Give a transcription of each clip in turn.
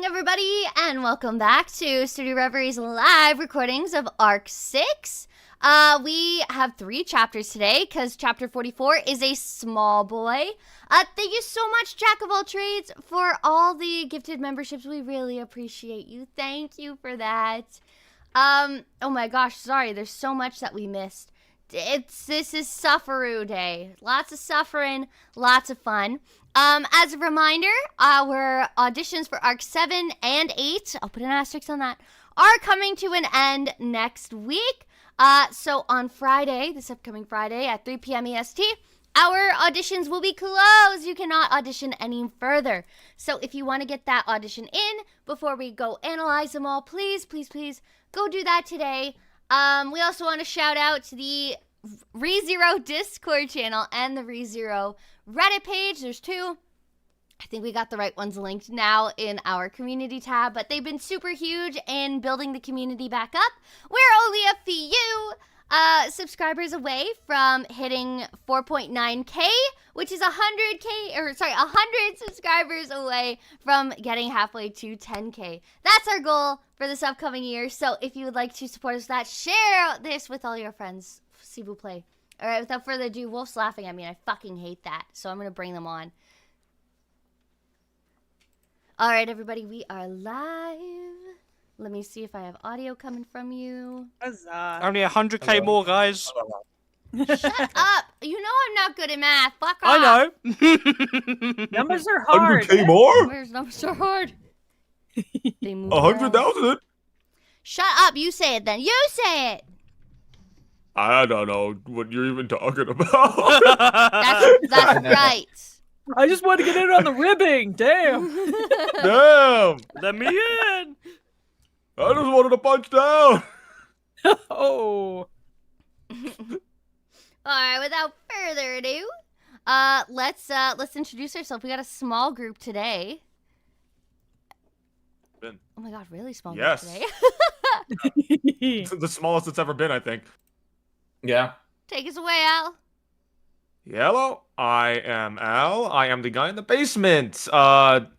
everybody, and welcome back to Studio Reverie's live recordings of Arc 6. We have 3 chapters today, because Chapter 44 is a small boy. Thank you so much, Jack of all trades, for all the gifted memberships. We really appreciate you. Thank you for that. Oh my gosh, sorry, there's so much that we missed. This is Sufferoo Day. Lots of suffering, lots of fun. As a reminder, our auditions for Arc 7 and 8, I'll put an asterisk on that, are coming to an end next week. So on Friday, this upcoming Friday at 3 p.m. EST, our auditions will be closed. You cannot audition any further. So if you want to get that audition in before we go analyze them all, please, please, please go do that today. We also want to shout out to the ReZero Discord channel and the ReZero Reddit page. There's 2. I think we got the right ones linked now in our community tab, but they've been super huge in building the community back up. We're only a few subscribers away from hitting 4.9k, which is 100 subscribers away from getting halfway to 10k. That's our goal for this upcoming year. So if you would like to support us with that, share this with all your friends. S'il vous plaît. All right, without further ado, Wolf's laughing at me, and I fucking hate that. So I'm going to bring them on. All right, everybody, we are live. Let me see if I have audio coming from you. Huzzah. Only 100k more, guys. Shut up. You know I'm not good at math. Fuck off. I know. Numbers are hard. 100k more? Numbers are hard. They move 100,000? Shut up. You say it then. You say it. I don't know what you're even talking about. That's right. I just want to get in on the ribbing. Damn. Damn. Let me in. I just wanted to punch down. Oh. Alright, without further ado, let's introduce ourselves. We got a small group today. Ben. Oh my god, really small Yes. group today. It's the smallest it's ever been, I think. Yeah. Take us away, Al. Hello, I am Al. I am the guy in the basement.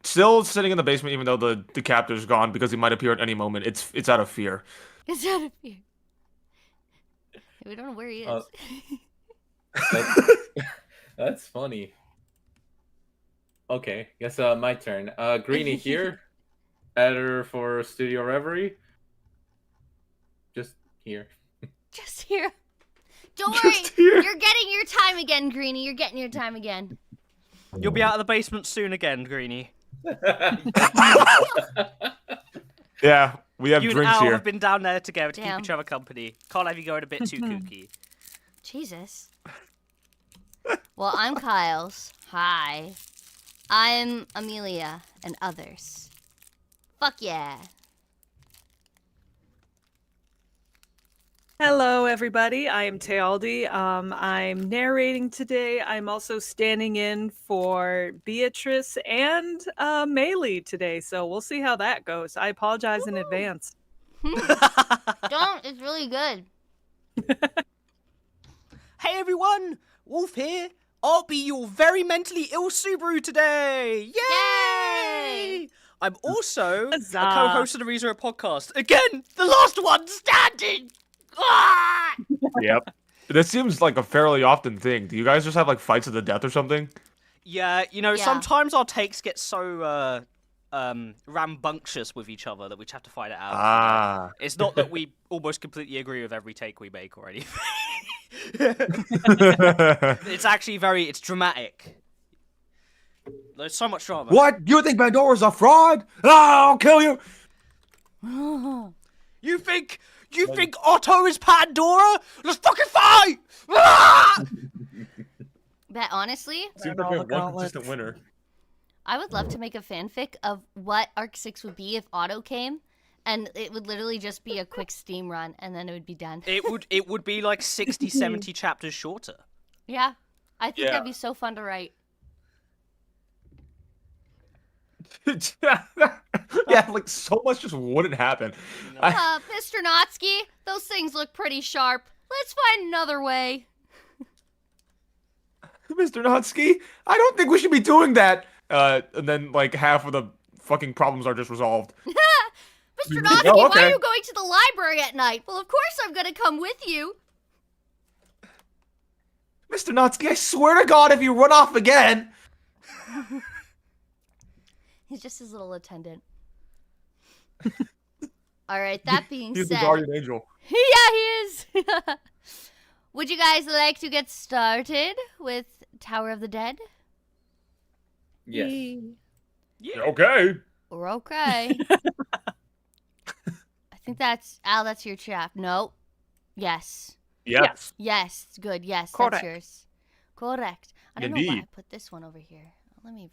Still sitting in the basement even though the captor's gone because he might appear at any moment. It's out of fear. It's out of fear. We don't know where he is. That's funny. Okay, guess my turn. Greenie here, editor for Studio Reverie. Just here. Just here. Don't worry, you're getting your time again, Greenie. You're getting your time again. You'll be out of the basement soon again, Greenie. Yeah, we have you drinks and Al here. have been down there together to Damn. keep each other company. Can't have you going a bit too kooky. Jesus. Well, I'm Kyle's. Hi. I'm Amelia and others. Fuck yeah. Hello, everybody. I am Tealdi. I'm narrating today. I'm also standing in for Beatrice and Maylee today, so we'll see how that goes. I apologize in advance. Don't. It's really good. Hey everyone, Wolf here. I'll be your very mentally ill Subaru today. Yay! I'm also Huzzah. a co-host of the ReZero podcast. Again, the last one standing. Ah! Yep. This seems like a fairly often thing. Do you guys just have like fights to the death or something? Yeah, you know, Yeah. sometimes our takes get so rambunctious with each other that we just have to fight it out. Ah. It's not that we almost completely agree with every take we make or anything. It's actually it's dramatic. There's so much drama. What? You think Pandora's a fraud? Ah, I'll kill you! You think Otto is Pandora? Let's fucking fight! Ah! But honestly, Seems like we have one consistent winner. I would love to make a fanfic of what Arc 6 would be if Otto came, and it would literally just be a quick Steam run, and then it would be done. It would be like 60, 70 chapters shorter. Yeah. I think Yeah. that'd be so fun to write. Yeah, like so much just wouldn't happen. Mr. Notsky, those things look pretty sharp. Let's find another way. Mr. Notsky, I don't think we should be doing that. And then like half of the fucking problems are just resolved. Mr. Natsuki, Oh, why okay. are you going to the library at night? Well, of course I'm gonna come with you. Mr. Natsuki, I swear to God, if you run off again. He's just his little attendant. All right, that being He's the said. guardian angel. Yeah, he is. Would you guys like to get started with Tower of the Dead? Yes. Yeah. Okay. We're okay. I think that's that's your chap. No. Yes. Yes. Yes. Good. Yes, Correct. that's yours. Correct. I don't know why I Indeed. put this one over here. Let me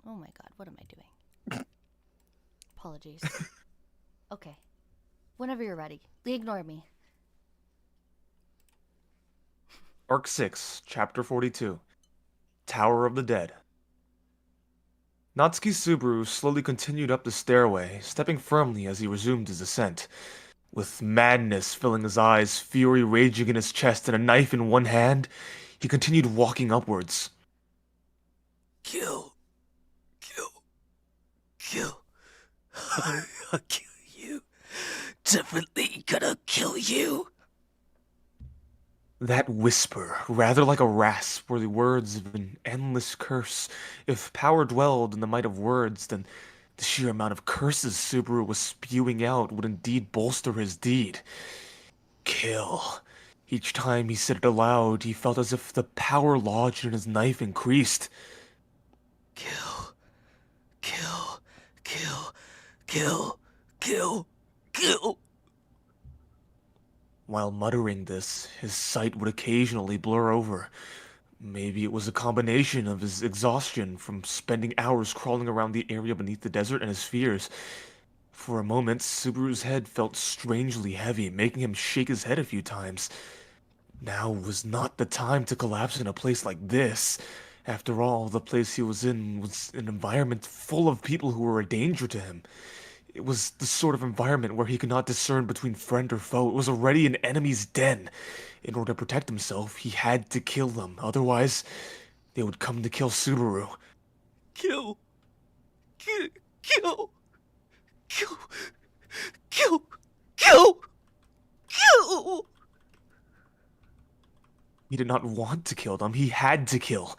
Oh my God, what am I doing? Apologies. Okay. Whenever you're ready. Ignore me. Arc 6, Chapter 42. Tower of the Dead. Natsuki Subaru slowly continued up the stairway, stepping firmly as he resumed his ascent. With madness filling his eyes, fury raging in his chest, and a knife in one hand, he continued walking upwards. Kill. I'll kill you. Definitely gonna kill you. That whisper, rather like a rasp, were the words of an endless curse. If power dwelled in the might of words, then the sheer amount of curses Subaru was spewing out would indeed bolster his deed. Kill. Each time he said it aloud, he felt as if the power lodged in his knife increased. Kill. While muttering this, his sight would occasionally blur over. Maybe it was a combination of his exhaustion from spending hours crawling around the area beneath the desert and his fears. For a moment, Subaru's head felt strangely heavy, making him shake his head a few times. Now was not the time to collapse in a place like this. After all, the place he was in was an environment full of people who were a danger to him. It was the sort of environment where he could not discern between friend or foe. It was already an enemy's den. In order to protect himself, he had to kill them. Otherwise, they would come to kill Subaru. Kill. He did not want to kill them. He had to kill.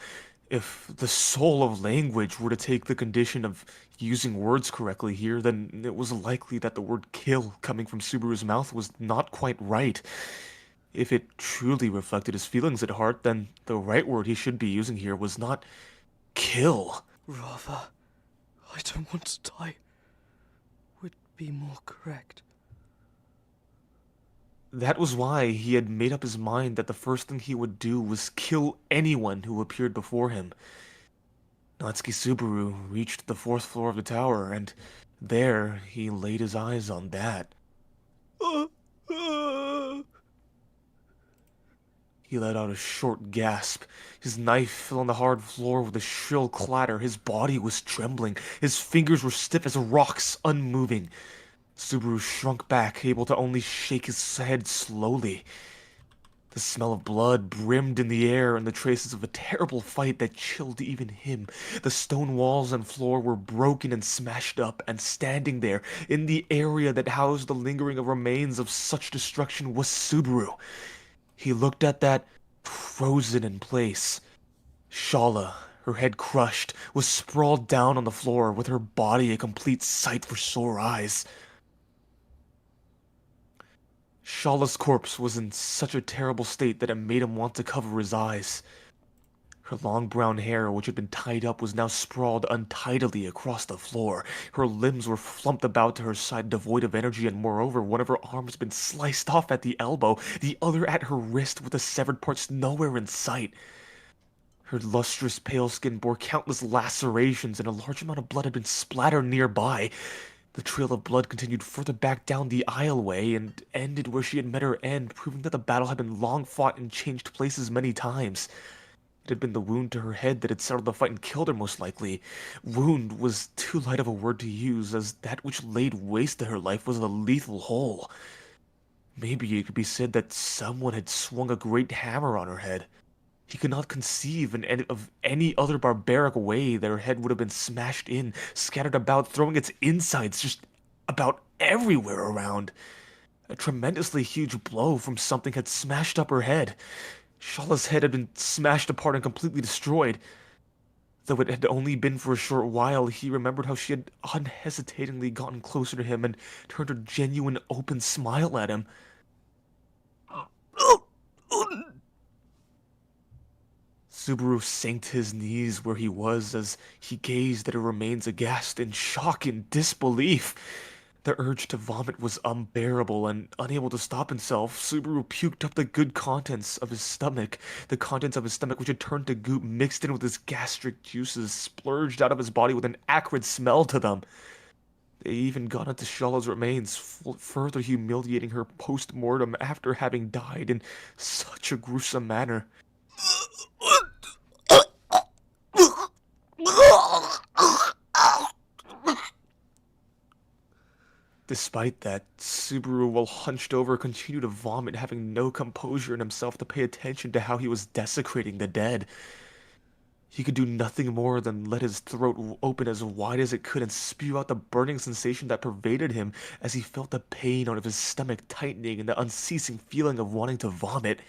If the soul of language were to take the condition of using words correctly here, then it was likely that the word kill coming from Subaru's mouth was not quite right. If it truly reflected his feelings at heart, then the right word he should be using here was not kill. Rather, I don't want to die. Would be more correct. That was why he had made up his mind that the first thing he would do was kill anyone who appeared before him. Natsuki Subaru reached the 4th floor of the tower, and there he laid his eyes on that. He let out a short gasp. His knife fell on the hard floor with a shrill clatter. His body was trembling. His fingers were stiff as rocks, unmoving. Subaru shrunk back, able to only shake his head slowly. The smell of blood brimmed in the air and the traces of a terrible fight that chilled even him. The stone walls and floor were broken and smashed up, and standing there, in the area that housed the lingering remains of such destruction, was Subaru. He looked at that, frozen in place. Shala, her head crushed, was sprawled down on the floor, with her body a complete sight for sore eyes. Shala's corpse was in such a terrible state that it made him want to cover his eyes. Her long brown hair, which had been tied up, was now sprawled untidily across the floor. Her limbs were flumped about to her side, devoid of energy, and moreover, one of her arms had been sliced off at the elbow, the other at her wrist, with the severed parts nowhere in sight. Her lustrous pale skin bore countless lacerations, and a large amount of blood had been splattered nearby. The trail of blood continued further back down the aisleway and ended where she had met her end, proving that the battle had been long fought and changed places many times. It had been the wound to her head that had settled the fight and killed her, most likely. Wound was too light of a word to use, as that which laid waste to her life was a lethal hole. Maybe it could be said that someone had swung a great hammer on her head. He could not conceive of any other barbaric way that her head would have been smashed in, scattered about, throwing its insides just about everywhere around. A tremendously huge blow from something had smashed up her head. Shala's head had been smashed apart and completely destroyed. Though it had only been for a short while, he remembered how she had unhesitatingly gotten closer to him and turned a genuine open smile at him. Subaru sank to his knees where he was as he gazed at her remains aghast in shock and disbelief. The urge to vomit was unbearable, and unable to stop himself, Subaru puked up the good contents of his stomach. The contents of his stomach, which had turned to goop, mixed in with his gastric juices, splurged out of his body with an acrid smell to them. They even got into Shala's remains, further humiliating her post-mortem after having died in such a gruesome manner. Despite that, Subaru, while hunched over, continued to vomit, having no composure in himself to pay attention to how he was desecrating the dead. He could do nothing more than let his throat open as wide as it could and spew out the burning sensation that pervaded him as he felt the pain out of his stomach tightening and the unceasing feeling of wanting to vomit.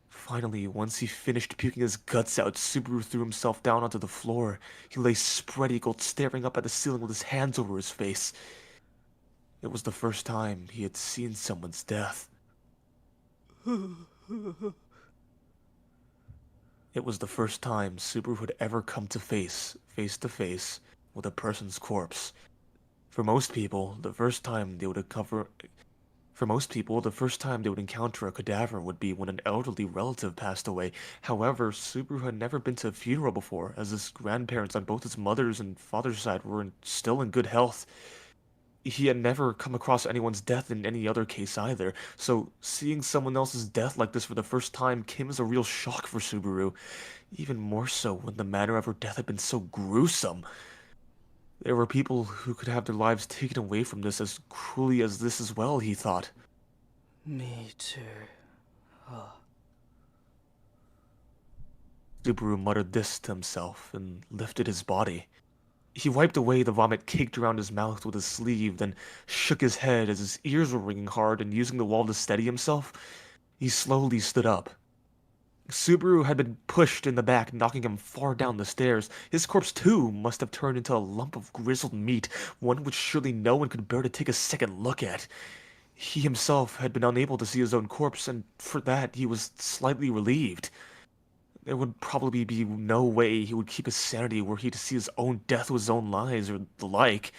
Finally, once he finished puking his guts out, Subaru threw himself down onto the floor. He lay spread-eagled, staring up at the ceiling with his hands over his face. It was the first time he had seen someone's death. It was the first time Subaru had ever come to face to face, with a person's corpse. For most people, the first time they would encounter a cadaver would be when an elderly relative passed away. However, Subaru had never been to a funeral before, as his grandparents on both his mother's and father's side were still in good health. He had never come across anyone's death in any other case either, so seeing someone else's death like this for the first time came as a real shock for Subaru, even more so when the manner of her death had been so gruesome. There were people who could have their lives taken away from this as cruelly as this as well, he thought. Me too. Subaru muttered this to himself and lifted his body. He wiped away the vomit caked around his mouth with his sleeve, then shook his head as his ears were ringing hard, and using the wall to steady himself, he slowly stood up. Subaru had been pushed in the back, knocking him far down the stairs. His corpse, too, must have turned into a lump of grizzled meat, one which surely no one could bear to take a second look at. He himself had been unable to see his own corpse, and for that he was slightly relieved. There would probably be no way he would keep his sanity were he to see his own death with his own lies or the like.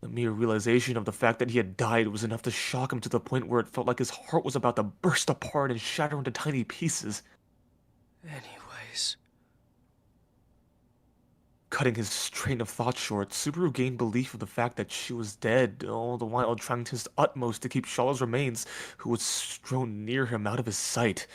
The mere realization of the fact that he had died was enough to shock him to the point where it felt like his heart was about to burst apart and shatter into tiny pieces. Anyways. Cutting his train of thought short, Subaru gained belief of the fact that she was dead, all the while trying his utmost to keep Shala's remains, who was strewn near him, out of his sight.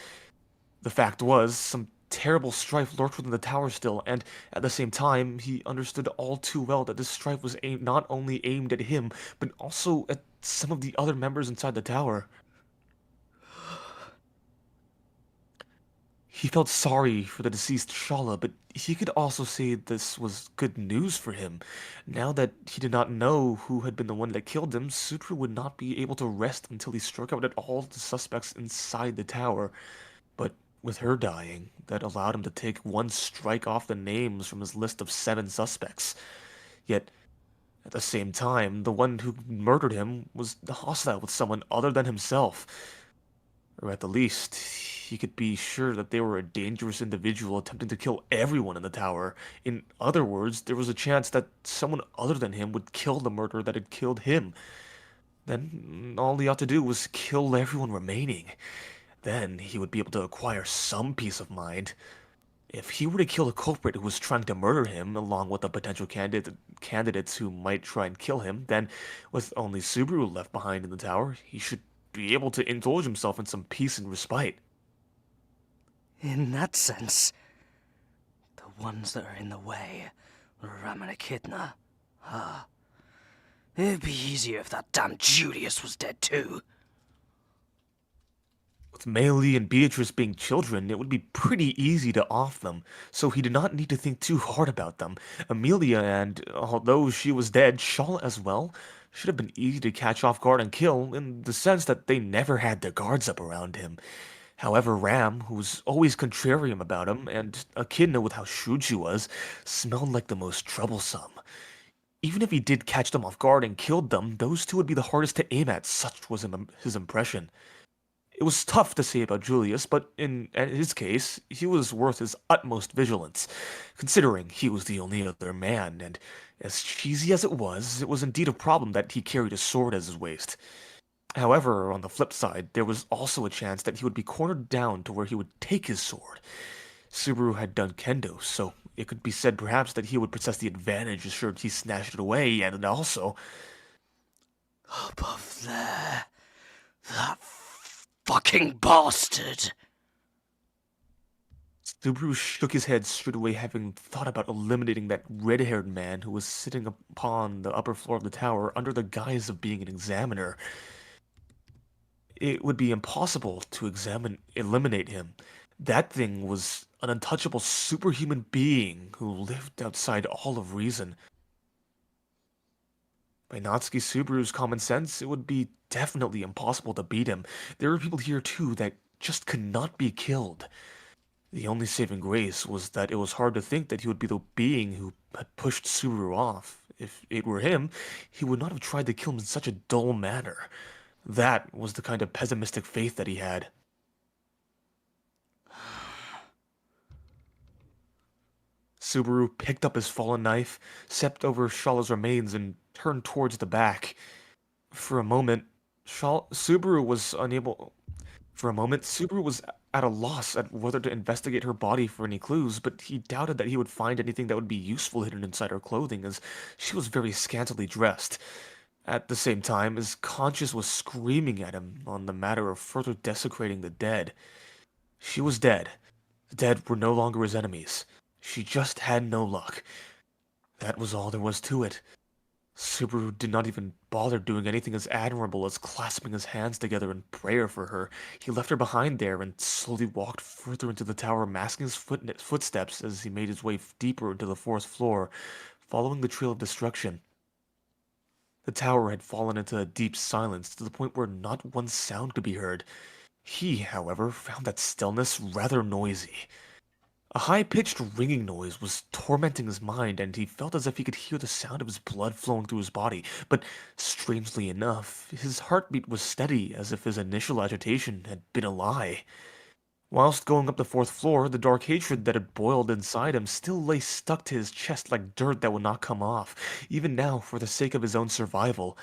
The fact was, some terrible strife lurked within the tower still, and at the same time, he understood all too well that this strife was not only aimed at him, but also at some of the other members inside the tower. He felt sorry for the deceased Shala, but he could also say this was good news for him. Now that he did not know who had been the one that killed him, Subaru would not be able to rest until he struck out at all the suspects inside the tower. But with her dying, that allowed him to take one strike off the names from his list of 7 suspects. Yet, at the same time, the one who murdered him was hostile with someone other than himself. Or at the least, he could be sure that they were a dangerous individual attempting to kill everyone in the tower. In other words, there was a chance that someone other than him would kill the murderer that had killed him. Then all he ought to do was kill everyone remaining. Then he would be able to acquire some peace of mind. If he were to kill the culprit who was trying to murder him, along with the potential candidates who might try and kill him, then, with only Subaru left behind in the tower, he should be able to indulge himself in some peace and respite. In that sense, the ones that are in the way, Ramanakidna. It'd be easier if that damn Julius was dead too. With Maylee and Beatrice being children, it would be pretty easy to off them, so he did not need to think too hard about them. Amelia and, although she was dead, Shala as well, should have been easy to catch off guard and kill, in the sense that they never had their guards up around him. However, Ram, who was always contrarian about him, and Echidna with how shrewd she was, smelled like the most troublesome. Even if he did catch them off guard and killed them, those two would be the hardest to aim at, such was his impression. It was tough to say about Julius, but in his case, he was worth his utmost vigilance, considering he was the only other man, and as cheesy as it was indeed a problem that he carried a sword at his waist. However, on the flip side, there was also a chance that he would be cornered down to where he would take his sword. Subaru had done kendo, so it could be said perhaps that he would possess the advantage should he snatch it away, and also... Above there, that fucking bastard! Subaru shook his head straight away, having thought about eliminating that red-haired man who was sitting upon the upper floor of the tower under the guise of being an examiner. It would be impossible to eliminate him. That thing was an untouchable superhuman being who lived outside all of reason. By Natsuki Subaru's common sense, it would be definitely impossible to beat him. There were people here too that just could not be killed. The only saving grace was that it was hard to think that he would be the being who had pushed Subaru off. If it were him, he would not have tried to kill him in such a dull manner. That was the kind of pessimistic faith that he had. Subaru picked up his fallen knife, stepped over Shala's remains, and turned towards the back. For a moment, Subaru was at a loss at whether to investigate her body for any clues, but he doubted that he would find anything that would be useful hidden inside her clothing, as she was very scantily dressed. At the same time, his conscience was screaming at him on the matter of further desecrating the dead. She was dead. The dead were no longer his enemies. She just had no luck. That was all there was to it. Subaru did not even bother doing anything as admirable as clasping his hands together in prayer for her. He left her behind there and slowly walked further into the tower, masking his footsteps as he made his way deeper into the fourth floor, following the trail of destruction. The tower had fallen into a deep silence to the point where not one sound could be heard. He, however, found that stillness rather noisy. A high-pitched ringing noise was tormenting his mind, and he felt as if he could hear the sound of his blood flowing through his body. But, strangely enough, his heartbeat was steady, as if his initial agitation had been a lie. Whilst going up the fourth floor, the dark hatred that had boiled inside him still lay stuck to his chest like dirt that would not come off. Even now, for the sake of his own survival,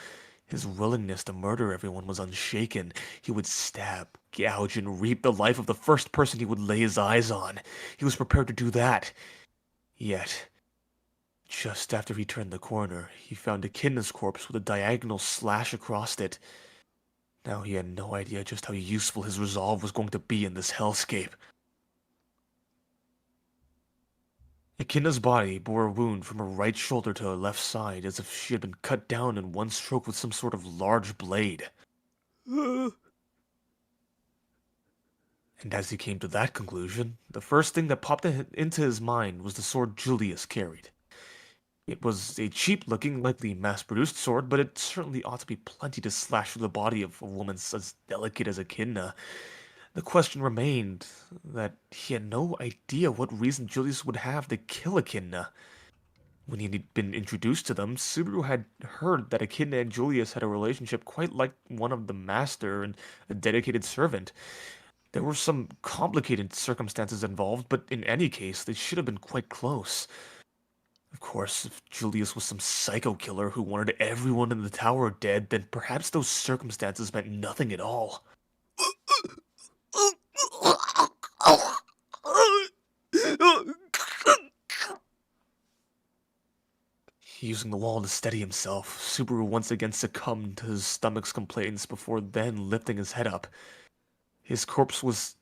his willingness to murder everyone was unshaken. He would stab, gouge, and reap the life of the first person he would lay his eyes on. He was prepared to do that. Yet, just after he turned the corner, he found Echidna's corpse with a diagonal slash across it. Now he had no idea just how useful his resolve was going to be in this hellscape. Echidna's body bore a wound from her right shoulder to her left side, as if she had been cut down in one stroke with some sort of large blade. And as he came to that conclusion, the first thing that popped into his mind was the sword Julius carried. It was a cheap-looking, likely mass-produced sword, but it certainly ought to be plenty to slash through the body of a woman as delicate as Echidna. The question remained that he had no idea what reason Julius would have to kill Echidna. When he had been introduced to them, Subaru had heard that Echidna and Julius had a relationship quite like one of the master and a dedicated servant. There were some complicated circumstances involved, but in any case, they should have been quite close. Of course, if Julius was some psycho killer who wanted everyone in the tower dead, then perhaps those circumstances meant nothing at all. Using the wall to steady himself, Subaru once again succumbed to his stomach's complaints before then lifting his head up. Her corpse was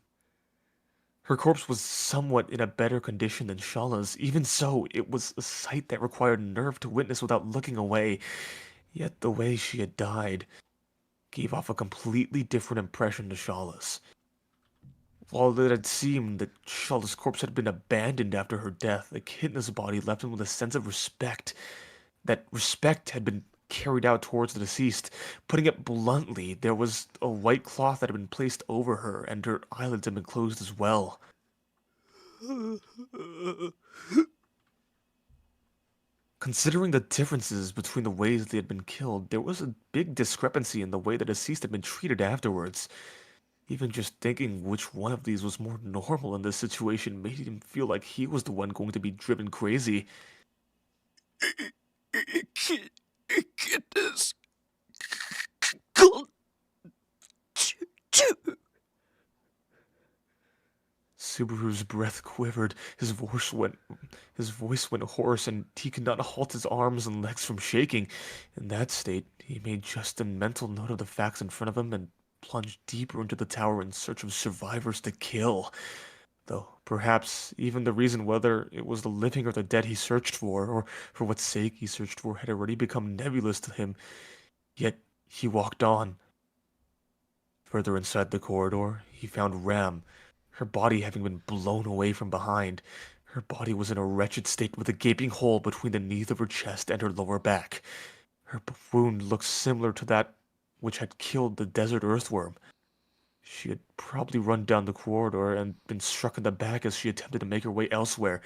somewhat in a better condition than Shala's. Even so, it was a sight that required nerve to witness without looking away. Yet the way she had died gave off a completely different impression to Shala's. While it had seemed that Shala's corpse had been abandoned after her death, the Echidna's body left him with a sense of respect. That respect had been carried out towards the deceased. Putting it bluntly, there was a white cloth that had been placed over her, and her eyelids had been closed as well. Considering the differences between the ways they had been killed, there was a big discrepancy in the way the deceased had been treated afterwards. Even just thinking which one of these was more normal in this situation made him feel like he was the one going to be driven crazy. Echidnas killed two. Subaru's breath quivered, his voice went hoarse, and he could not halt his arms and legs from shaking. In that state, he made just a mental note of the facts in front of him and plunged deeper into the tower in search of survivors to kill. Though perhaps even the reason whether it was the living or the dead he searched for, or for what sake he searched for, had already become nebulous to him. Yet he walked on. Further inside the corridor, he found Ram, her body having been blown away from behind. Her body was in a wretched state with a gaping hole between the knees of her chest and her lower back. Her wound looked similar to that which had killed the desert earthworm. She had probably run down the corridor and been struck in the back as she attempted to make her way elsewhere.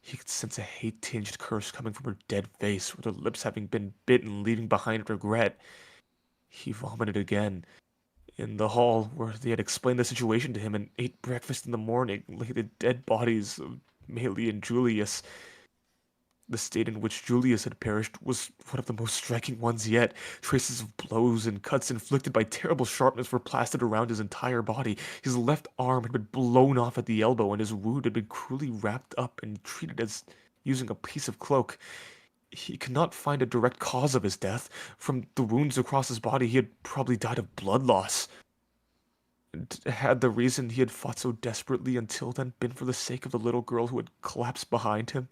He could sense a hate-tinged curse coming from her dead face, with her lips having been bitten, leaving behind regret. He vomited again. In the hall, where they had explained the situation to him and ate breakfast in the morning, lay the dead bodies of Maylie and Julius. The state in which Julius had perished was one of the most striking ones yet. Traces of blows and cuts inflicted by terrible sharpness were plastered around his entire body. His left arm had been blown off at the elbow, and his wound had been cruelly wrapped up and treated as using a piece of cloak. He could not find a direct cause of his death. From the wounds across his body, he had probably died of blood loss. And had the reason he had fought so desperately until then been for the sake of the little girl who had collapsed behind him?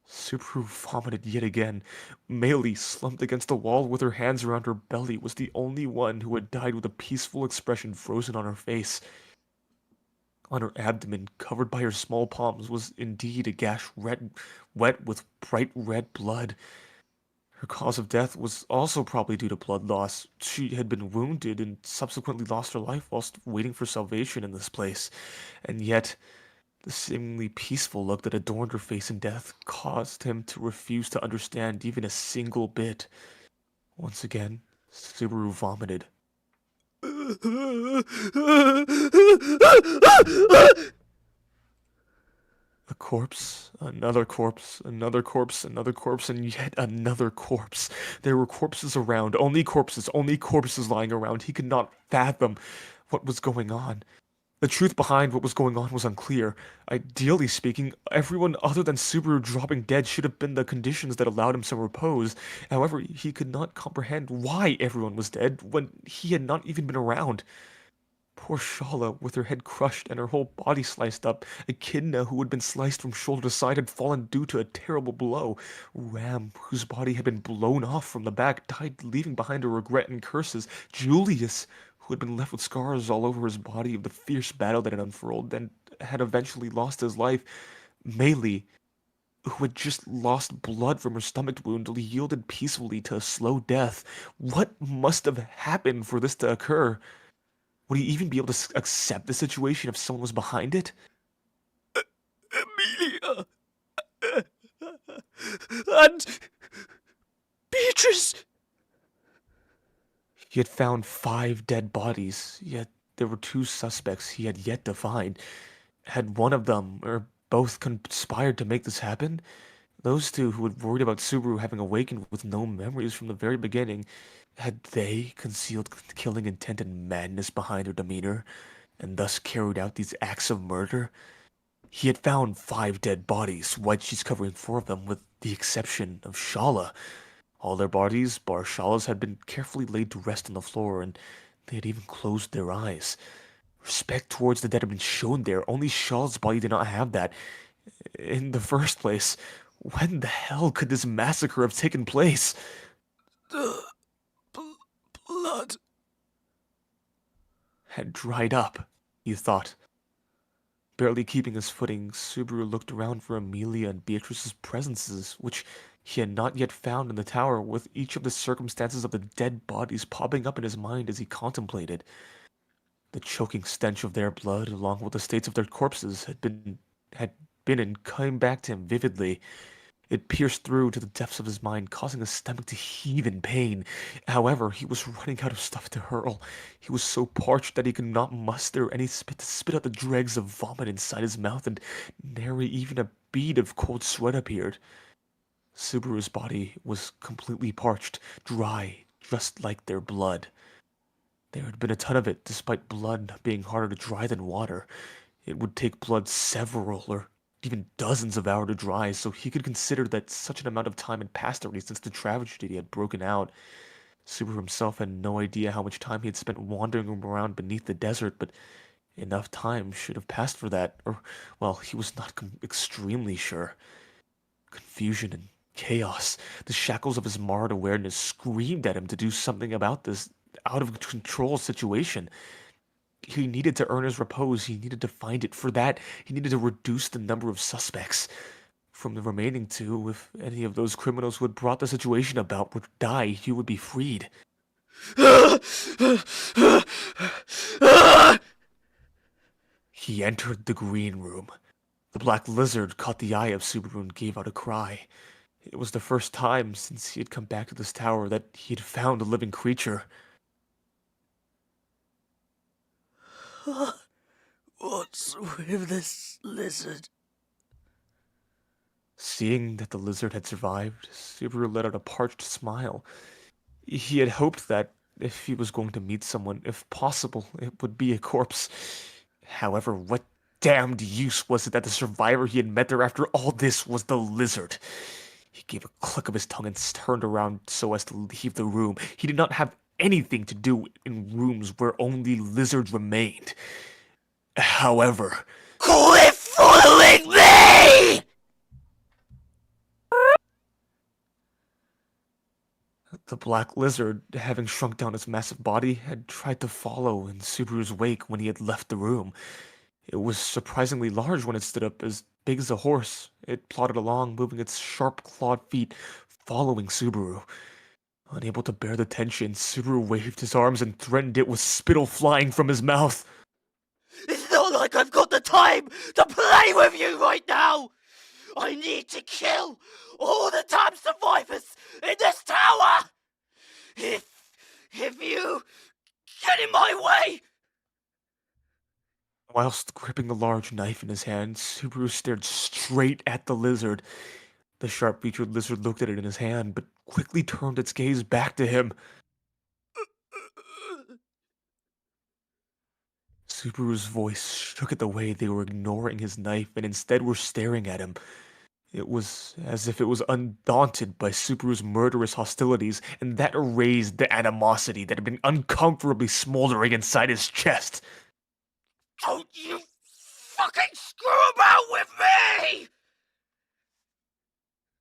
Subaru vomited yet again. Maylie, slumped against the wall with her hands around her belly, was the only one who had died with a peaceful expression frozen on her face. On her abdomen, covered by her small palms, was indeed a gash wet with bright red blood. Her cause of death was also probably due to blood loss. She had been wounded and subsequently lost her life whilst waiting for salvation in this place. And yet, the seemingly peaceful look that adorned her face in death caused him to refuse to understand even a single bit. Once again, Subaru vomited. A corpse, another corpse, another corpse, another corpse, and yet another corpse. There were corpses around, only corpses lying around. He could not fathom what was going on. The truth behind what was going on was unclear. Ideally speaking, everyone other than Subaru dropping dead should have been the conditions that allowed him some repose. However, he could not comprehend why everyone was dead when he had not even been around. Poor Shala, with her head crushed and her whole body sliced up. Echidna, who had been sliced from shoulder to side, had fallen due to a terrible blow. Ram, whose body had been blown off from the back, died, leaving behind her regret and curses. Julius, who had been left with scars all over his body of the fierce battle that had unfurled and had eventually lost his life. Maylie, who had just lost blood from her stomach wound, yielded peacefully to a slow death. What must have happened for this to occur? Would he even be able to accept the situation if someone was behind it? Amelia and Beatrice. He had found 5 dead bodies, yet there were 2 suspects he had yet to find. Had one of them, or both, conspired to make this happen? Those 2 who had worried about Subaru having awakened with no memories from the very beginning, had they concealed killing intent and madness behind their demeanor, and thus carried out these acts of murder? He had found 5 dead bodies, white sheets covering 4 of them, with the exception of Shala. All their bodies, bar Shala's, had been carefully laid to rest on the floor, and they had even closed their eyes. Respect towards the dead had been shown there. Only Shala's body did not have that. In the first place, when the hell could this massacre have taken place? The blood Had dried up. he thought. Barely keeping his footing, Subaru looked around for Amelia and Beatrice's presences, which he had not yet found in the tower, with each of the circumstances of the dead bodies popping up in his mind as he contemplated. The choking stench of their blood, along with the states of their corpses, had been and came back to him vividly. It pierced through to the depths of his mind, causing his stomach to heave in pain. However, he was running out of stuff to hurl. He was so parched that he could not muster any spit to spit out the dregs of vomit inside his mouth, and nary even a bead of cold sweat appeared. Subaru's body was completely parched, dry, just like their blood. There had been a ton of it, despite blood being harder to dry than water. It would take blood several or even dozens of hours to dry, so he could consider that such an amount of time had passed already since the tragedy had broken out. Subaru himself had no idea how much time he had spent wandering around beneath the desert, but enough time should have passed for that, or, well, he was not extremely sure. Confusion and chaos, the shackles of his marred awareness screamed at him to do something about this out of control situation. He needed to earn his repose. He needed to find it. For that, he needed to reduce the number of suspects. From the remaining two, if any of those criminals who had brought the situation about would die, he would be freed. He entered the green room. The black lizard caught the eye of Subaru and gave out a cry. It was the first time since he had come back to this tower that he had found a living creature. What's with this lizard? Seeing that the lizard had survived, Subaru let out a parched smile. He had hoped that if he was going to meet someone, if possible, it would be a corpse. However, what damned use was it that the survivor he had met there after all this was the lizard? He gave a click of his tongue and turned around so as to leave the room. He did not have anything to do in rooms where only lizards remained. However, quit fooling me! The black lizard, having shrunk down its massive body, had tried to follow in Subaru's wake when he had left the room. It was surprisingly large when it stood up, as big as a horse. It plodded along, moving its sharp clawed feet, following Subaru. Unable to bear the tension, Subaru waved his arms and threatened it with spittle flying from his mouth. It's not like I've got the time to play with you right now! I need to kill all the damn survivors in this tower! If you get in my way! Whilst gripping the large knife in his hand, Subaru stared straight at the lizard. The sharp-featured lizard looked at it in his hand, but quickly turned its gaze back to him. Subaru's voice shook at the way they were ignoring his knife and instead were staring at him. It was as if it was undaunted by Subaru's murderous hostilities, and that erased the animosity that had been uncomfortably smoldering inside his chest. Don't you fucking screw about with me!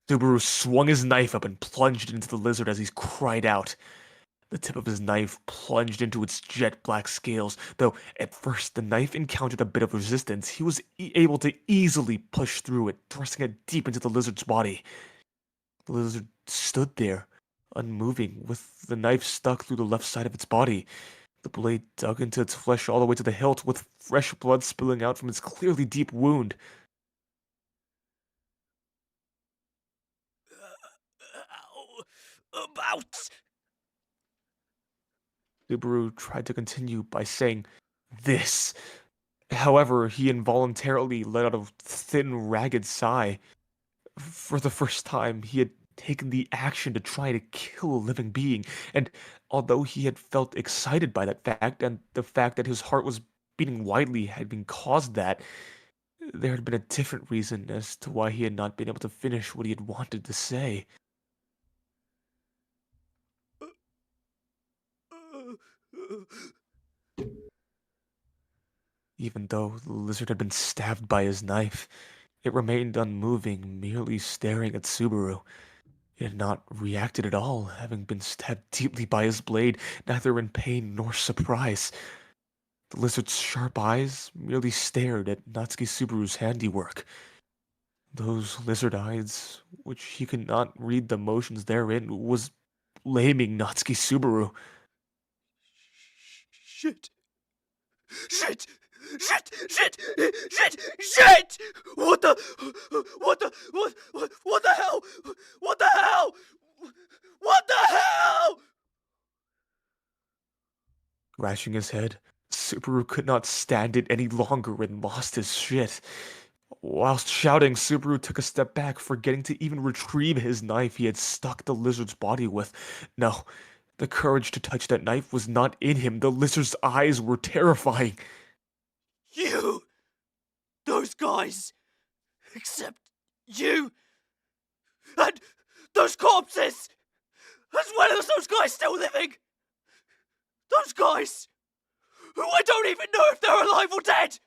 Subaru swung his knife up and plunged into the lizard as he cried out. The tip of his knife plunged into its jet-black scales, though at first the knife encountered a bit of resistance. He was able to easily push through it, thrusting it deep into the lizard's body. The lizard stood there, unmoving, with the knife stuck through the left side of its body. The blade dug into its flesh all the way to the hilt, with fresh blood spilling out from its clearly deep wound. About... Subaru tried to continue by saying, "This." However, he involuntarily let out a thin, ragged sigh. For the first time, he had taken the action to try to kill a living being, and although he had felt excited by that fact, and the fact that his heart was beating widely had been caused that, there had been a different reason as to why he had not been able to finish what he had wanted to say. Even though the lizard had been stabbed by his knife, it remained unmoving, merely staring at Subaru. It had not reacted at all, having been stabbed deeply by his blade, neither in pain nor surprise. The lizard's sharp eyes merely stared at Natsuki Subaru's handiwork. Those lizard eyes, which he could not read the motions therein, was blaming Natsuki Subaru. Shit! Shit! Shit! Shit! Shit! Shit! What the? What the hell? What the hell? What the hell? Scratching his head, Subaru could not stand it any longer and lost his shit. Whilst shouting, Subaru took a step back, forgetting to even retrieve his knife he had stuck the lizard's body with. No, the courage to touch that knife was not in him. The lizard's eyes were terrifying. You! Those guys! Except you! And those corpses! As well as those guys still living! Those guys! Who I don't even know if they're alive or dead!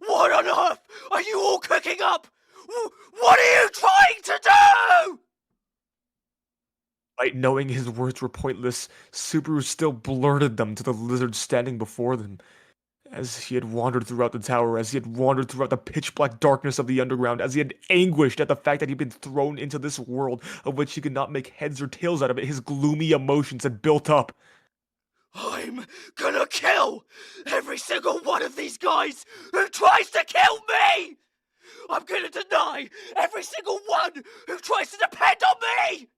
What on earth are you all cooking up? What are you trying to do? Despite knowing his words were pointless, Subaru still blurted them to the lizard standing before them. As he had wandered throughout the tower, as he had wandered throughout the pitch-black darkness of the underground, as he had anguished at the fact that he'd been thrown into this world of which he could not make heads or tails out of it, his gloomy emotions had built up. I'm gonna kill every single one of these guys who tries to kill me! I'm gonna deny every single one who tries to depend on me!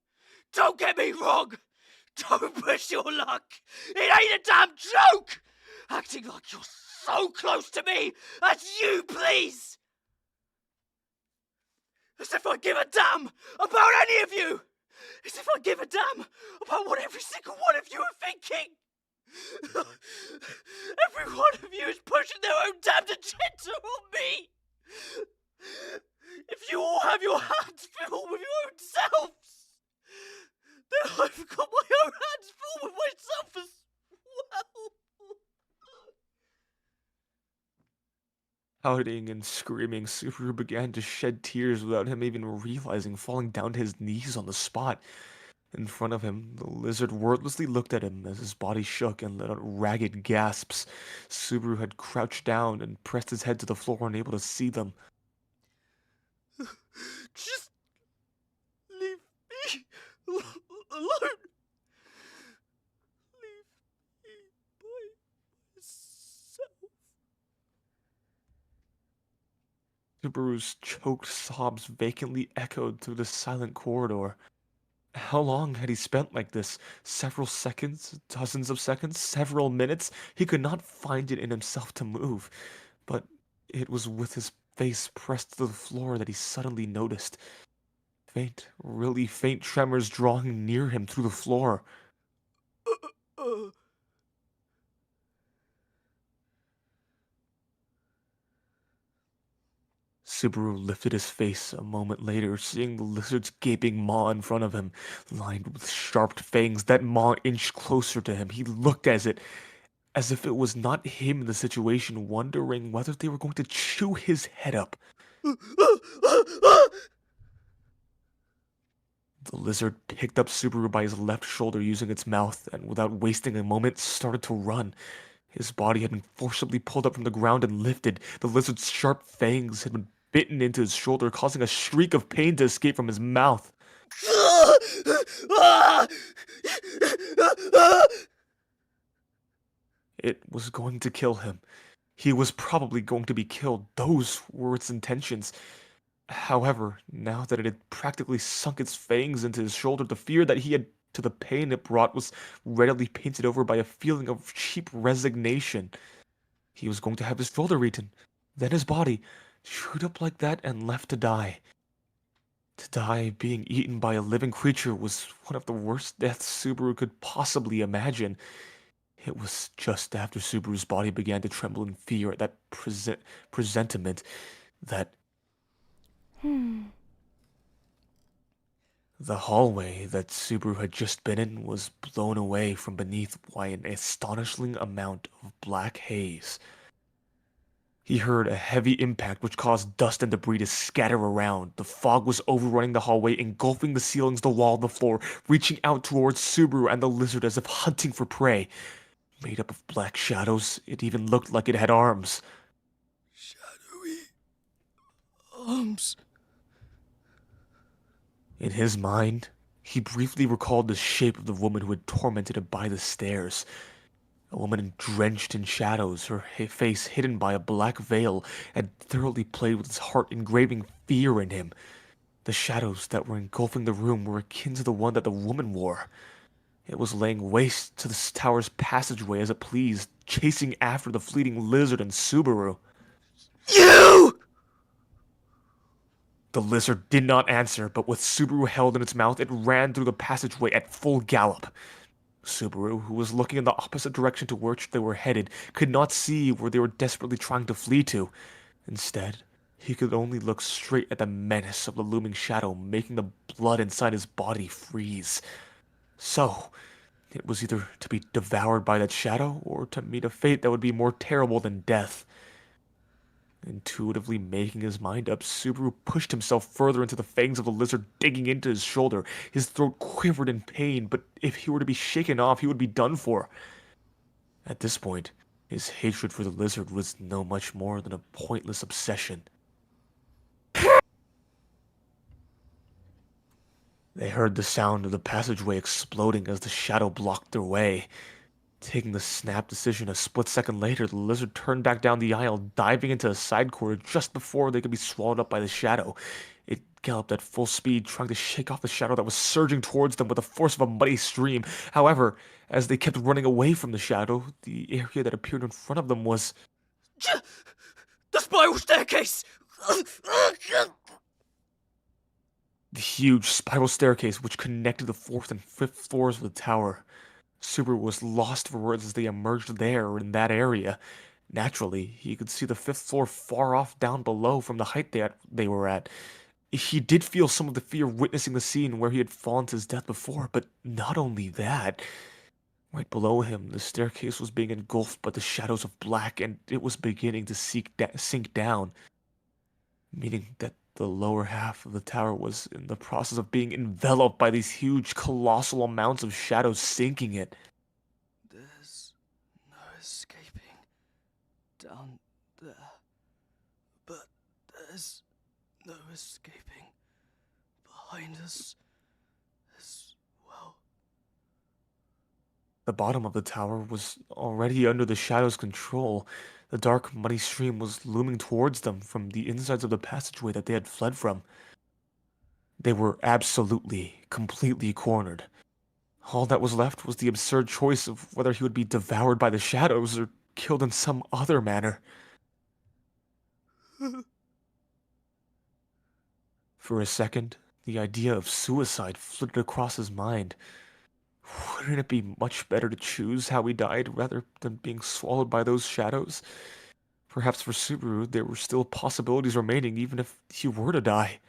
Don't get me wrong! Don't push your luck! It ain't a damn joke! Acting like you're so close to me as you please! As if I give a damn about any of you! As if I give a damn about what every single one of you are thinking! Every one of you is pushing their own damned agenda on me! If you all have your hands filled with your own selves, then I've got my own hands full with myself as well! Shouting and screaming, Subaru began to shed tears without him even realizing, falling down to his knees on the spot. In front of him, the lizard wordlessly looked at him as his body shook and let out ragged gasps. Subaru had crouched down and pressed his head to the floor, unable to see them. Just leave me alone. Leave me by myself. Subaru's choked sobs vacantly echoed through the silent corridor. How long had he spent like this? Several seconds? Dozens of seconds? Several minutes? He could not find it in himself to move. But it was with his face pressed to the floor that he suddenly noticed faint, really faint tremors drawing near him through the floor. Uh, Subaru lifted his face a moment later, seeing the lizard's gaping maw in front of him, lined with sharp fangs. That maw inched closer to him. He looked at it as if it was not him in the situation, wondering whether they were going to chew his head up. The lizard picked up Subaru by his left shoulder using its mouth, and without wasting a moment, started to run. His body had been forcibly pulled up from the ground and lifted. The lizard's sharp fangs had been bitten into his shoulder, causing a shriek of pain to escape from his mouth. It was going to kill him. He was probably going to be killed. Those were its intentions. However, now that it had practically sunk its fangs into his shoulder, the fear that he had to the pain it brought was readily painted over by a feeling of cheap resignation. He was going to have his shoulder eaten, then his body, chewed up like that and left to die. To die being eaten by a living creature was one of the worst deaths Subaru could possibly imagine. It was just after Subaru's body began to tremble in fear at that presentiment that the hallway that Subaru had just been in was blown away from beneath by an astonishing amount of black haze. He heard a heavy impact which caused dust and debris to scatter around. The fog was overrunning the hallway, engulfing the ceilings, the wall, the floor, reaching out towards Subaru and the lizard as if hunting for prey. made up of black shadows. It even looked like it had arms. Shadowy arms. In his mind, he briefly recalled the shape of the woman who had tormented him by the stairs. A woman drenched in shadows, her face hidden by a black veil, had thoroughly played with his heart, engraving fear in him. The shadows that were engulfing the room were akin to the one that the woman wore. It was laying waste to the tower's passageway as it pleased, chasing after the fleeting lizard and Subaru. You! The lizard did not answer, but with Subaru held in its mouth, it ran through the passageway at full gallop. Subaru, who was looking in the opposite direction to which they were headed, could not see where they were desperately trying to flee to. Instead, he could only look straight at the menace of the looming shadow, making the blood inside his body freeze. So, it was either to be devoured by that shadow, or to meet a fate that would be more terrible than death. Intuitively making his mind up, Subaru pushed himself further into the fangs of the lizard, digging into his shoulder. His throat quivered in pain, but if he were to be shaken off, he would be done for. At this point, his hatred for the lizard was no much more than a pointless obsession. They heard the sound of the passageway exploding as the shadow blocked their way. Taking the snap decision a split second later, the lizard turned back down the aisle, diving into a side corridor just before they could be swallowed up by the shadow. It galloped at full speed, trying to shake off the shadow that was surging towards them with the force of a muddy stream. However, as they kept running away from the shadow, the area that appeared in front of them was... The spiral staircase! the huge spiral staircase which connected the fourth and fifth floors of the tower. Subaru was lost for words as they emerged there in that area. Naturally, he could see the fifth floor far off down below from the height they were at. He did feel some of the fear witnessing the scene where he had fallen to his death before, but not only that. Right below him, the staircase was being engulfed by the shadows of black, and it was beginning to sink down, meaning that the lower half of the tower was in the process of being enveloped by these huge, colossal amounts of shadows sinking it. There's no escaping down there. But there's no escaping behind us as well. The bottom of the tower was already under the shadow's control. The dark, muddy stream was looming towards them from the insides of the passageway that they had fled from. They were absolutely, completely cornered. All that was left was the absurd choice of whether he would be devoured by the shadows or killed in some other manner. For a second, the idea of suicide flitted across his mind. Wouldn't it be much better to choose how he died rather than being swallowed by those shadows? Perhaps for Subaru, there were still possibilities remaining even if he were to die.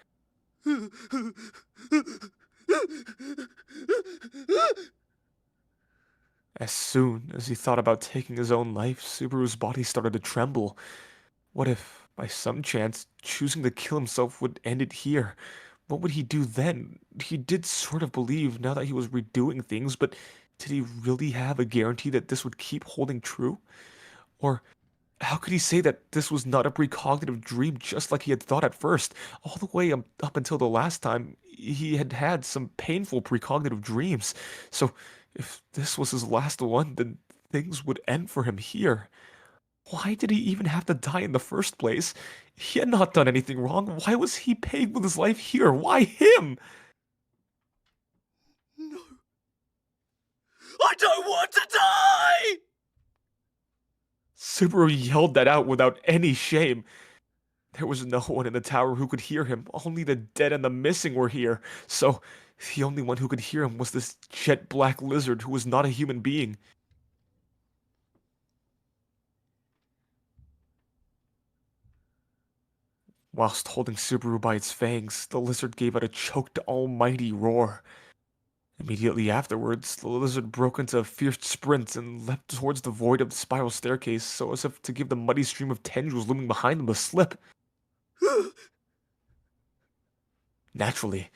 As soon as he thought about taking his own life, Subaru's body started to tremble. What if, by some chance, choosing to kill himself would end it here? What would he do then? He did sort of believe now that he was redoing things, but did he really have a guarantee that this would keep holding true? Or how could he say that this was not a precognitive dream just like he had thought at first? All the way up until the last time, he had had some painful precognitive dreams. So if this was his last one, then things would end for him here. Why did he even have to die in the first place? He had not done anything wrong. Why was he paying with his life here? Why him? No. I don't want to die! Subaru yelled that out without any shame. There was no one in the tower who could hear him. Only the dead and the missing were here. So, the only one who could hear him was this jet black lizard who was not a human being. Whilst holding Subaru by its fangs, the lizard gave out a choked, almighty roar. Immediately afterwards, the lizard broke into a fierce sprint and leapt towards the void of the spiral staircase so as if to give the muddy stream of tendrils looming behind them a slip. Naturally,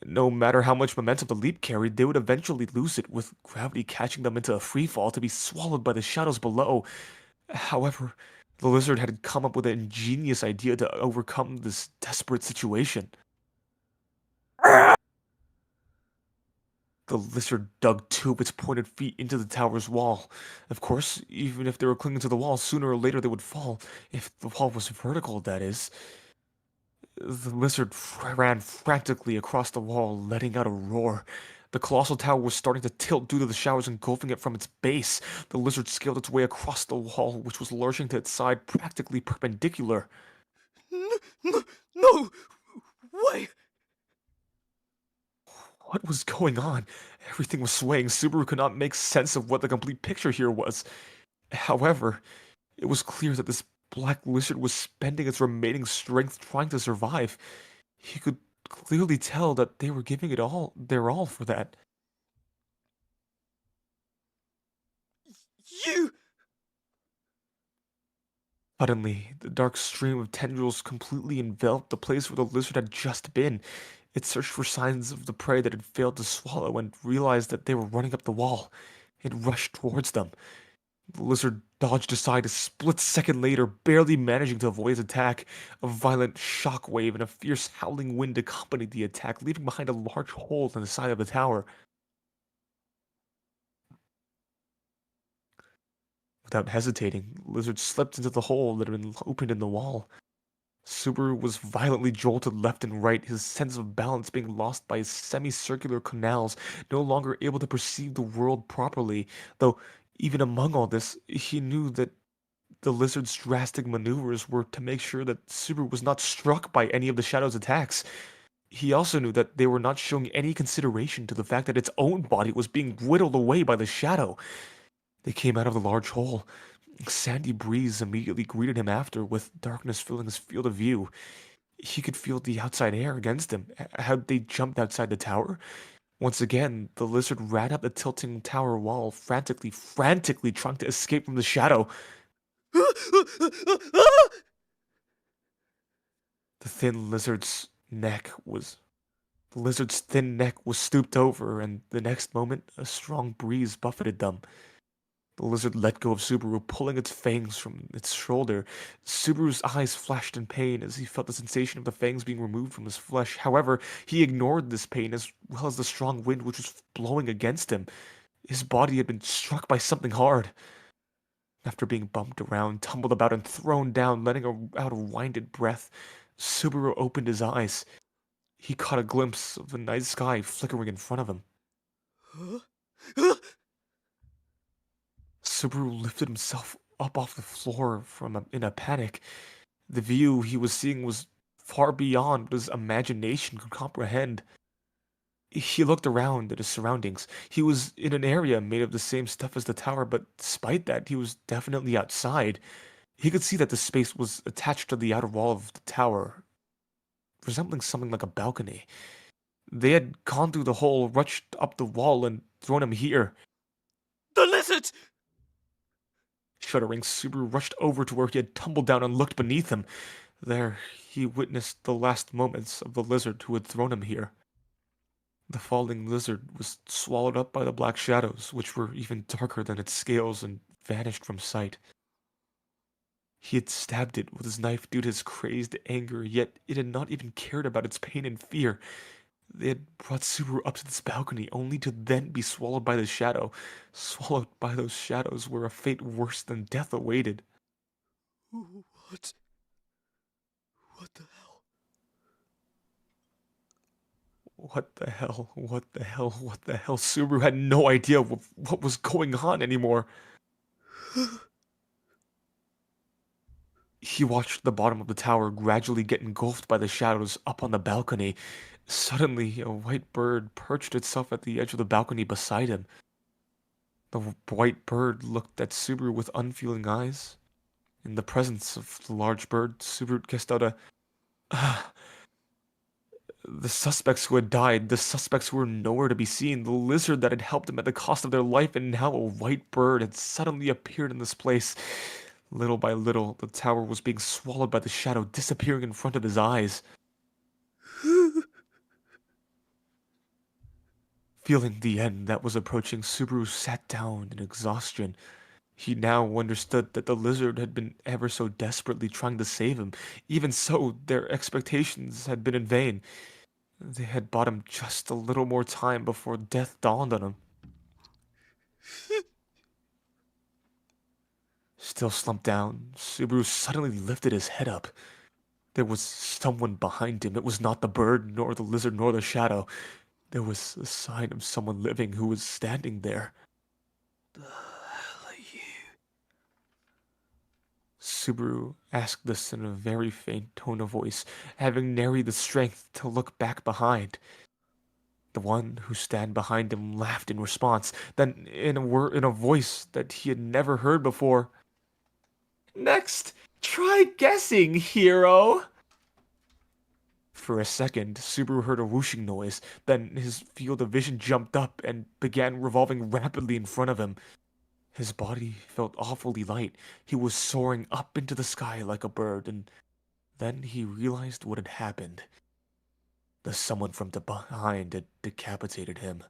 No matter how much momentum the leap carried, they would eventually lose it, with gravity catching them into a free fall to be swallowed by the shadows below. However, the lizard had come up with an ingenious idea to overcome this desperate situation. The lizard dug two of its pointed feet into the tower's wall. Of course, even if they were clinging to the wall, sooner or later they would fall. If the wall was vertical, that is. The lizard ran frantically across the wall, letting out a roar. The colossal tower was starting to tilt due to the showers engulfing it from its base. The lizard scaled its way across the wall, which was lurching to its side, practically perpendicular. No, no, wait. What was going on? Everything was swaying. Subaru could not make sense of what the complete picture here was. However, it was clear that this black lizard was spending its remaining strength trying to survive. He could clearly tell that they were giving it all their all for that. You. Suddenly, the dark stream of tendrils completely enveloped the place where the lizard had just been. It searched for signs of the prey that had failed to swallow and realized that they were running up the wall. It rushed towards them. The lizard dodged aside a split second later, barely managing to avoid its attack. A violent shock wave and a fierce howling wind accompanied the attack, leaving behind a large hole in the side of the tower. Without hesitating, the lizard slipped into the hole that had been opened in the wall. Subaru was violently jolted left and right, his sense of balance being lost by his semicircular canals, no longer able to perceive the world properly, though even among all this, he knew that the lizard's drastic maneuvers were to make sure that Subaru was not struck by any of the Shadow's attacks. He also knew that they were not showing any consideration to the fact that its own body was being whittled away by the Shadow. They came out of the large hole. A sandy breeze immediately greeted him after, with darkness filling his field of view. He could feel the outside air against him. Had they jumped outside the tower? Once again, the lizard ran up the tilting tower wall, frantically trying to escape from the Shadow. The thin lizard's neck was The lizard's thin neck was stooped over, and the next moment a strong breeze buffeted them. The lizard let go of Subaru, pulling its fangs from its shoulder. Subaru's eyes flashed in pain as he felt the sensation of the fangs being removed from his flesh. However, he ignored this pain as well as the strong wind which was blowing against him. His body had been struck by something hard. After being bumped around, tumbled about, and thrown down, letting out a winded breath, Subaru opened his eyes. He caught a glimpse of the night sky flickering in front of him. Subaru lifted himself up off the floor in a panic. The view he was seeing was far beyond what his imagination could comprehend. He looked around at his surroundings. He was in an area made of the same stuff as the tower, but despite that, he was definitely outside. He could see that the space was attached to the outer wall of the tower, resembling something like a balcony. They had gone through the hole, rushed up the wall, and thrown him here. The lizard! Shuddering, Subaru rushed over to where he had tumbled down and looked beneath him. There, he witnessed the last moments of the lizard who had thrown him here. The falling lizard was swallowed up by the black shadows, which were even darker than its scales, and vanished from sight. He had stabbed it with his knife due to his crazed anger, yet it had not even cared about its pain and fear. They had brought Subaru up to this balcony only to then be swallowed by the shadow, swallowed by those shadows where a fate worse than death awaited. What? What the hell? What the hell? What the hell? What the hell? Subaru had no idea what was going on anymore. He watched the bottom of the tower gradually get engulfed by the shadows up on the balcony. Suddenly, a white bird perched itself at the edge of the balcony beside him. The white bird looked at Subaru with unfeeling eyes. In the presence of the large bird, Subaru guessed out a The suspects who had died, the suspects who were nowhere to be seen, the lizard that had helped them at the cost of their life, and now a white bird had suddenly appeared in this place. Little by little, the tower was being swallowed by the shadow, disappearing in front of his eyes. Feeling the end that was approaching, Subaru sat down in exhaustion. He now understood that the lizard had been ever so desperately trying to save him. Even so, their expectations had been in vain. They had bought him just a little more time before death dawned on him. Still slumped down, Subaru suddenly lifted his head up. There was someone behind him. It was not the bird, nor the lizard, nor the shadow. There was a sign of someone living who was standing there. The hell are you? Subaru asked this in a very faint tone of voice, having nary the strength to look back behind. The one who stood behind him laughed in response, then in a voice that he had never heard before. Next, try guessing, hero! For a second, Subaru heard a whooshing noise, then his field of vision jumped up and began revolving rapidly in front of him. His body felt awfully light. He was soaring up into the sky like a bird, and then he realized what had happened. The someone from behind had decapitated him.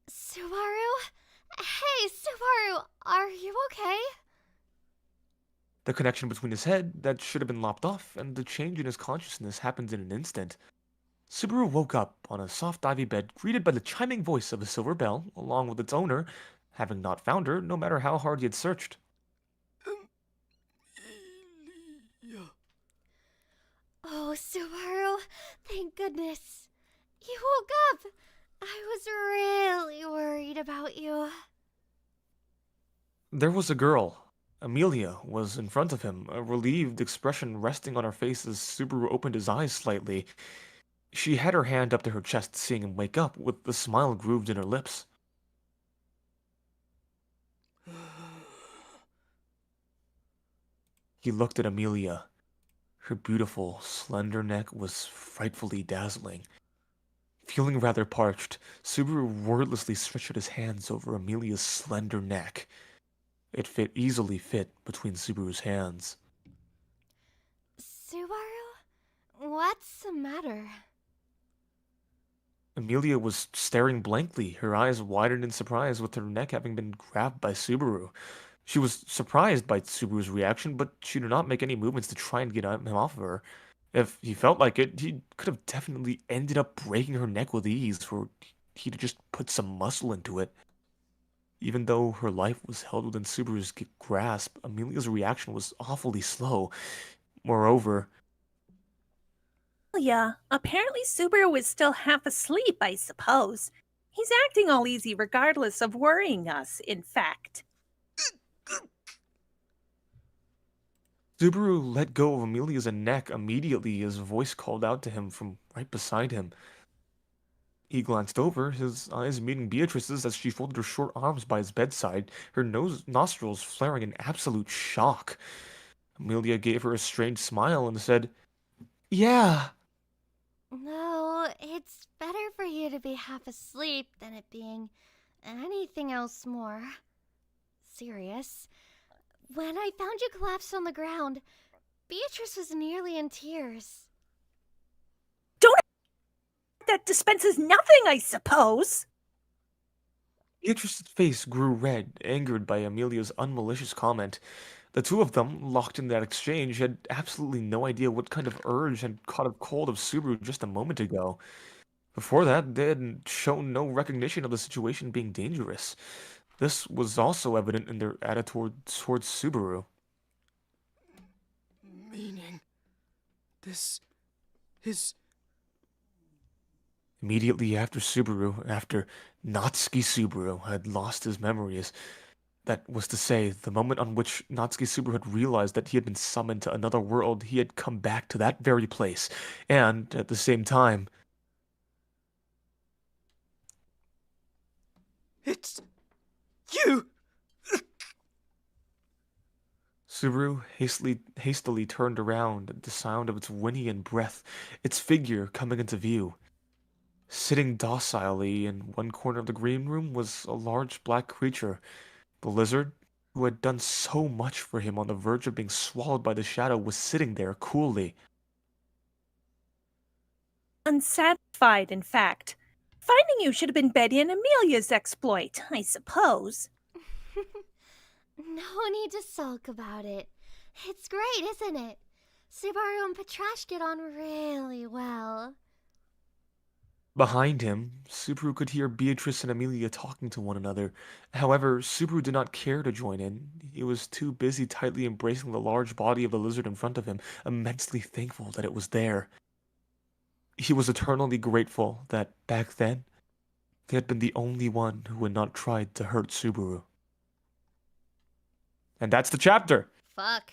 Subaru? Hey, Subaru, are you okay? The connection between his head, that should have been lopped off, and the change in his consciousness happened in an instant. Subaru woke up on a soft ivy bed, greeted by the chiming voice of a silver bell, along with its owner, having not found her, no matter how hard he had searched. Amelia. Oh, Subaru, thank goodness. You woke up. I was really worried about you. There was a girl. Amelia was in front of him, a relieved expression resting on her face as Subaru opened his eyes slightly. She had her hand up to her chest, seeing him wake up, with the smile grooved in her lips. He looked at Amelia. Her beautiful, slender neck was frightfully dazzling. Feeling rather parched, Subaru wordlessly stretched his hands over Amelia's slender neck. It easily fit between Subaru's hands. Subaru? What's the matter? Amelia was staring blankly, her eyes widened in surprise with her neck having been grabbed by Subaru. She was surprised by Subaru's reaction, but she did not make any movements to try and get him off of her. If he felt like it, he could have definitely ended up breaking her neck with ease, or he'd just put some muscle into it. Even though her life was held within Subaru's grasp, Amelia's reaction was awfully slow. Moreover, Yeah, apparently Subaru is still half asleep, I suppose. He's acting all easy regardless of worrying us, in fact. Subaru let go of Amelia's neck immediately as a voice called out to him from right beside him. He glanced over, his eyes meeting Beatrice's as she folded her short arms by his bedside, her nostrils flaring in absolute shock. Amelia gave her a strange smile and said, "Yeah." No, it's better for you to be half asleep than it being anything else more serious. When I found you collapsed on the ground, Beatrice was nearly in tears. That dispenses nothing, I suppose. Beatrice's face grew red, angered by Amelia's unmalicious comment. The two of them, locked in that exchange, had absolutely no idea what kind of urge had caught a hold of Subaru just a moment ago. Before that, they had shown no recognition of the situation being dangerous. This was also evident in their attitude towards Subaru. Meaning, this is... Immediately after Natsuki Subaru had lost his memories, that was to say, the moment on which Natsuki Subaru had realized that he had been summoned to another world, he had come back to that very place, and, at the same time... It's... you! Subaru hastily turned around at the sound of its whinnying breath, its figure coming into view. Sitting docilely in one corner of the green room was a large black creature, the lizard, who had done so much for him on the verge of being swallowed by the shadow, was sitting there coolly. Unsatisfied, in fact. Finding you should have been Betty and Amelia's exploit, I suppose. No need to sulk about it. It's great, isn't it? Subaru and Patrash get on really well. Behind him, Subaru could hear Beatrice and Amelia talking to one another. However, Subaru did not care to join in. He was too busy tightly embracing the large body of the lizard in front of him, immensely thankful that it was there. He was eternally grateful that, back then, they had been the only one who had not tried to hurt Subaru. And that's the chapter! Fuck.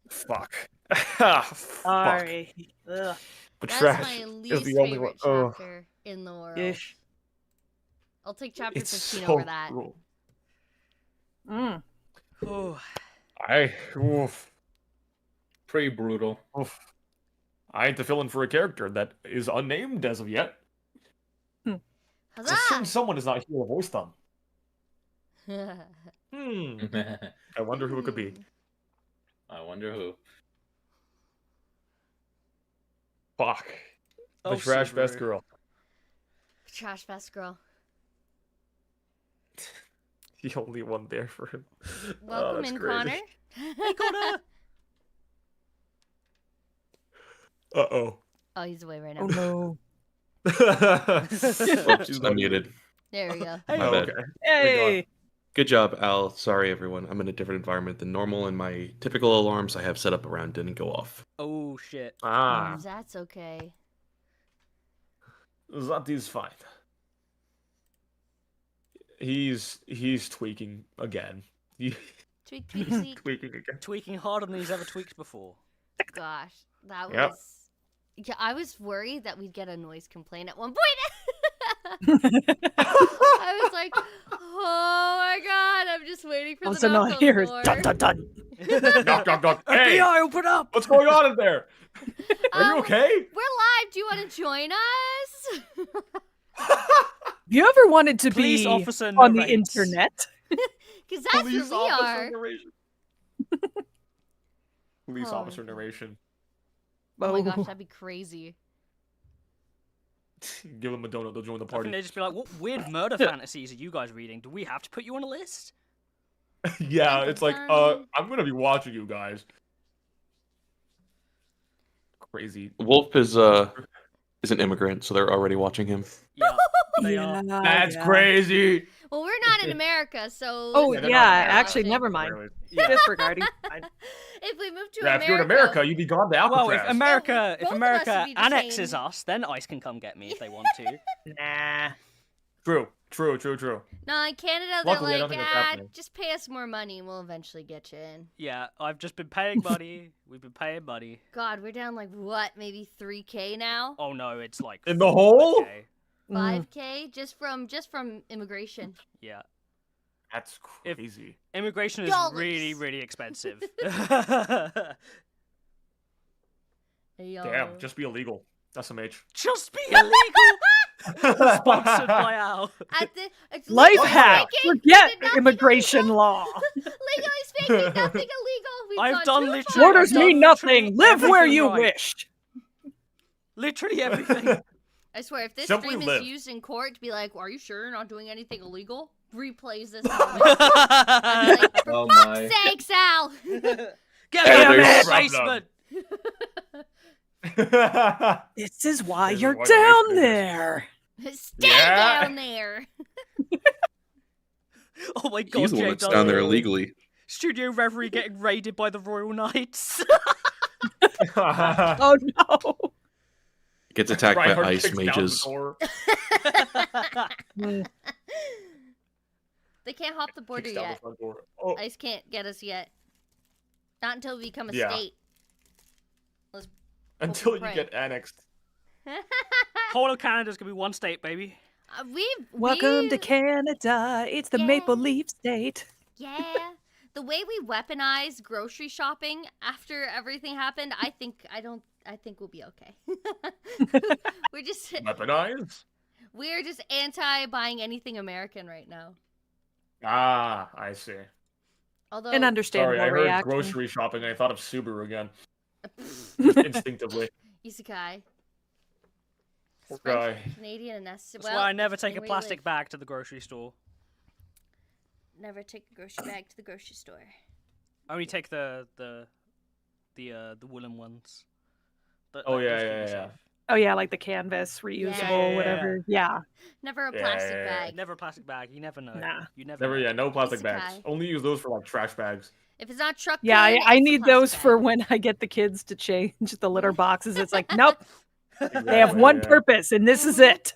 Fuck. Fuck. Sorry. Ugh. But That's trash my is least the only one. favorite chapter in the world. Ish. I'll take chapter It's 15 so over that. cruel. Mm. Oof. Pretty brutal. Oof. I had to fill in for a character that is unnamed as of yet. It's a certain Huzzah! someone is not here to voice them. I wonder who it could be. I wonder who. Fuck. The Oh, trash best Subaru. girl. Trash best girl. The only one there for him. Welcome that's in, crazy. Connor. Hey, Connor! Uh-oh. Oh, he's away right now. Oh no. Oops, She's I'm muted. There we go. Hey, My Oh, bad. okay. Hey. Good job, Al. Sorry, everyone. I'm in a different environment than normal, and my typical alarms I have set up around didn't go off. Oh, shit. Ah, That's okay. that is fine. He's tweaking again. Tweak, tweak, tweak. Tweaking again. Tweaking harder than he's ever tweaked before. Gosh, that Yep. was. Yeah, I was worried that we'd get a noise complaint at one point. I was like, oh my god, I'm just waiting for All the of a sudden knock all I on hear the is door. dun dun dun. Knock, knock, knock. Hey, FBI, open up! what's going on in there? Are you okay? We're live. Do you want to join us? Have you ever wanted to Police be officer on the narrates. internet? Because that's Police where we officer are. narration. Police Oh, officer God. narration. Oh my gosh, that'd be crazy. Give them a donut, they'll join the I think party. they'd just be like, what weird murder fantasies are you guys reading? Do we have to put you on a list? Yeah, it's like, Dun-dun-dun. I'm gonna be watching you guys. Crazy. Wolf is an immigrant, so they're already watching him. Yeah, they are. That's yeah. crazy. Well, we're not in America, so. Oh it's they're yeah, not in America. actually, never mind. Really. Yeah. Disregarding. Fine. If we move to Yeah, America. if you're in America, you'd be gone to Alcatraz. Well, if America, Both of us would be annexes detained. us, then ICE can come get me if they want to. Nah. True. No, in Canada, they're Luckily, I don't like, think that's happening. just pay us more money and we'll eventually get you in. Yeah, I've just been paying money. We've been paying money. God, we're down like, what, maybe 3K now? Oh no, it's like In the hole? 5K. 5K? Just from immigration. Yeah, That's If- crazy. immigration is Dollars. really, really expensive. Yo. Damn, just be illegal. SMH. Just be illegal. Sponsored by Al. At the, it's Life legally hack. speaking, Forget nothing immigration illegal. law. Legally speaking, nothing illegal. We've I've gone done too literally- far. Orders done mean literally nothing. Live where everything you right. wish. Literally everything. I swear, if this Simply stream live. is used in court to be like, are you sure you're not doing anything illegal? Replays this moment. I'm like, for Oh fuck's my. sakes, Al! Get Damn me it. out of the Problem. basement. This is why This is you're why the down race there. Stay Yeah. down there. Oh my god, He's the one Jay that's down there Dudley. illegally. Studio Reverie getting raided by the Royal Knights. Oh no. Gets attacked by Reinhardt ice kicks down the mages. door, Mm. They can't hop the border kicks down the yet. front door. Oh, ICE can't get us yet. Not until we become a Yeah. state. until you pray. get annexed. Whole of Canada's gonna be one state, baby. Welcome to Canada. It's the Yeah. Maple Leaf State. Yeah. The way we weaponize grocery shopping after everything happened, I think we'll be okay. We're just Weaponize? we're just anti buying anything American right now. Ah, I see. Although An understandable Sorry, I heard reaction. grocery shopping and I thought of Subaru again. Just instinctively. Isekai. Poor French, guy. Canadian, and that's That's well. why I never take a depending where you plastic live. bag to the grocery store. Never take a grocery bag to the grocery store. Only take the woolen ones. Oh, yeah, those keep yeah, me yeah. safe. Oh yeah, like the canvas, reusable, Yeah. whatever. Yeah. Never a Yeah, plastic yeah, yeah. bag. Never a plastic bag. You never know. Nah. You never Never, know. yeah, no plastic bags. Isekai. Only use those for like trash bags. If it's not truck Yeah, clean, I it's a need plastic those for bag. when I get the kids to change the litter boxes. It's like, nope, they have Exactly, one yeah. purpose, and this is it.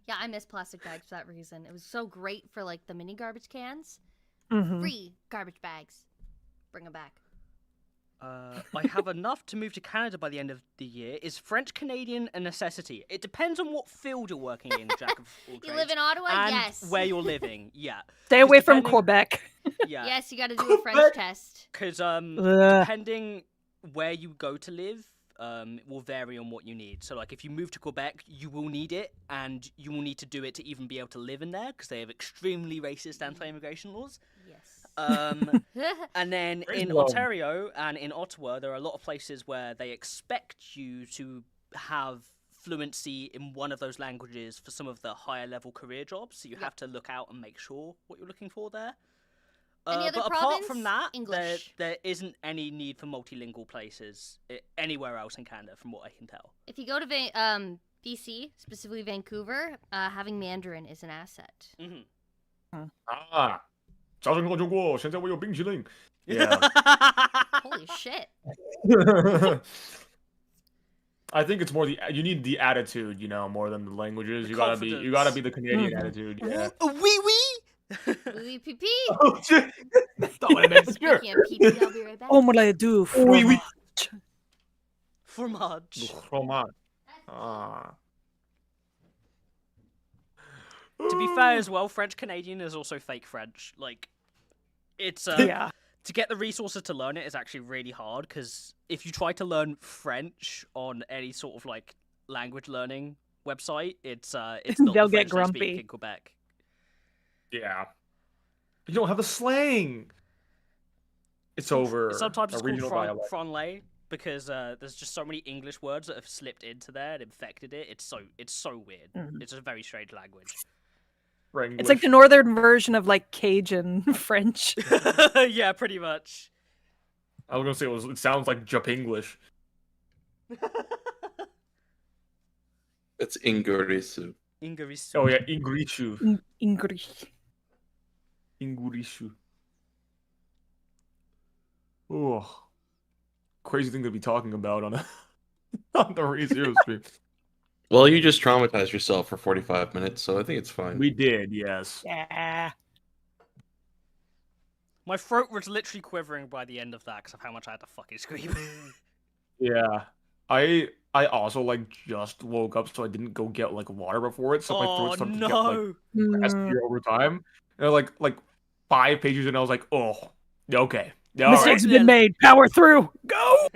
Yeah, I miss plastic bags for that reason. It was so great for like the mini garbage cans. Mhm. Free garbage bags. Bring them back. I have enough to move to Canada by the end of the year. Is French Canadian a necessity? It depends on what field you're working in, Jack of all You live trades, in Ottawa? and Yes. where you're living. Yeah, Stay 'Cause away from depending- Quebec. yeah. Yes, you got to do a French test. Because Ugh. depending where you go to live, it will vary on what you need. So, like, if you move to Quebec, you will need it, and you will need to do it to even be able to live in there, because they have extremely racist anti-immigration laws. Yes. And then Praise in the Lord. Ontario and in Ottawa, there are a lot of places where they expect you to have fluency in one of those languages for some of the higher level career jobs. So you have to look out and make sure what you're looking for there. Any other but apart from province? that, English. there isn't any need for multilingual places anywhere else in Canada, from what I can tell. If you go to BC, specifically Vancouver, having Mandarin is an asset. Mm-hmm. Ah, 早上跟我中国，现在我有冰淇淋. Yeah. Holy shit. I think it's more you need the attitude, you know, more than the languages. The You gotta be confidence. the Canadian Mhm. attitude. Yeah. Wee wee. Louis PP. Oh shit! Thought I meant the sure. Speaking of PP, I'll be right back. Omelette du Oui, oui. fromage. Fromage. Fromage. Ah. To be fair as well, French Canadian is also fake French. Like, it's Yeah. to get the resources to learn it is actually really hard, because if you try to learn French on any sort of like language learning website, it's not They'll the get French they speak grumpy. in Quebec. Yeah. You don't have the slang. It's over. Sometimes a it's called regional dialect. franglais, because there's just so many English words that have slipped into there and infected it. It's so weird. Mhm. It's a very strange language. It's like the northern version of like Cajun French. Yeah, pretty much. I was gonna say it sounds like Japanglish. It's Ingurisu. Ingarisu. Oh yeah, Ingrishu. English. Ingurishu. Oh, crazy thing to be talking about on a on the ReZero stream. Well, you just traumatized yourself for 45 minutes, so I think it's fine. We did, yes. Yeah. My throat was literally quivering by the end of that because of how much I had to fucking scream. Yeah. I also like just woke up, so I didn't go get like water before it, so my throat Oh started to get like no! raspy over time. And like 5 pages and I was like, oh, okay. All Mistakes right. have been made. Power through. Go.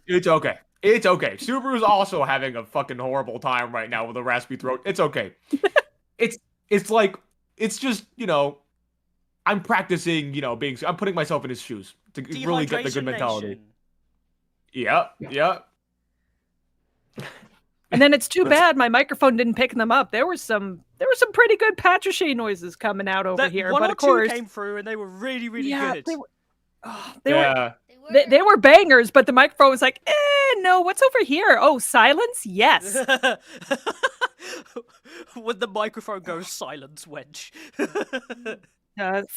It's okay. It's okay. Subaru's also having a fucking horrible time right now with a raspy throat. It's okay. it's like it's just, you know, I'm practicing, you know, I'm putting myself in his shoes to really get the good Dehydration mentality. nation. Yeah. And then it's too bad my microphone didn't pick them up. There were some pretty good patriche noises coming out over here, One but or of course, two came through and they were really, really yeah, good. they were. They were Yeah. they were bangers, but the microphone was like, no, what's over here? Oh, silence? Yes. When the microphone goes silence, wedge.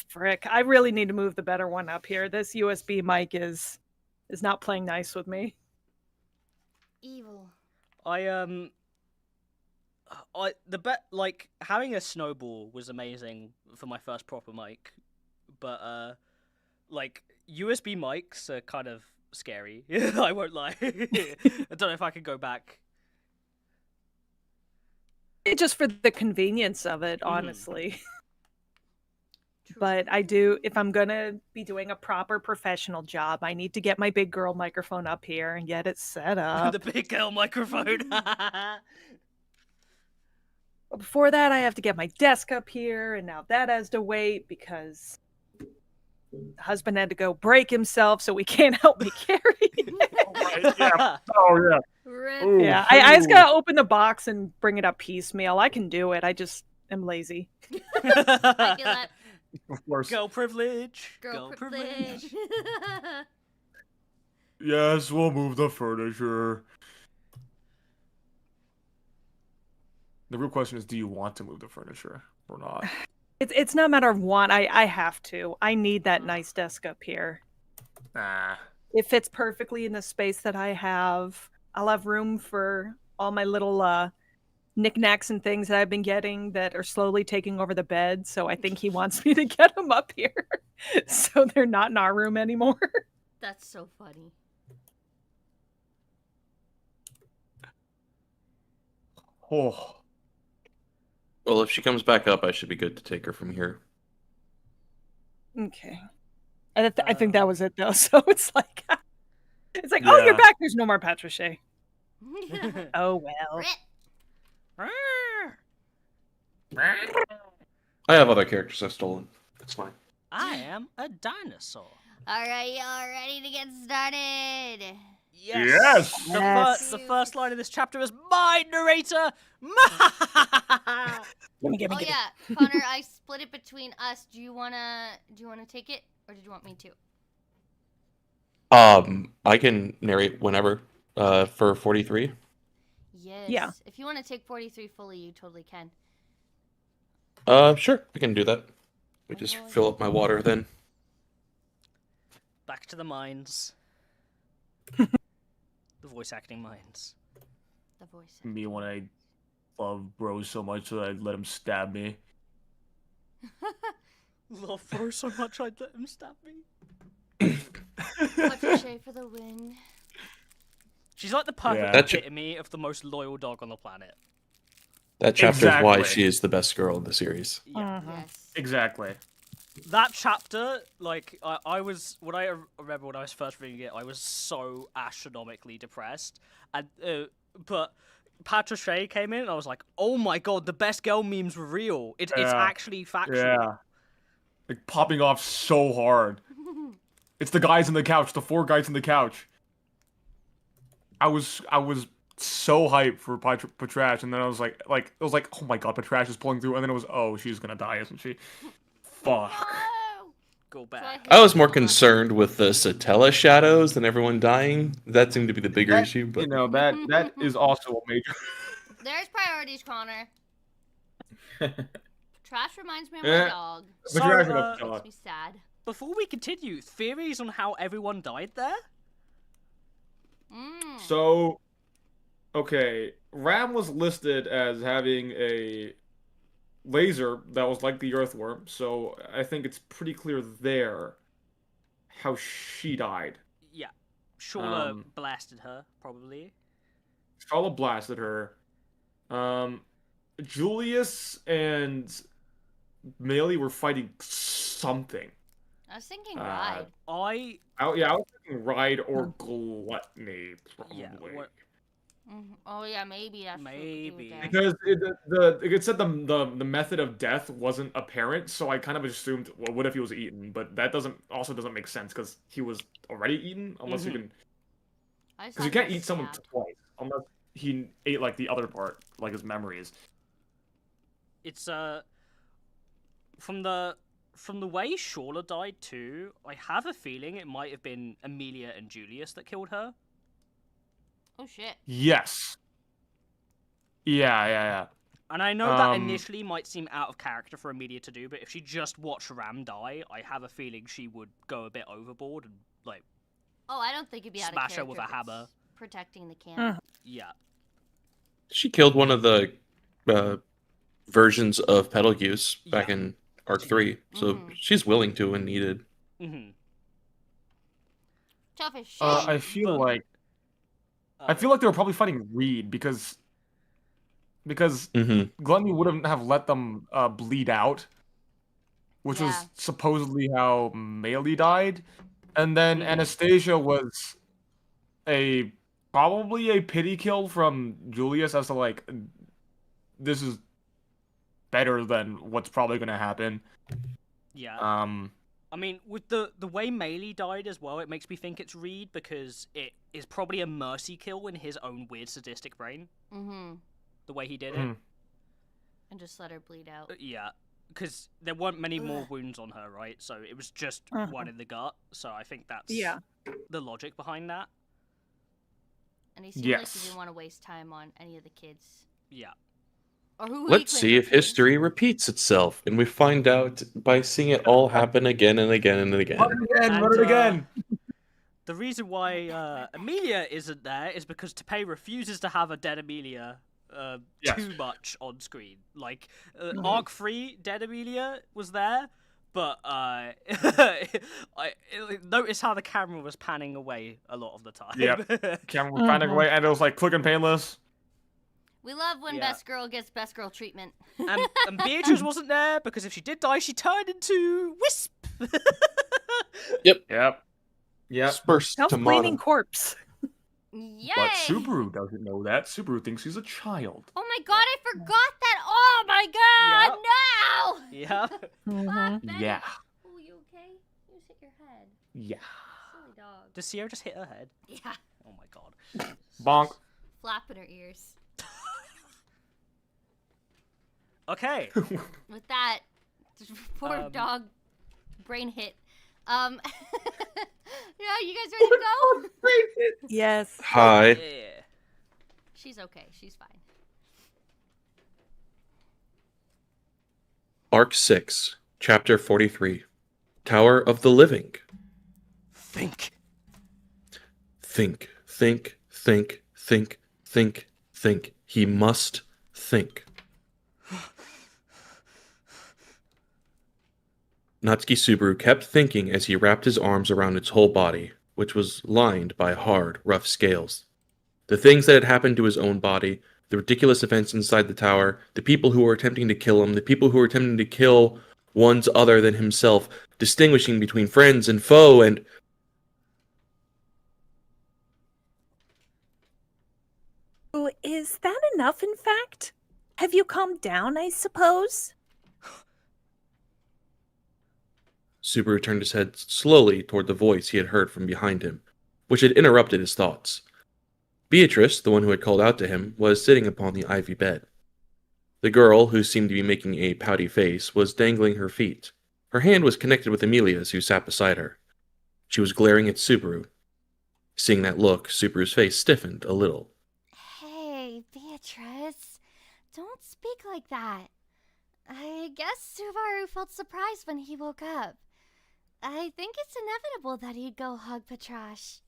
Frick. I really need to move the better one up here. This USB mic is not playing nice with me. Evil. Like having a snowball was amazing for my first proper mic, but like USB mics are kind of scary. I won't lie. I don't know if I could go back. Just for the convenience of it, honestly. But I do, if I'm gonna be doing a proper professional job, I need to get my big girl microphone up here and get it set up. The big girl microphone. But before that, I have to get my desk up here, and now that has to wait because husband had to go break himself, so he can't help me carry. Right, yeah. Oh, yeah. Rip. Ooh, Yeah, I just ooh. gotta open the box and bring it up piecemeal. I can do it. I just am lazy. I feel that. Of course. Girl privilege. Girl privilege. Yes, we'll move the furniture. The real question is, do you want to move the furniture or not? It's not a matter of want. I have to. I need that nice desk up here. Nah. It fits perfectly in the space that I have. I'll have room for all my little knickknacks and things that I've been getting that are slowly taking over the bed. So I think he wants me to get them up here, so they're not in our room anymore. That's so funny. Oh. Well, if she comes back up, I should be good to take her from here. Okay. I think that was it though. So it's like, oh, you're Yeah. back. There's no more Patricia. Oh well. Rip. I have other characters I've stolen. It's fine. I am a dinosaur. All right, y'all ready to get started? Yes. Yes! Yes. The first line of this chapter is my narrator. Give me. Yeah, Connor, I split it between us. Do you wanna take it, or did you want me to? I can narrate whenever. For 43. Yes. Yeah. If you want to take 43 fully, you totally can. Sure, I can do that. We just fill up my water then. Back to the mines. The voice acting mines. The voice. Me when I love bros so much that I'd let him stab me. Love bro so much I'd let him stab me. Patricia for the win. She's like the perfect Yeah. epitome of the most loyal dog on the planet. That chapter is why Exactly. she is the best girl in the series. Yeah. Yes. Exactly. That chapter, like, I was, when I remember when I was first reading it, I was so astronomically depressed. And, but Patricia came in and I was like, oh my god, the best girl memes were real. It's Yeah. actually factual. Yeah. Like popping off so hard. It's the guys on the couch, the 4 guys on the couch. I was so hyped for Patrash, and then I was like, it was like, oh my god, Patrash is pulling through, and then it was, oh, she's gonna die, isn't she? Fuck. Oh! Go So back. I was more concerned with the Satella shadows than everyone dying. That seemed to be the bigger That- issue, but You know, that is also a major. There's priorities, Connor. Trash reminds me of Eh. my dog. So, Patrash enough to Makes talk. me sad. before we continue, theories on how everyone died there? Mm. So, okay, Ram was listed as having a laser that was like the Earthworm, so I think it's pretty clear there how she died. Yeah. Shawla Um, blasted her, probably. Scarlet blasted her. Julius and Melee were fighting something. I was thinking Uh, ride. I I was thinking Ride or Gluttony, probably. Yeah, what- Oh yeah, maybe that's what we do Maybe. there. Because it said the method of death wasn't apparent, so I kind of assumed, well, what if he was eaten? But that doesn't make sense because he was already eaten, unless you can, I just because you thought can't he was eat someone stabbed. twice unless he ate like the other part, like his memories. It's from the way Shawla died too, I have a feeling it might have been Amelia and Julius that killed her. Oh shit. Yes. Yeah. And I know that Um, initially might seem out of character for Amelia to do, but if she just watched Ram die, I have a feeling she would go a bit overboard and like Oh, I don't think it'd be out of Smash her character with a if it's hammer. protecting the camp. yeah. she killed one of the versions of Petalgoose back Yeah. in Arc 3, so Mhm. she's willing to when needed. Mm-hmm. Tough as shit. I feel But- like they were probably fighting Reed because Mm-hmm. Gluttony wouldn't have let them bleed out, which Yeah. was supposedly how Melee died, and then Mhm. Anastasia was probably a pity kill from Julius as to like, this is better than what's probably gonna happen. Yeah. Um, I mean, with the way Melee died as well, it makes me think it's Reed because it is probably a mercy kill in his own weird sadistic brain. Mm-hmm. The way he did Hmm. it. And just let her bleed out. Yeah, because there weren't many more wounds on her, right? So it was just one in the gut. So I think that's the logic behind that. And he seemed like he Yes. didn't want to waste time on any of the kids. Yeah. Or who Let's he see claimed if to be. history repeats itself, and we find out by seeing it all happen again and again and again. Run it again! Run it And, again! The reason why Amelia isn't there is because Tapei refuses to have a dead Amelia Yes. too much on screen. Like, Arc 3, dead Amelia was there, but I notice how the camera was panning away a lot of the time. Yep. Camera was finding away, and it was like clicking painless. We love when Yeah. best girl gets best girl treatment. And Beatrice wasn't there because if she did die, she turned into Wisp. Yep. Burst Self-cleaning corpse. Yay! But Subaru doesn't know that. Subaru thinks he's a child. Oh my god, I forgot that! Oh my god, no! Yeah. Ah, Benny. Yeah. Oh, you okay? You just hit your head. Yeah. Silly dog. Does Sierra just hit her head? Yeah. Oh my god. Bonk. Flapping her ears. Okay. With that, poor dog brain hit. Yeah, you guys ready to go? Yes. Hi. Yeah. She's okay. She's fine. Arc 6, Chapter 43. Tower of the Living. Think. Think, think, think, think, think, think. He must think. Natsuki Subaru kept thinking as he wrapped his arms around its whole body, which was lined by hard, rough scales. The things that had happened to his own body, the ridiculous events inside the tower, the people who were attempting to kill him, the people who were attempting to kill ones other than himself, distinguishing between friends and foe, and... Oh, is that enough, in fact? Have you calmed down, I suppose? Subaru turned his head slowly toward the voice he had heard from behind him, which had interrupted his thoughts. Beatrice, the one who had called out to him, was sitting upon the ivy bed. The girl, who seemed to be making a pouty face, was dangling her feet. Her hand was connected with Amelia's, who sat beside her. She was glaring at Subaru. Seeing that look, Subaru's face stiffened a little. Hey, Beatrice. Don't speak like that. I guess Subaru felt surprised when he woke up. I think it's inevitable that he'd go hug Patrash.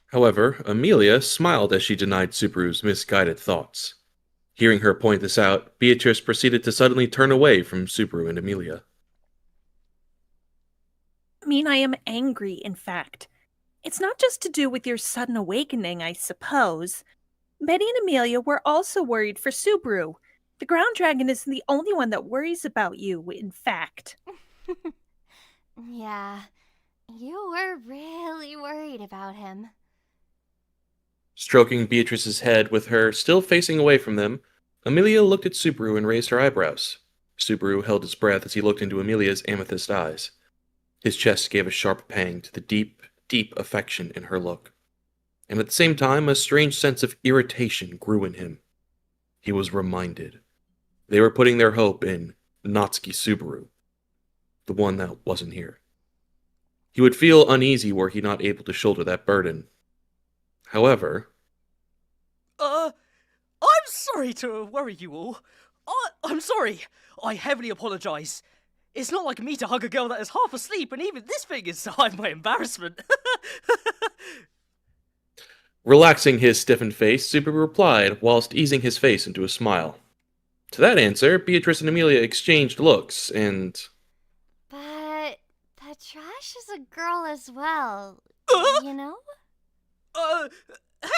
However, Amelia smiled as she denied Subaru's misguided thoughts. Hearing her point this out, Beatrice proceeded to suddenly turn away from Subaru and Amelia. I mean, I am angry, in fact. It's not just to do with your sudden awakening, I suppose. Betty and Amelia were also worried for Subaru. The ground dragon isn't the only one that worries about you, in fact. Yeah, you were really worried about him. Stroking Beatrice's head with her still facing away from them, Amelia looked at Subaru and raised her eyebrows. Subaru held his breath as he looked into Amelia's amethyst eyes. His chest gave a sharp pang to the deep, deep affection in her look. And at the same time, a strange sense of irritation grew in him. He was reminded. They were putting their hope in Natsuki Subaru, the one that wasn't here. He would feel uneasy were he not able to shoulder that burden. However... I'm sorry to worry you all. I'm sorry. I heavily apologize. It's not like me to hug a girl that is half asleep, and even this thing is to hide my embarrassment. Relaxing his stiffened face, Subaru replied, whilst easing his face into a smile. To that answer, Beatrice and Amelia exchanged looks, and... But Patrash is a girl as well, you know?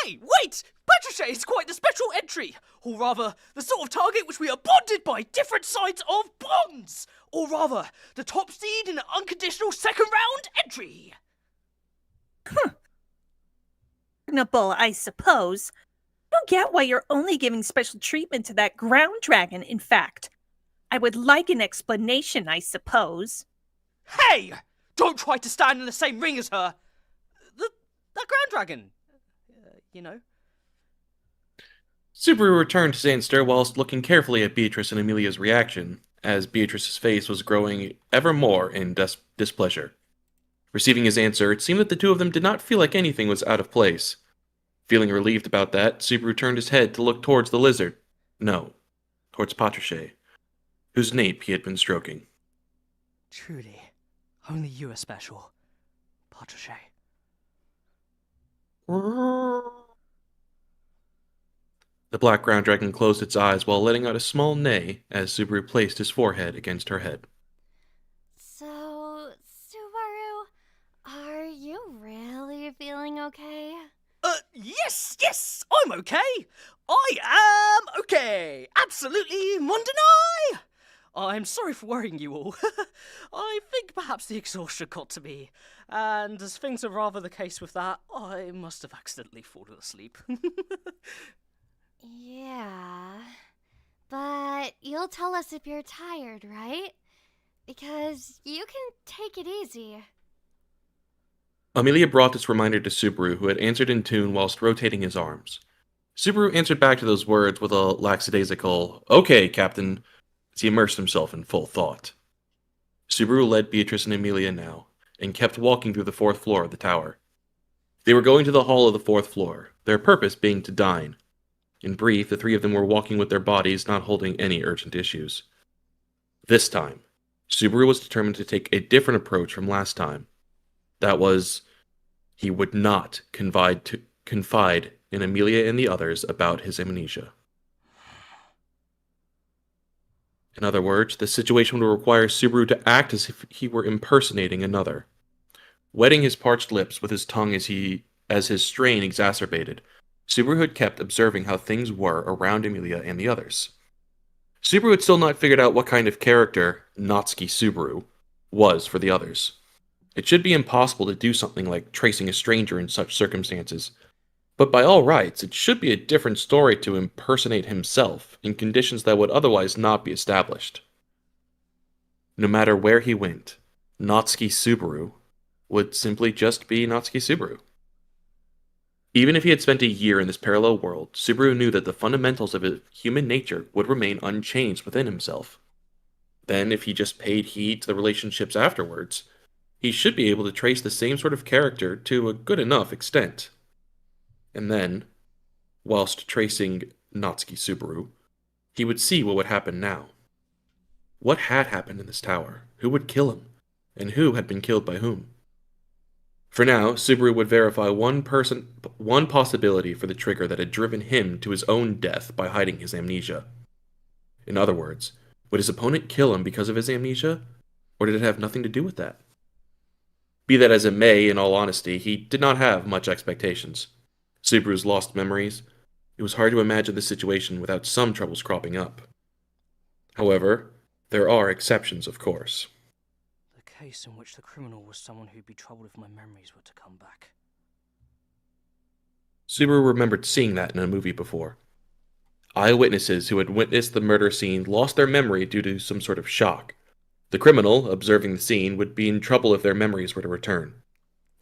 Hey, wait! Patricia is quite the special entry! Or rather, the sort of target which we are bonded by different sides of bonds! Or rather, the top seed in an unconditional second round entry! Reasonable, I suppose. I don't get why you're only giving special treatment to that ground dragon, in fact. I would like an explanation, I suppose. Hey! Don't try to stand in the same ring as her! That ground dragon! You know? Subaru returned to Sandster whilst looking carefully at Beatrice and Amelia's reaction, as Beatrice's face was growing ever more in displeasure. Receiving his answer, it seemed that the two of them did not feel like anything was out of place. Feeling relieved about that, Subaru turned his head to look towards the lizard. No, towards Patrichet, whose nape he had been stroking. Truly, only you are special, Patrichet. The black ground dragon closed its eyes while letting out a small neigh as Subaru placed his forehead against her head. So, Subaru, are you really feeling okay? Yes, I'm okay. I am okay. Absolutely, mon deny. I'm sorry for worrying you all. I think perhaps the exhaustion got to me, and as things are rather the case with that, I must have accidentally fallen asleep. Yeah, but you'll tell us if you're tired, right? Because you can take it easy. Amelia brought this reminder to Subaru, who had answered in tune whilst rotating his arms. Subaru answered back to those words with a lackadaisical, "Okay, Captain," as he immersed himself in full thought. Subaru led Beatrice and Amelia now, and kept walking through the 4th floor of the tower. They were going to the hall of the 4th floor, their purpose being to dine. In brief, the three of them were walking with their bodies, not holding any urgent issues. This time, Subaru was determined to take a different approach from last time. That was, he would not confide in Amelia and the others about his amnesia. In other words, the situation would require Subaru to act as if he were impersonating another. Wetting his parched lips with his tongue as his strain exacerbated, Subaru had kept observing how things were around Amelia and the others. Subaru had still not figured out what kind of character Natsuki Subaru was for the others. It should be impossible to do something like tracing a stranger in such circumstances, but by all rights, it should be a different story to impersonate himself in conditions that would otherwise not be established. No matter where he went, Natsuki Subaru would simply just be Natsuki Subaru. Even if he had spent a year in this parallel world, Subaru knew that the fundamentals of his human nature would remain unchanged within himself. Then, if he just paid heed to the relationships afterwards, he should be able to trace the same sort of character to a good enough extent. And then, whilst tracing Natsuki Subaru, he would see what would happen now. What had happened in this tower? Who would kill him? And who had been killed by whom? For now, Subaru would verify one possibility for the trigger that had driven him to his own death by hiding his amnesia. In other words, would his opponent kill him because of his amnesia, or did it have nothing to do with that? Be that as it may, in all honesty, he did not have much expectations. Subaru's lost memories, it was hard to imagine the situation without some troubles cropping up. However, there are exceptions, of course. The case in which the criminal was someone who'd be troubled if my memories were to come back. Subaru remembered seeing that in a movie before. Eyewitnesses who had witnessed the murder scene lost their memory due to some sort of shock. The criminal, observing the scene, would be in trouble if their memories were to return.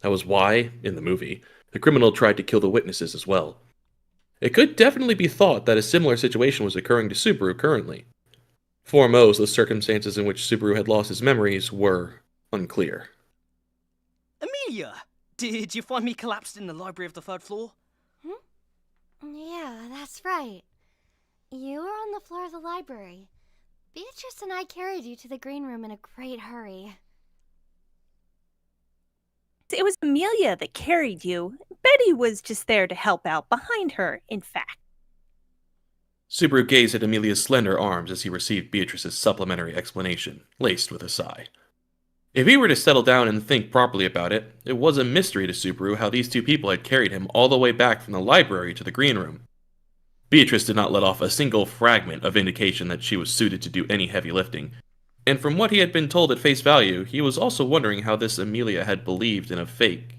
That was why, in the movie, the criminal tried to kill the witnesses as well. It could definitely be thought that a similar situation was occurring to Subaru currently. For most, the circumstances in which Subaru had lost his memories were unclear. Amelia! Did you find me collapsed in the library of the 3rd floor? Yeah, that's right. You were on the floor of the library. Beatrice and I carried you to the green room in a great hurry. It was Amelia that carried you. Betty was just there to help out behind her, in fact. Subaru gazed at Amelia's slender arms as he received Beatrice's supplementary explanation, laced with a sigh. If he were to settle down and think properly about it, it was a mystery to Subaru how these two people had carried him all the way back from the library to the green room. Beatrice did not let off a single fragment of indication that she was suited to do any heavy lifting, and from what he had been told at face value, he was also wondering how this Amelia had believed in a fake,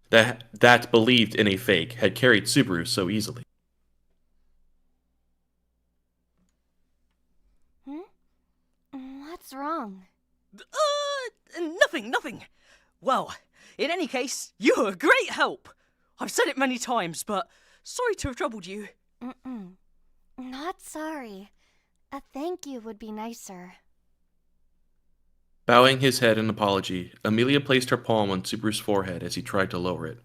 that believed in a fake had carried Subaru so easily. What's wrong? Nothing. Well, in any case, you're a great help. I've said it many times, but sorry to have troubled you. Not sorry. A thank you would be nicer. Bowing his head in apology, Amelia placed her palm on Subaru's forehead as he tried to lower it.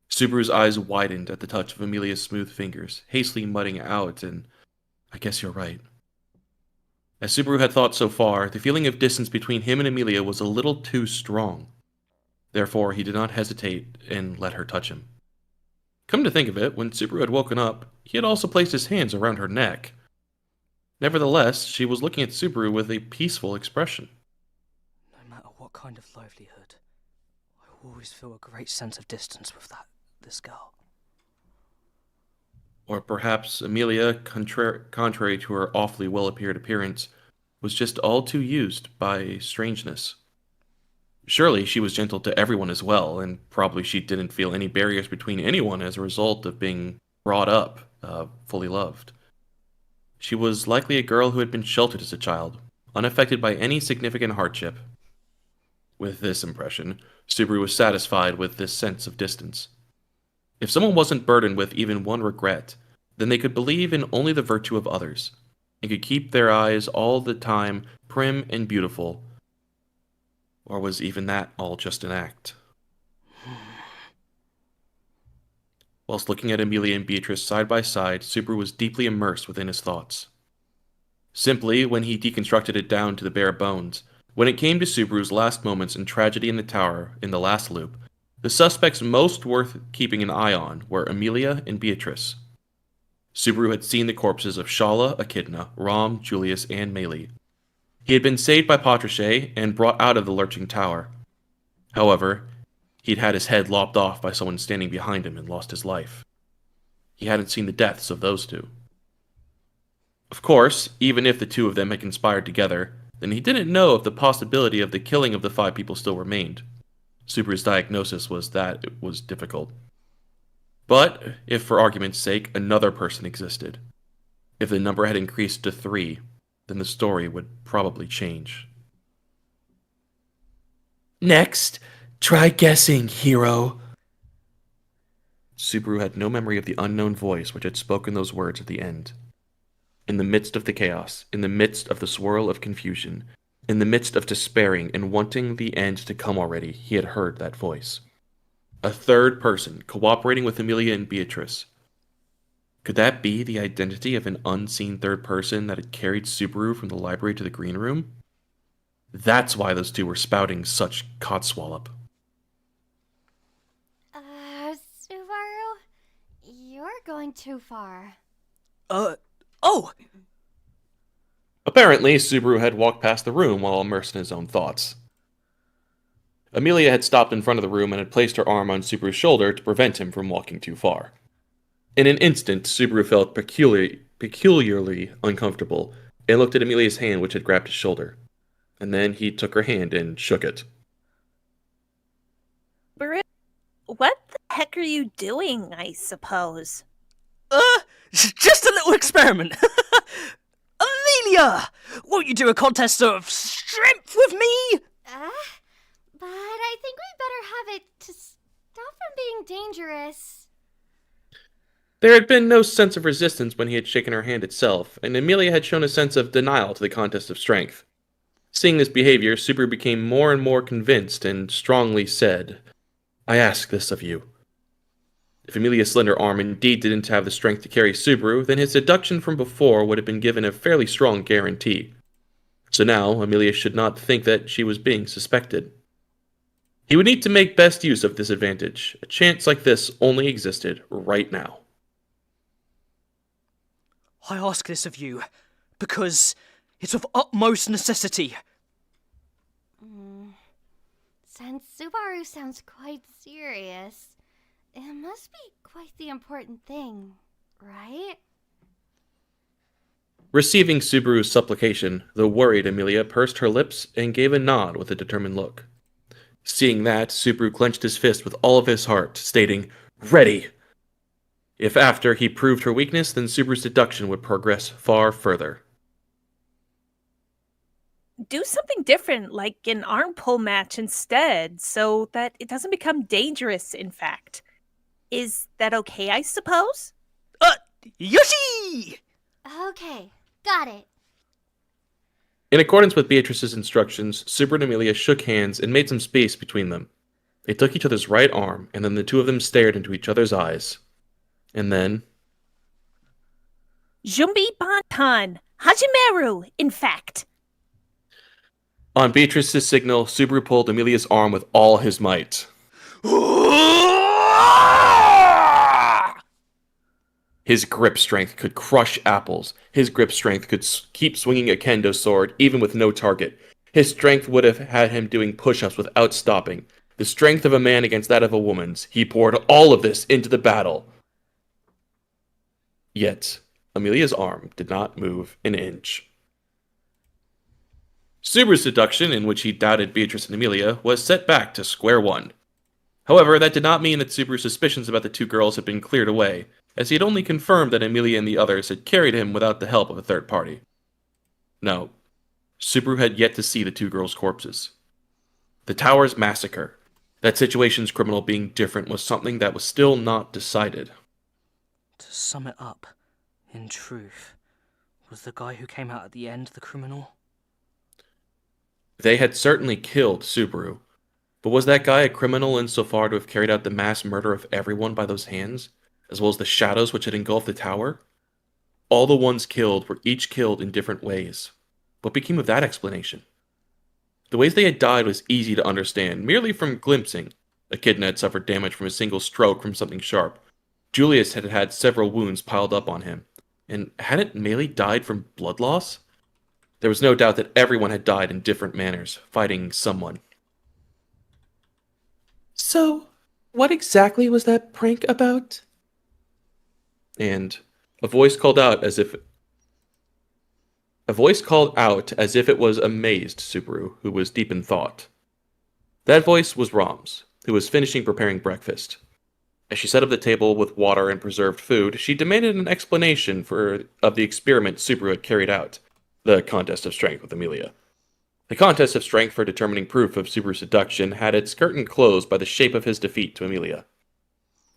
Subaru's eyes widened at the touch of Amelia's smooth fingers, hastily muttering out, and I guess you're right. As Subaru had thought so far, the feeling of distance between him and Amelia was a little too strong. Therefore, he did not hesitate and let her touch him. Come to think of it, when Subaru had woken up, he had also placed his hands around her neck. Nevertheless, she was looking at Subaru with a peaceful expression. No matter what kind of livelihood, I always feel a great sense of distance with this girl. Or perhaps Amelia, contrary to her awfully well-appeared appearance, was just all too used by strangeness. Surely she was gentle to everyone as well, and probably she didn't feel any barriers between anyone as a result of being brought up, fully loved. She was likely a girl who had been sheltered as a child, unaffected by any significant hardship. With this impression, Subaru was satisfied with this sense of distance. If someone wasn't burdened with even one regret, then they could believe in only the virtue of others, and could keep their eyes all the time prim and beautiful. Or was even that all just an act? Whilst looking at Amelia and Beatrice side by side, Subaru was deeply immersed within his thoughts. Simply, when he deconstructed it down to the bare bones, when it came to Subaru's last moments in tragedy in the tower in the last loop, the suspects most worth keeping an eye on were Amelia and Beatrice. Subaru had seen the corpses of Shala, Echidna, Rom, Julius, and Melee. He had been saved by Patrichet and brought out of the lurching tower. However, he'd had his head lopped off by someone standing behind him and lost his life. He hadn't seen the deaths of those two. Of course, even if the two of them had conspired together, then he didn't know if the possibility of the killing of the 5 people still remained. Subaru's diagnosis was that it was difficult. But, if for argument's sake another person existed, if the number had increased to 3, then the story would probably change. Next, try guessing, hero. Subaru had no memory of the unknown voice which had spoken those words at the end. In the midst of the chaos, in the midst of the swirl of confusion, in the midst of despairing and wanting the end to come already, he had heard that voice. A third person cooperating with Amelia and Beatrice. Could that be the identity of an unseen third person that had carried Subaru from the library to the green room? That's why those two were spouting such codswallop. Subaru, you're going too far. Oh! Apparently, Subaru had walked past the room while immersed in his own thoughts. Amelia had stopped in front of the room and had placed her arm on Subaru's shoulder to prevent him from walking too far. In an instant, Subaru felt peculiarly uncomfortable and looked at Amelia's hand which had grabbed his shoulder. And then he took her hand and shook it. What the heck are you doing, I suppose? Just a little experiment. Amelia! Won't you do a contest of strength with me? But I think we better have it to stop from being dangerous. There had been no sense of resistance when he had shaken her hand itself, and Amelia had shown a sense of denial to the contest of strength. Seeing this behavior, Subaru became more and more convinced and strongly said, I ask this of you. If Amelia's slender arm indeed didn't have the strength to carry Subaru, then his seduction from before would have been given a fairly strong guarantee. So now, Amelia should not think that she was being suspected. He would need to make best use of this advantage. A chance like this only existed right now. I ask this of you because it's of utmost necessity. Since Subaru sounds quite serious, it must be quite the important thing, right? Receiving Subaru's supplication, the worried Amelia pursed her lips and gave a nod with a determined look. Seeing that, Subaru clenched his fist with all of his heart, stating, Ready! If after he proved her weakness, then Subaru's seduction would progress far further. Do something different, like an arm pull match instead, so that it doesn't become dangerous, in fact. Is that okay, I suppose? Yoshi! Okay, got it. In accordance with Beatrice's instructions, Super and Amelia shook hands and made some space between them. They took each other's right arm, and then the two of them stared into each other's eyes. And then, Jumbi Bantan! Hajimeru, in fact! on Beatrice's signal, Subaru pulled Amelia's arm with all his might. His grip strength could crush apples. His grip strength could keep swinging a kendo sword even with no target. His strength would have had him doing push-ups without stopping. The strength of a man against that of a woman's. He poured all of this into the battle. Yet, Amelia's arm did not move an inch. Subaru's seduction, in which he doubted Beatrice and Amelia, was set back to square one. However, that did not mean that Subaru's suspicions about the two girls had been cleared away, as he had only confirmed that Amelia and the others had carried him without the help of a third party. No, Subaru had yet to see the two girls' corpses. The Tower's massacre, that situation's criminal being different, was something that was still not decided. To sum it up, in truth, was the guy who came out at the end the criminal? They had certainly killed Subaru, but was that guy a criminal insofar to have carried out the mass murder of everyone by those hands, as well as the shadows which had engulfed the tower? All the ones killed were each killed in different ways. What became of that explanation? The ways they had died was easy to understand, merely from glimpsing. Echidna had suffered damage from a single stroke from something sharp. Julius had had several wounds piled up on him. And hadn't Melee died from blood loss? There was no doubt that everyone had died in different manners, fighting someone. So, what exactly was that prank about? And a voice called out as if it was amazed Subaru, who was deep in thought. That voice was Rom's, who was finishing preparing breakfast. As she set up the table with water and preserved food, she demanded an explanation of the experiment Subaru had carried out, the contest of strength with Amelia. The contest of strength for determining proof of Subaru's seduction had its curtain closed by the shape of his defeat to Amelia.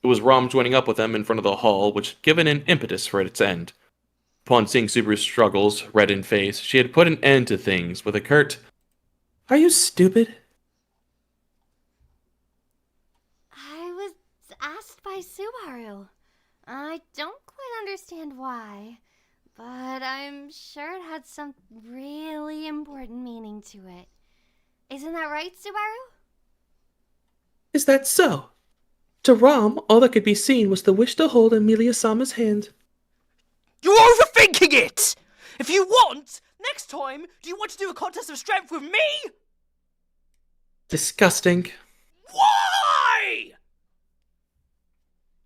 It was Rom joining up with them in front of the hall which had given an impetus for its end. Upon seeing Subaru's struggles, red in face, she had put an end to things with a curt, "Are you stupid?" I was asked by Subaru. I don't quite understand why, but I'm sure it had some really important meaning to it. Isn't that right, Subaru? Is that so? To Rom, all that could be seen was the wish to hold Amelia Sama's hand. You're overthinking it! If you want, next time, do you want to do a contest of strength with me? Disgusting. Why?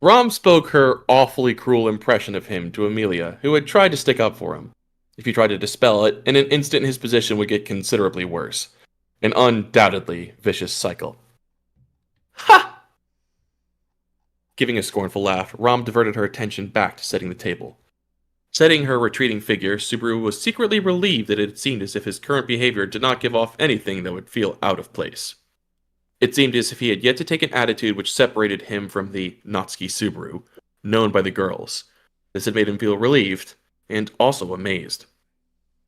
Rom spoke her awfully cruel impression of him to Amelia, who had tried to stick up for him. If he tried to dispel it, in an instant his position would get considerably worse. An undoubtedly vicious cycle. Ha! Giving a scornful laugh, Rom diverted her attention back to setting the table. Setting her retreating figure, Subaru was secretly relieved that it seemed as if his current behavior did not give off anything that would feel out of place. It seemed as if he had yet to take an attitude which separated him from the Natsuki Subaru, known by the girls. This had made him feel relieved, and also amazed.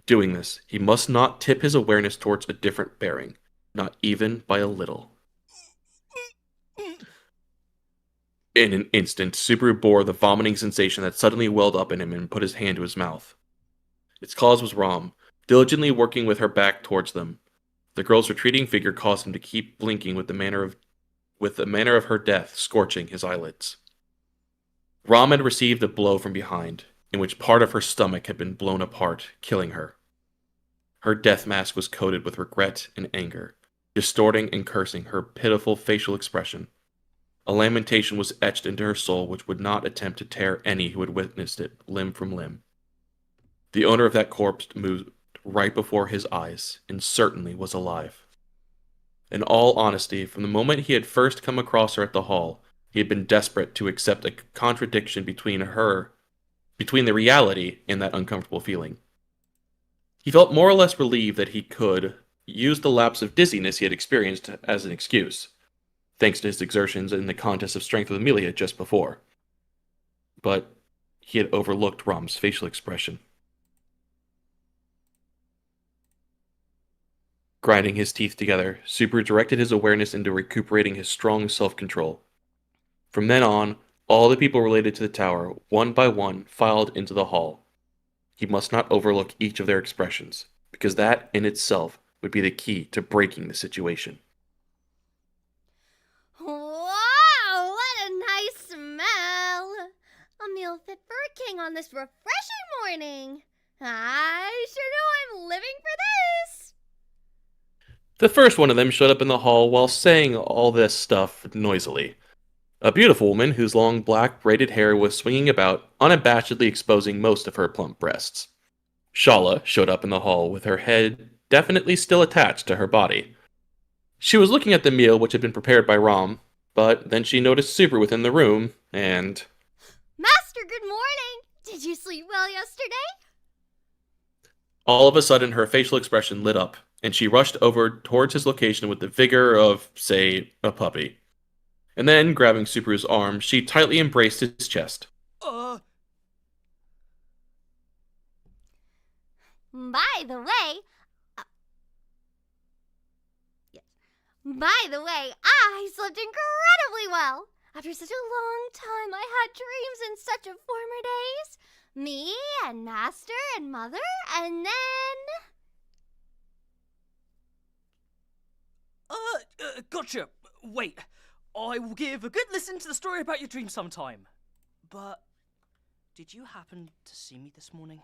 Doing this, he must not tip his awareness towards a different bearing, not even by a little. In an instant, Subaru bore the vomiting sensation that suddenly welled up in him and put his hand to his mouth. Its cause was Rom, diligently working with her back towards them. The girl's retreating figure caused him to keep blinking with the manner of her death scorching his eyelids. Rom had received a blow from behind, in which part of her stomach had been blown apart, killing her. Her death mask was coated with regret and anger, distorting and cursing her pitiful facial expression. A lamentation was etched into her soul which would not attempt to tear any who had witnessed it limb from limb. The owner of that corpse moved right before his eyes, and certainly was alive. In all honesty, from the moment he had first come across her at the hall, he had been desperate to accept a contradiction between the reality and that uncomfortable feeling. He felt more or less relieved that he could use the lapse of dizziness he had experienced as an excuse, thanks to his exertions in the contest of strength with Amelia just before. But he had overlooked Rom's facial expression. Grinding his teeth together, Subaru directed his awareness into recuperating his strong self-control. From then on, all the people related to the tower, one by one, filed into the hall. He must not overlook each of their expressions, because that in itself would be the key to breaking the situation. Wow, what a nice smell! A meal fit for a king on this refreshing morning. I sure know I'm living for this. The first one of them showed up in the hall while saying all this stuff noisily. A beautiful woman whose long black braided hair was swinging about, unabashedly exposing most of her plump breasts. Shala showed up in the hall with her head definitely still attached to her body. She was looking at the meal which had been prepared by Rom, but then she noticed Super within the room, and... Master, good morning! Did you sleep well yesterday? all of a sudden her facial expression lit up, and she rushed over towards his location with the vigor of, say, a puppy. And then, grabbing Subaru's arm, she tightly embraced his chest. By the way, I slept incredibly well. After such a long time, I had dreams in such a former days. Me and Master and Mother, and then... Gotcha. Wait, I will give a good listen to the story about your dream sometime. But did you happen to see me this morning?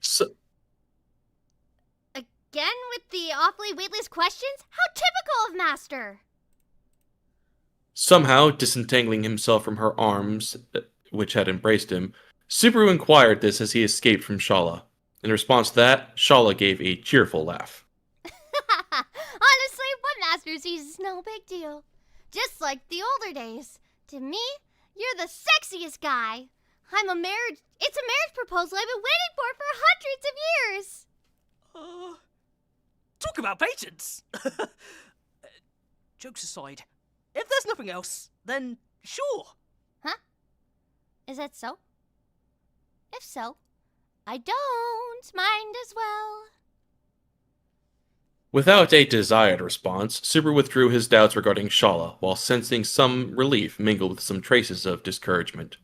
So, Again with the awfully weightless questions? How typical of Master! somehow disentangling himself from her arms, which had embraced him, Subaru inquired this as he escaped from Shala. In response to that, Shala gave a cheerful laugh. Honestly, what Master sees is no big deal. Just like the older days. To me, you're the sexiest guy. It's a marriage proposal I've been waiting for hundreds of years. Talk about patience! Jokes aside, if there's nothing else, then sure. Huh? Is that so? If so, I don't mind as well. Without a desired response, Subaru withdrew his doubts regarding Shala while sensing some relief mingled with some traces of discouragement.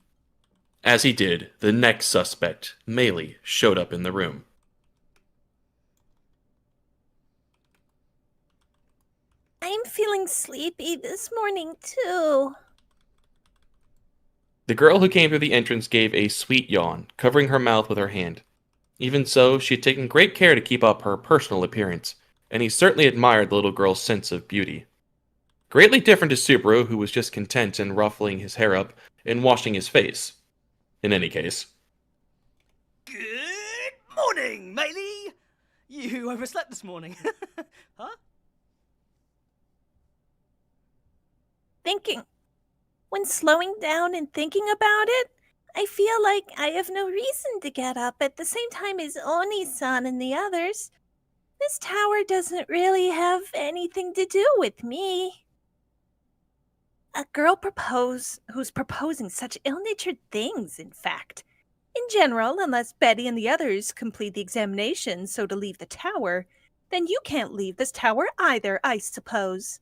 As he did, the next suspect, Meili, showed up in the room. I'm feeling sleepy this morning, too. The girl who came through the entrance gave a sweet yawn, covering her mouth with her hand. Even so, she had taken great care to keep up her personal appearance, and he certainly admired the little girl's sense of beauty. Greatly different to Subaru, who was just content in ruffling his hair up and washing his face. In any case. Good morning, Meili! You overslept this morning. Huh? When slowing down and thinking about it, I feel like I have no reason to get up at the same time as Oni-san and the others. This tower doesn't really have anything to do with me. A girl who's proposing such ill-natured things, in fact. In general, unless Betty and the others complete the examination so to leave the tower, then you can't leave this tower either, I suppose.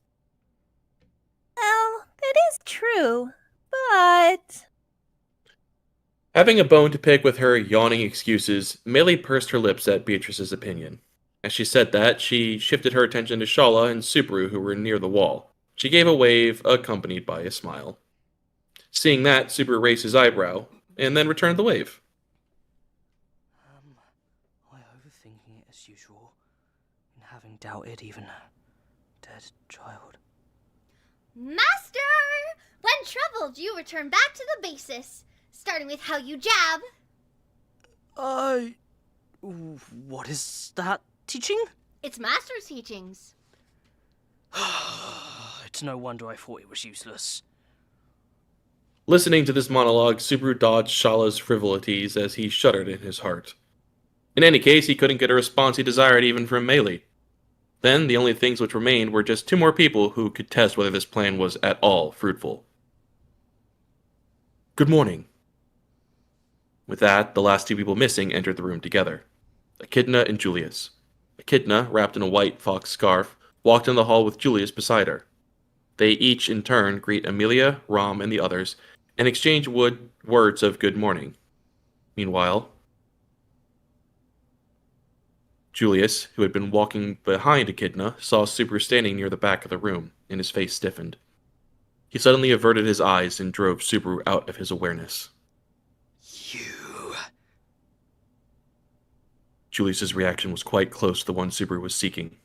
Well, that is true, but... Having a bone to pick with her yawning excuses, Meili pursed her lips at Beatrice's opinion. As she said that, she shifted her attention to Shala and Subaru, who were near the wall. She gave a wave, accompanied by a smile. Seeing that, Subaru raised his eyebrow, and then returned the wave. Am I overthinking it as usual, and having doubted even a dead child? Master! When troubled, you return back to the basis, starting with how you jab. What is that teaching? It's Master's teachings. It's no wonder I thought it was useless. Listening to this monologue, Subaru dodged Shala's frivolities as he shuddered in his heart. In any case, he couldn't get a response he desired even from Meili. Then, the only things which remained were just 2 more people who could test whether this plan was at all fruitful. Good morning. With that, the last 2 people missing entered the room together. Echidna and Julius. Echidna, wrapped in a white fox scarf, walked in the hall with Julius beside her. They each, in turn, greet Amelia, Rom, and the others, and exchange words of good morning. Meanwhile, Julius, who had been walking behind Echidna, saw Subaru standing near the back of the room, and his face stiffened. He suddenly averted his eyes and drove Subaru out of his awareness. You. Julius's reaction was quite close to the one Subaru was seeking.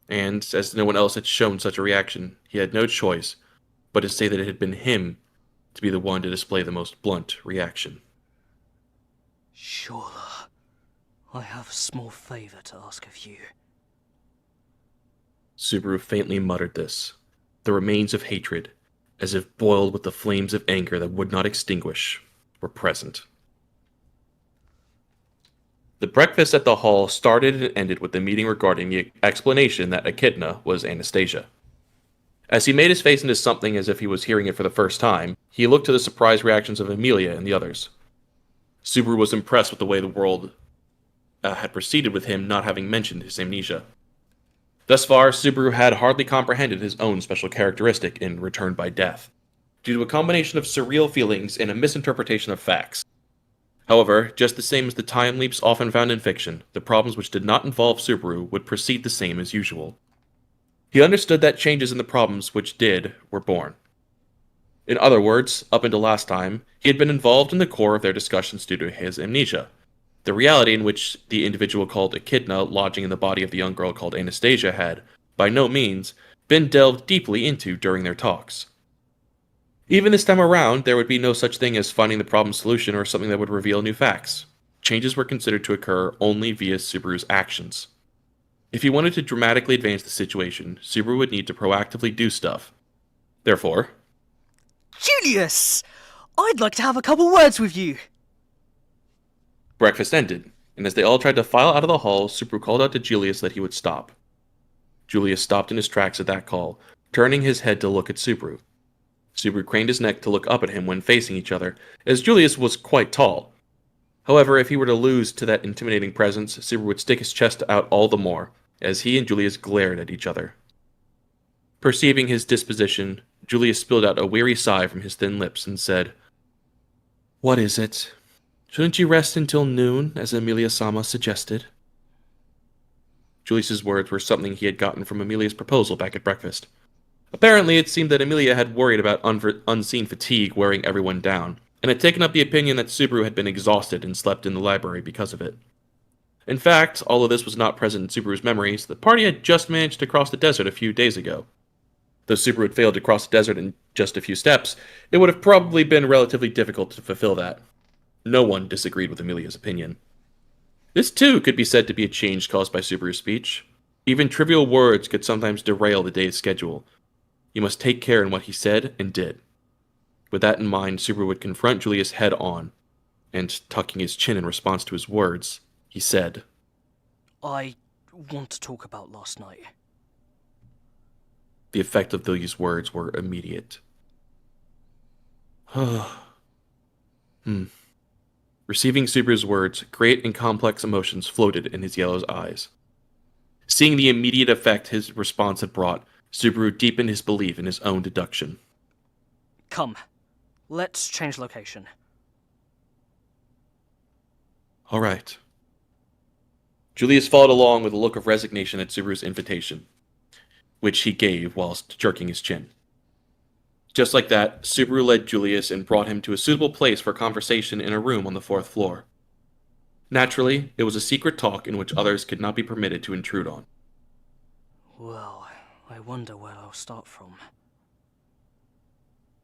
And, as no one else had shown such a reaction, he had no choice but to say that it had been him to be the one to display the most blunt reaction. Shala, I have a small favor to ask of you. Subaru faintly muttered this. The remains of hatred, as if boiled with the flames of anger that would not extinguish, were present. The breakfast at the hall started and ended with the meeting regarding the explanation that Echidna was Anastasia. As he made his face into something as if he was hearing it for the first time, he looked to the surprised reactions of Amelia and the others. Subaru was impressed with the way the world had proceeded with him not having mentioned his amnesia. Thus far, Subaru had hardly comprehended his own special characteristic in Returned by Death, due to a combination of surreal feelings and a misinterpretation of facts. However, just the same as the time leaps often found in fiction, the problems which did not involve Subaru would proceed the same as usual. He understood that changes in the problems which did were born. In other words, up until last time, he had been involved in the core of their discussions due to his amnesia, the reality in which the individual called Echidna lodging in the body of the young girl called Anastasia had, by no means, been delved deeply into during their talks. Even this time around, there would be no such thing as finding the problem's solution or something that would reveal new facts. Changes were considered to occur only via Subaru's actions. If he wanted to dramatically advance the situation, Subaru would need to proactively do stuff. Therefore, Julius! I'd like to have a couple words with you. breakfast ended, and as they all tried to file out of the hall, Subaru called out to Julius that he would stop. Julius stopped in his tracks at that call, turning his head to look at Subaru. Subaru craned his neck to look up at him when facing each other, as Julius was quite tall. However, if he were to lose to that intimidating presence, Subaru would stick his chest out all the more, as he and Julius glared at each other. Perceiving his disposition, Julius spilled out a weary sigh from his thin lips and said, "What is it? Shouldn't you rest until noon, as Amelia-sama suggested?" Julius's words were something he had gotten from Amelia's proposal back at breakfast. Apparently, it seemed that Amelia had worried about unseen fatigue wearing everyone down, and had taken up the opinion that Subaru had been exhausted and slept in the library because of it. In fact, although this was not present in Subaru's memories, the party had just managed to cross the desert a few days ago. Though Subaru had failed to cross the desert in just a few steps, it would have probably been relatively difficult to fulfill that. No one disagreed with Amelia's opinion. This too could be said to be a change caused by Subaru's speech. Even trivial words could sometimes derail the day's schedule. You must take care in what he said and did. With that in mind, Subaru would confront Julius head on, and tucking his chin in response to his words, he said, I want to talk about last night. The effect of these words were immediate. Receiving Subaru's words, great and complex emotions floated in his yellow's eyes. Seeing the immediate effect his response had brought, Subaru deepened his belief in his own deduction. Come, let's change location. All right. Julius followed along with a look of resignation at Subaru's invitation, which he gave whilst jerking his chin. Just like that, Subaru led Julius and brought him to a suitable place for conversation in a room on the 4th floor. Naturally, it was a secret talk in which others could not be permitted to intrude on. Well, I wonder where I'll start from.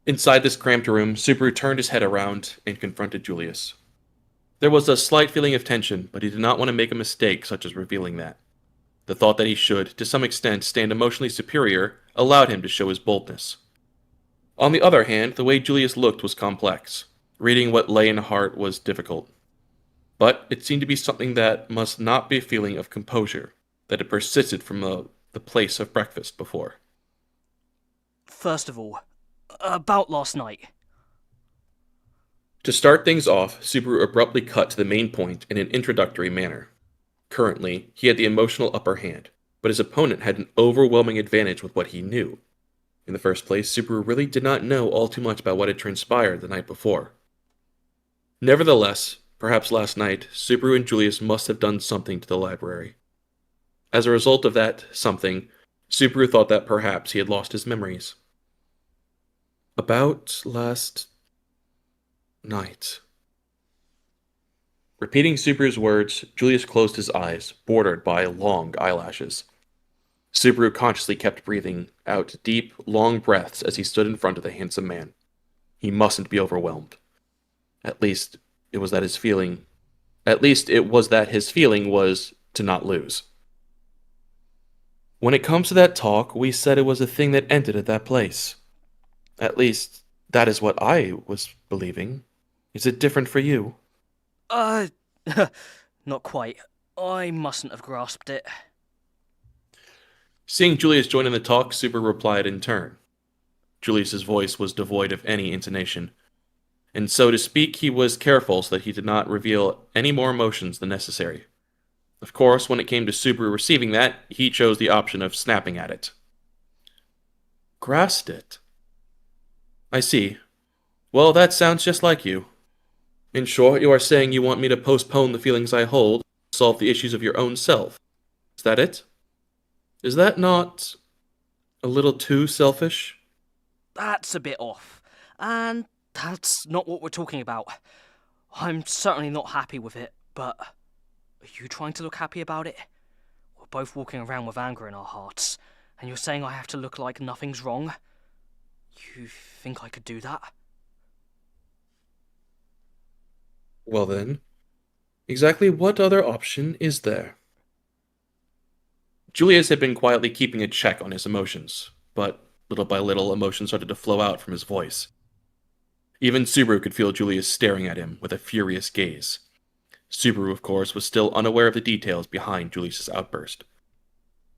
Inside this cramped room, Subaru turned his head around and confronted Julius. There was a slight feeling of tension, but he did not want to make a mistake such as revealing that. The thought that he should, to some extent, stand emotionally superior allowed him to show his boldness. On the other hand, the way Julius looked was complex. Reading what lay in heart was difficult. But it seemed to be something that must not be a feeling of composure that had persisted from the place of breakfast before. First of all, about last night. To start things off, Subaru abruptly cut to the main point in an introductory manner. Currently, he had the emotional upper hand, but his opponent had an overwhelming advantage with what he knew. In the first place, Subaru really did not know all too much about what had transpired the night before. Nevertheless, perhaps last night, Subaru and Julius must have done something to the library. As a result of that something, Subaru thought that perhaps he had lost his memories. About last night. Repeating Subaru's words, Julius closed his eyes, bordered by long eyelashes. Subaru consciously kept breathing out deep, long breaths as he stood in front of the handsome man. He mustn't be overwhelmed. At least it was that his feeling was to not lose. When it comes to that talk, we said it was a thing that ended at that place. At least, that is what I was believing. Is it different for you? Not quite. I mustn't have grasped it. Seeing Julius join in the talk, Subaru replied in turn. Julius's voice was devoid of any intonation, and so to speak, he was careful so that he did not reveal any more emotions than necessary. Of course, when it came to Subaru receiving that, he chose the option of snapping at it. Grasped it? I see. Well, that sounds just like you. In short, you are saying you want me to postpone the feelings I hold, solve the issues of your own self. Is that it? Is that not a little too selfish? That's a bit off. And that's not what we're talking about. I'm certainly not happy with it, but are you trying to look happy about it? We're both walking around with anger in our hearts, and you're saying I have to look like nothing's wrong? You think I could do that? Well then, exactly what other option is there? Julius had been quietly keeping a check on his emotions, but little by little emotions started to flow out from his voice. Even Subaru could feel Julius staring at him with a furious gaze. Subaru, of course, was still unaware of the details behind Julius's outburst.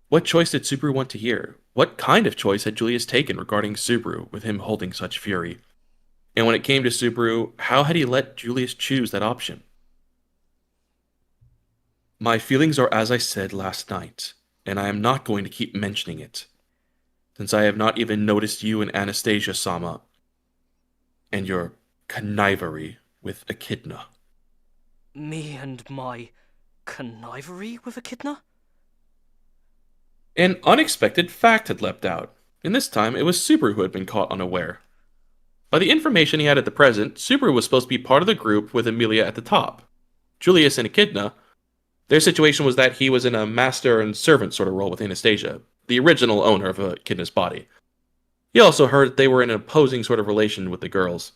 What choice did Subaru want to hear? What kind of choice had Julius taken regarding Subaru, with him holding such fury? And when it came to Subaru, how had he let Julius choose that option? My feelings are as I said last night, and I am not going to keep mentioning it, since I have not even noticed you and Anastasia-sama, and your connivery with Echidna. Me and my connivery with Echidna? An unexpected fact had leapt out, and this time it was Subaru who had been caught unaware. By the information he had at the present, Subaru was supposed to be part of the group with Amelia at the top. Julius and Echidna, their situation was that he was in a master and servant sort of role with Anastasia, the original owner of Echidna's body. He also heard that they were in an opposing sort of relation with the girls,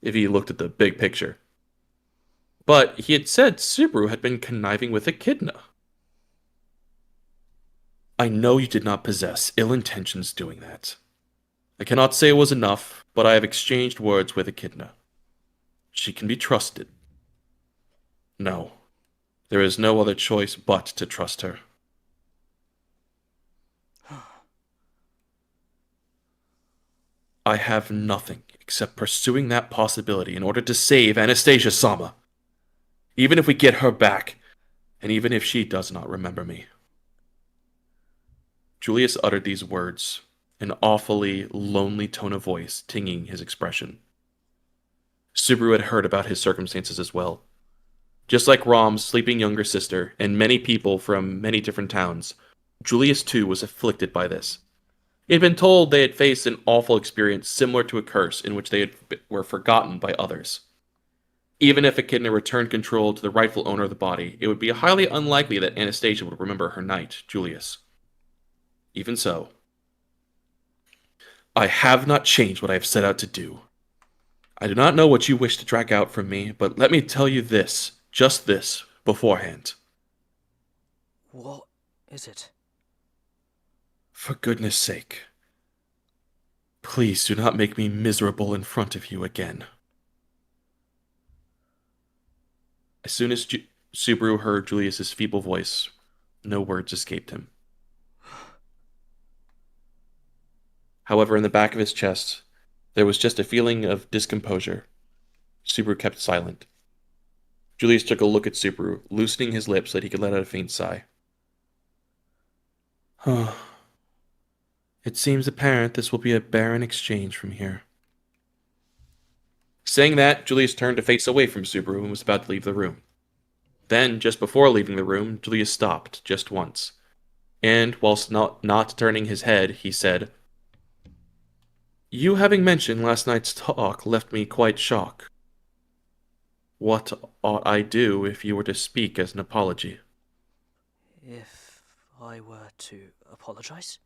if he looked at the big picture. But he had said Subaru had been conniving with Echidna. I know you did not possess ill intentions doing that. I cannot say it was enough, but I have exchanged words with Echidna. She can be trusted. No, there is no other choice but to trust her. I have nothing except pursuing that possibility in order to save Anastasia-sama. Even if we get her back, and even if she does not remember me. Julius uttered these words, an awfully lonely tone of voice tinging his expression. Subaru had heard about his circumstances as well. Just like Rom's sleeping younger sister and many people from many different towns, Julius too was afflicted by this. He had been told they had faced an awful experience similar to a curse in which were forgotten by others. Even if Echidna returned control to the rightful owner of the body, it would be highly unlikely that Anastasia would remember her knight, Julius. Even so, I have not changed what I have set out to do. I do not know what you wish to drag out from me, but let me tell you this, just this, beforehand. What is it? For goodness sake, Please do not make me miserable in front of you again. As soon as Subaru heard Julius's feeble voice, no words escaped him. However, in the back of his chest, there was just a feeling of discomposure. Subaru kept silent. Julius took a look at Subaru, loosening his lips so that he could let out a faint sigh. It seems apparent this will be a barren exchange from here. Saying that, Julius turned to face away from Subaru and was about to leave the room. Then, just before leaving the room, Julius stopped just once. And, whilst not turning his head, he said, You having mentioned last night's talk left me quite shocked. What ought I do if you were to speak as an apology? If I were to apologize?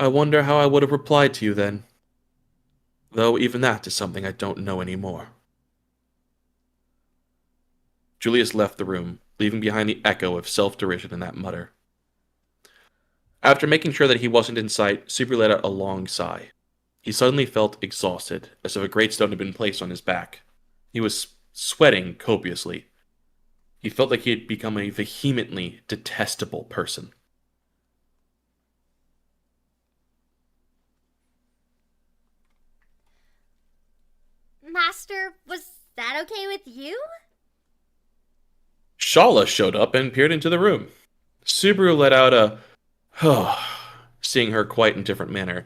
I wonder how I would have replied to you then. Though even that is something I don't know anymore. Julius left the room, leaving behind the echo of self-derision in that mutter. After making sure that he wasn't in sight, Subaru let out a long sigh. He suddenly felt exhausted, as if a great stone had been placed on his back. He was sweating copiously. He felt like he had become a vehemently detestable person. Master, was that okay with you? Shala showed up and peered into the room. Subaru let out a seeing her quite in a different manner.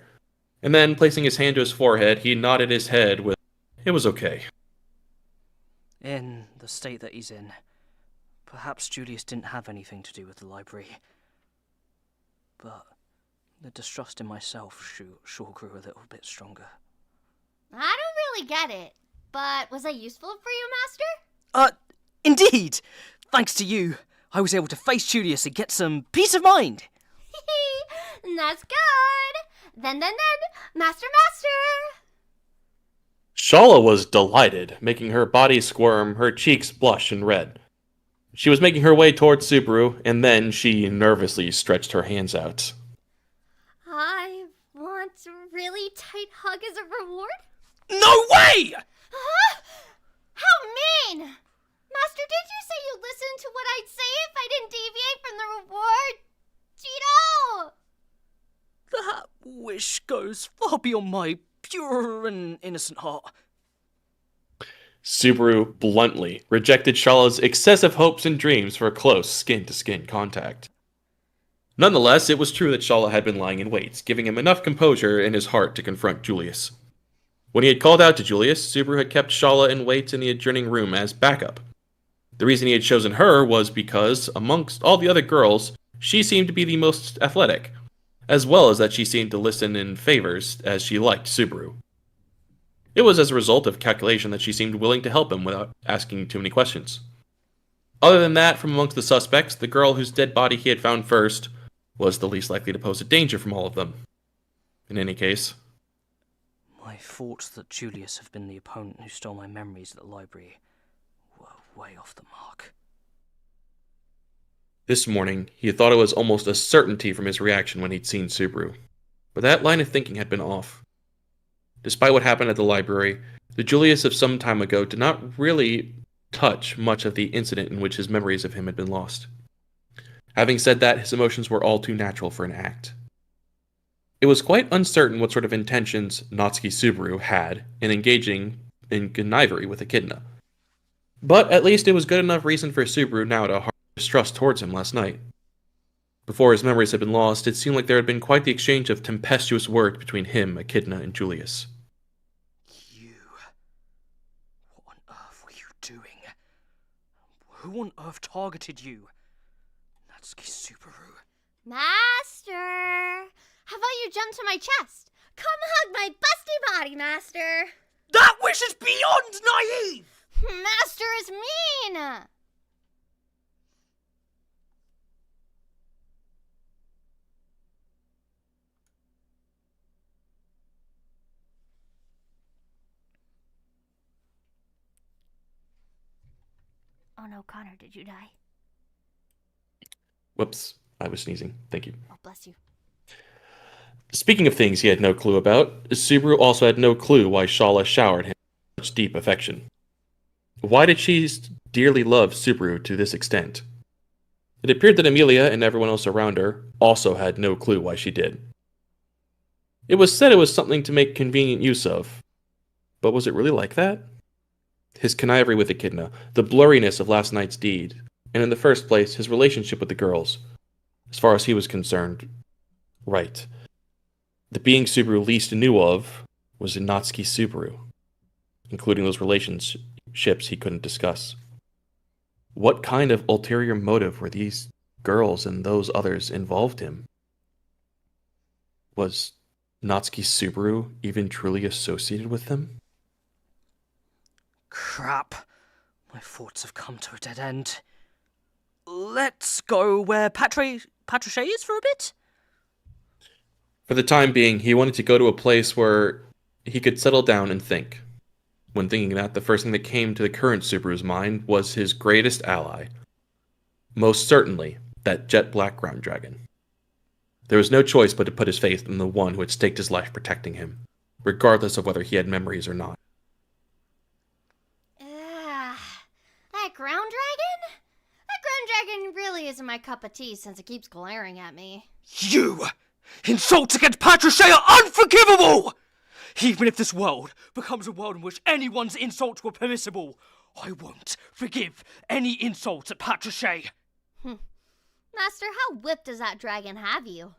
And then, placing his hand to his forehead, he nodded his head with, It was okay. In the state that he's in, perhaps Julius didn't have anything to do with the library. But the distrust in myself sure grew a little bit stronger. I don't really get it, but was I useful for you, Master? Indeed! Thanks to you, I was able to face Julius and get some peace of mind. That's good. Then, Master. Shala was delighted, making her body squirm, her cheeks blush and red. She was making her way towards Subaru, and then she nervously stretched her hands out. I want a really tight hug as a reward. No way! Huh? How mean! Master, did you say you listened to what I'd say if I didn't deviate from the reward? Cheeto! That wish goes far beyond my pure and innocent heart. Subaru bluntly rejected Shala's excessive hopes and dreams for a close skin-to-skin contact. Nonetheless, it was true that Shala had been lying in wait, giving him enough composure in his heart to confront Julius. When he had called out to Julius, Subaru had kept Shala in wait in the adjoining room as backup. The reason he had chosen her was because, amongst all the other girls, she seemed to be the most athletic, as well as that she seemed to listen in favors as she liked Subaru. It was as a result of calculation that she seemed willing to help him without asking too many questions. Other than that, from amongst the suspects, the girl whose dead body he had found first was the least likely to pose a danger from all of them. In any case, My thoughts that Julius had been the opponent who stole my memories at the library were way off the mark. this morning he had thought it was almost a certainty from his reaction when he'd seen Subaru. But that line of thinking had been off. Despite what happened at the library, the Julius of some time ago did not really touch much of the incident in which his memories of him had been lost. Having said that, his emotions were all too natural for an act. It was quite uncertain what sort of intentions Natsuki Subaru had in engaging in connivery with Echidna. But at least it was good enough reason for Subaru now to harbor distrust towards him last night. Before his memories had been lost, it seemed like there had been quite the exchange of tempestuous words between him, Echidna, and Julius. You. What on earth were you doing? Who on earth targeted you? Natsuki Subaru. Master! How about you jump to my chest? Come hug my busty body, Master! That wish is beyond naive! Master is mean! Oh no, Connor, did you die? Whoops, I was sneezing. Thank you. Oh, bless you. Speaking of things he had no clue about, Subaru also had no clue why Shala showered him with such deep affection. Why did she dearly love Subaru to this extent? It appeared that Amelia and everyone else around her also had no clue why she did. It was said it was something to make convenient use of, but was it really like that? His connivery with Echidna, the blurriness of last night's deed, and in the first place, his relationship with the girls. As far as he was concerned, right. The being Subaru least knew of was Natsuki Subaru, including those relationships he couldn't discuss. What kind of ulterior motive were these girls and those others involved in? Was Natsuki Subaru even truly associated with them? Crap. My thoughts have come to a dead end. Let's go where Patricia is for a bit? For the time being, he wanted to go to a place where he could settle down and think. When thinking that, the first thing that came to the current Subaru's mind was his greatest ally. Most certainly, that jet black ground dragon. There was no choice but to put his faith in the one who had staked his life protecting him, regardless of whether he had memories or not. That ground dragon? That ground dragon really isn't my cup of tea since it keeps glaring at me. You! Insults against Patricia are unforgivable! Even if this world becomes a world in which anyone's insults were permissible, I won't forgive any insults at Patricia. Master, how whipped does that dragon have you?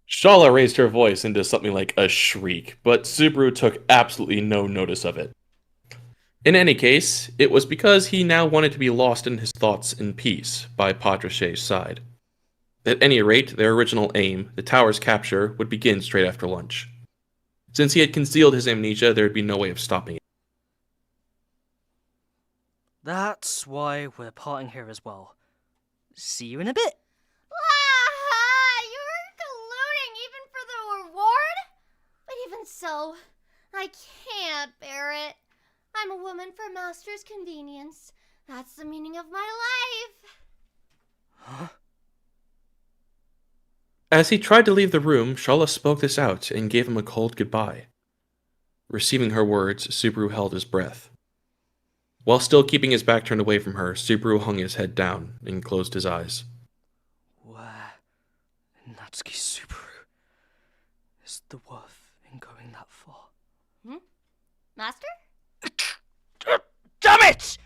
Shala raised her voice into something like a shriek, but Subaru took absolutely no notice of it. In any case, it was because he now wanted to be lost in his thoughts in peace by Patricia's side. At any rate, their original aim, the tower's capture, would begin straight after lunch. Since he had concealed his amnesia, there would be no way of stopping it. That's why we're parting here as well. See you in a bit. You were colluding even for the reward? But even so, I can't bear it. I'm a woman for Master's convenience. That's the meaning of my life. Huh? As he tried to leave the room, Shala spoke this out and gave him a cold goodbye. Receiving her words, Subaru held his breath. While still keeping his back turned away from her, Subaru hung his head down and closed his eyes. Where Natsuki Subaru is the worth in going that far? Master? Damn it!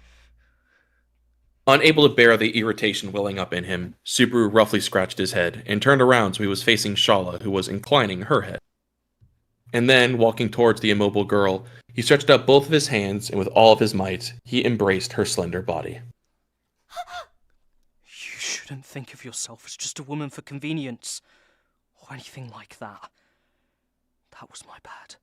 Unable to bear the irritation welling up in him, Subaru roughly scratched his head and turned around so he was facing Shala, who was inclining her head. And then, walking towards the immobile girl, he stretched out both of his hands and with all of his might, he embraced her slender body. You shouldn't think of yourself as just a woman for convenience, or anything like that. That was my bad.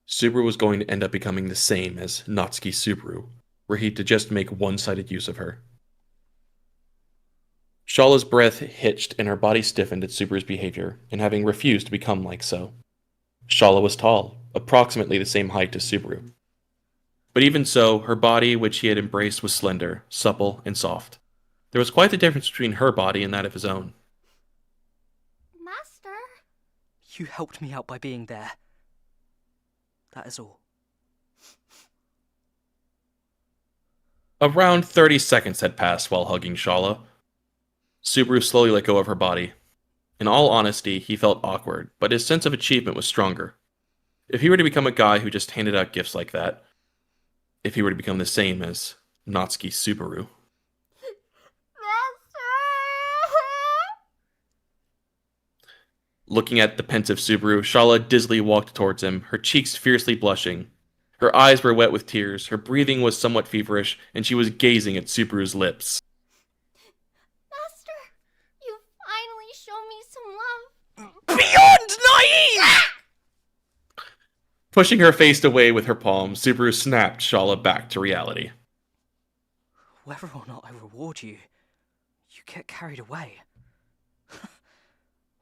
Subaru was going to end up becoming the same as Natsuki Subaru, were he to just make one-sided use of her. Shala's breath hitched and her body stiffened at Subaru's behavior, and having refused to become like so. Shala was tall, approximately the same height as Subaru. But even so, her body, which he had embraced, was slender, supple, and soft. There was quite the difference between her body and that of his own. Master? You helped me out by being there. That is all. Around 30 seconds had passed while hugging Shala. Subaru slowly let go of her body. In all honesty, he felt awkward, but his sense of achievement was stronger. If he were to become a guy who just handed out gifts like that, if he were to become the same as Natsuki Subaru. Looking at the pensive Subaru, Shala dizzily walked towards him, her cheeks fiercely blushing. Her eyes were wet with tears, her breathing was somewhat feverish, and she was gazing at Subaru's lips. Master, you finally show me some love. Beyond naive! Pushing her face away with her palm, Subaru snapped Shala back to reality. Whether or not I reward you, you get carried away.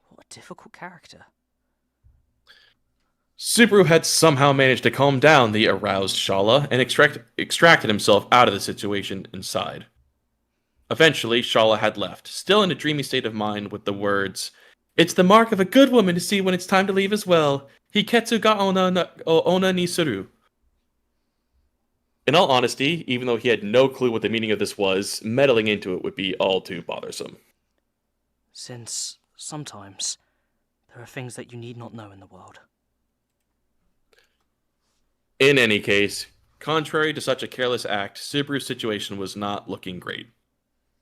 What a difficult character. Subaru had somehow managed to calm down the aroused Shala and extracted himself out of the situation inside. Eventually, Shala had left, still in a dreamy state of mind with the words, It's the mark of a good woman to see when it's time to leave as well. Hiketsu ga ona ni suru. In all honesty, even though he had no clue what the meaning of this was, meddling into it would be all too bothersome. Since sometimes there are things that you need not know in the world. In any case, contrary to such a careless act, Subaru's situation was not looking great.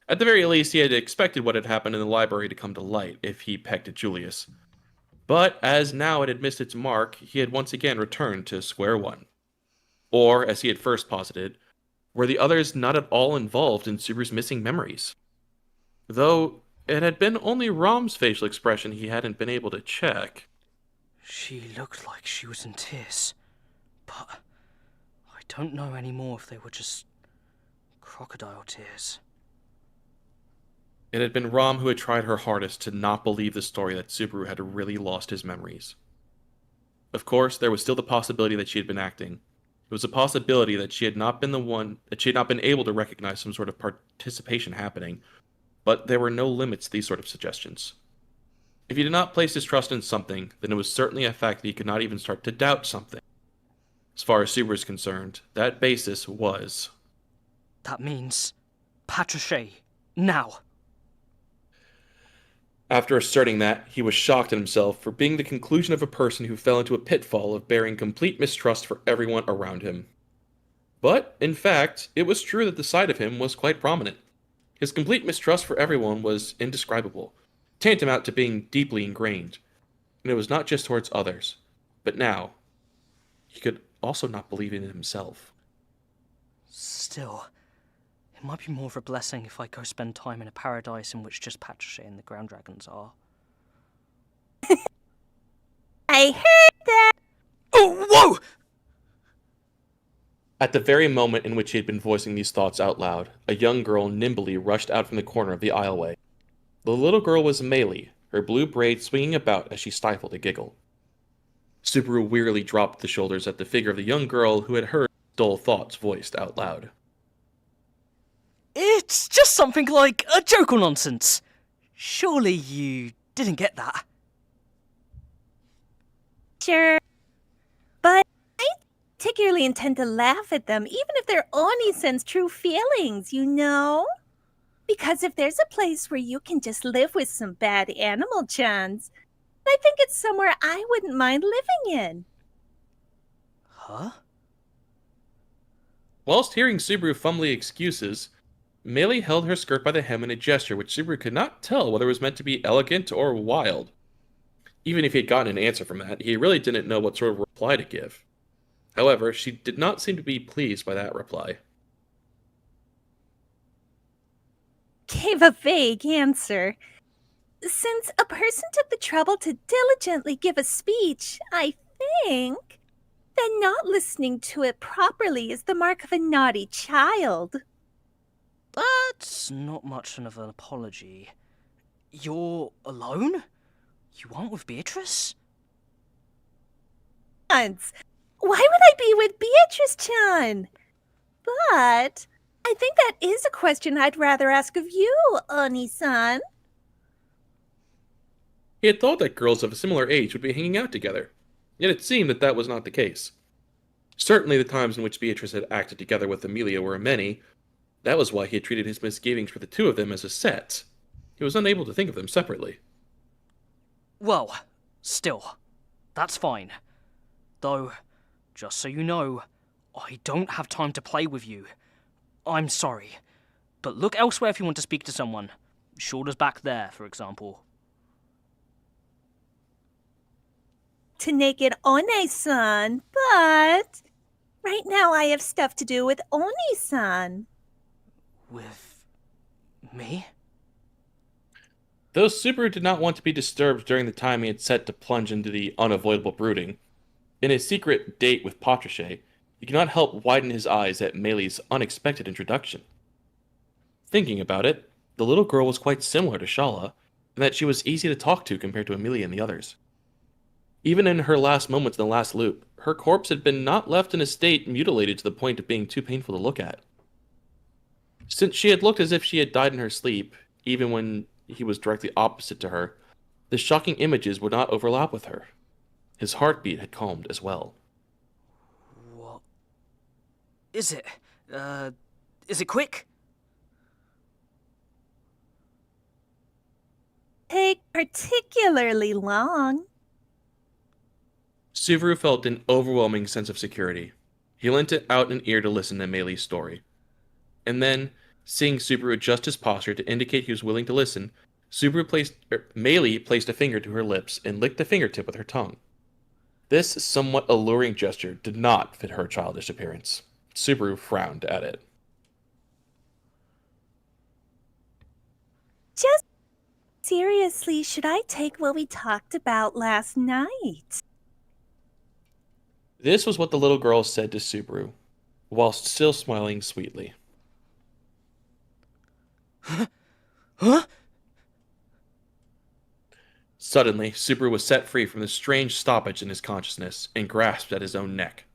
At the very least, he had expected what had happened in the library to come to light if he pecked at Julius. But as now it had missed its mark, he had once again returned to square one. Or, as he had first posited, were the others not at all involved in Subaru's missing memories? Though it had been only Rom's facial expression he hadn't been able to check. She looked like she was in tears, but I don't know anymore if they were just crocodile tears. It had been Rom who had tried her hardest to not believe the story that Subaru had really lost his memories. Of course, there was still the possibility that she had been acting. It was a possibility that she had not been able to recognize some sort of participation happening, but there were no limits to these sort of suggestions. If he did not place his trust in something, then it was certainly a fact that he could not even start to doubt something. As far as Subaru is concerned, that basis was... That means Patrichet, now. After asserting that, he was shocked at himself for being the conclusion of a person who fell into a pitfall of bearing complete mistrust for everyone around him. But, in fact, it was true that the side of him was quite prominent. His complete mistrust for everyone was indescribable, tantamount to being deeply ingrained. And it was not just towards others, but now, he could also not believe in himself. Still, it might be more of a blessing if I go spend time in a paradise in which just Patrichet and the ground dragons are. I heard that. Oh, whoa! At the very moment in which he had been voicing these thoughts out loud, a young girl nimbly rushed out from the corner of the aisleway. The little girl was Meili, her blue braid swinging about as she stifled a giggle. Subaru wearily dropped the shoulders at the figure of the young girl who had heard dull thoughts voiced out loud. It's just something like a joke or nonsense. Surely you didn't get that. Sure. But I particularly intend to laugh at them, even if they're Oni-sen's true feelings, you know? Because if there's a place where you can just live with some bad animal chans, I think it's somewhere I wouldn't mind living in. Huh? Whilst hearing Subaru fumbly excuses, Meili held her skirt by the hem in a gesture which Subaru could not tell whether it was meant to be elegant or wild. Even if he had gotten an answer from that, he really didn't know what sort of reply to give. However, she did not seem to be pleased by that reply. Gave a vague answer. Since a person took the trouble to diligently give a speech, I think that not listening to it properly is the mark of a naughty child. That's not much of an apology. You're alone? You aren't with Beatrice? Why would I be with Beatrice-chan? But I think that is a question I'd rather ask of you, Oni-san. He had thought that girls of a similar age would be hanging out together, yet it seemed that that was not the case. Certainly the times in which Beatrice had acted together with Amelia were many. That was why he had treated his misgivings for the two of them as a set. He was unable to think of them separately. Well, still, that's fine. Though, just so you know, I don't have time to play with you. I'm sorry, but look elsewhere if you want to speak to someone. Shoulders back there, for example. To naked One-san, but right now I have stuff to do with Oni-san. With me? Though Subaru did not want to be disturbed during the time he had set to plunge into the unavoidable brooding, in his secret date with Patrichet, he could not help widen his eyes at Meili's unexpected introduction. Thinking about it, the little girl was quite similar to Shala, in that she was easy to talk to compared to Amelia and the others. Even in her last moments in the last loop, her corpse had been not left in a state mutilated to the point of being too painful to look at. Since she had looked as if she had died in her sleep, even when he was directly opposite to her, The shocking images would not overlap with her. His heartbeat had calmed as well. What is it? Is it quick? Take particularly long. Subaru felt an overwhelming sense of security. He lent out an ear to listen to Meilei's story. And then, seeing Subaru adjust his posture to indicate he was willing to listen, Meili placed a finger to her lips and licked the fingertip with her tongue. This somewhat alluring gesture did not fit her childish appearance. Subaru frowned at it. Just seriously, should I take what we talked about last night? This was what the little girl said to Subaru, whilst still smiling sweetly. Huh? Suddenly, Subaru was set free from the strange stoppage in his consciousness and grasped at his own neck.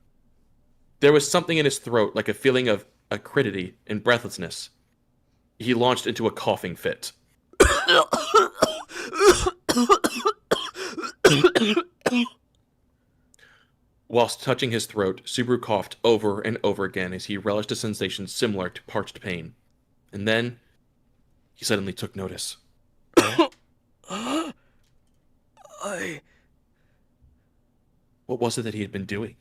There was something in his throat like a feeling of acridity and breathlessness. He launched into a coughing fit. Whilst touching his throat, Subaru coughed over and over again as he relished a sensation similar to parched pain. And then, he suddenly took notice. What was it that he had been doing?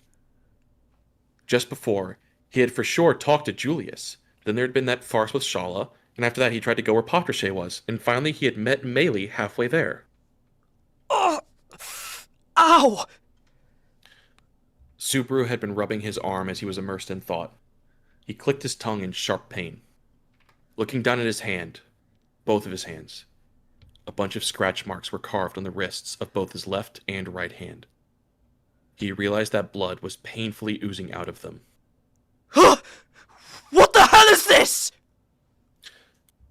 Just before, he had for sure talked to Julius. Then there had been that farce with Shala, and after that he tried to go where Patricia was, and finally he had met Meili halfway there. Oh! Ow! Subaru had been rubbing his arm as he was immersed in thought. He clicked his tongue in sharp pain. Looking down at his hand, both of his hands, a bunch of scratch marks were carved on the wrists of both his left and right hand. He realized that blood was painfully oozing out of them. What the hell is this?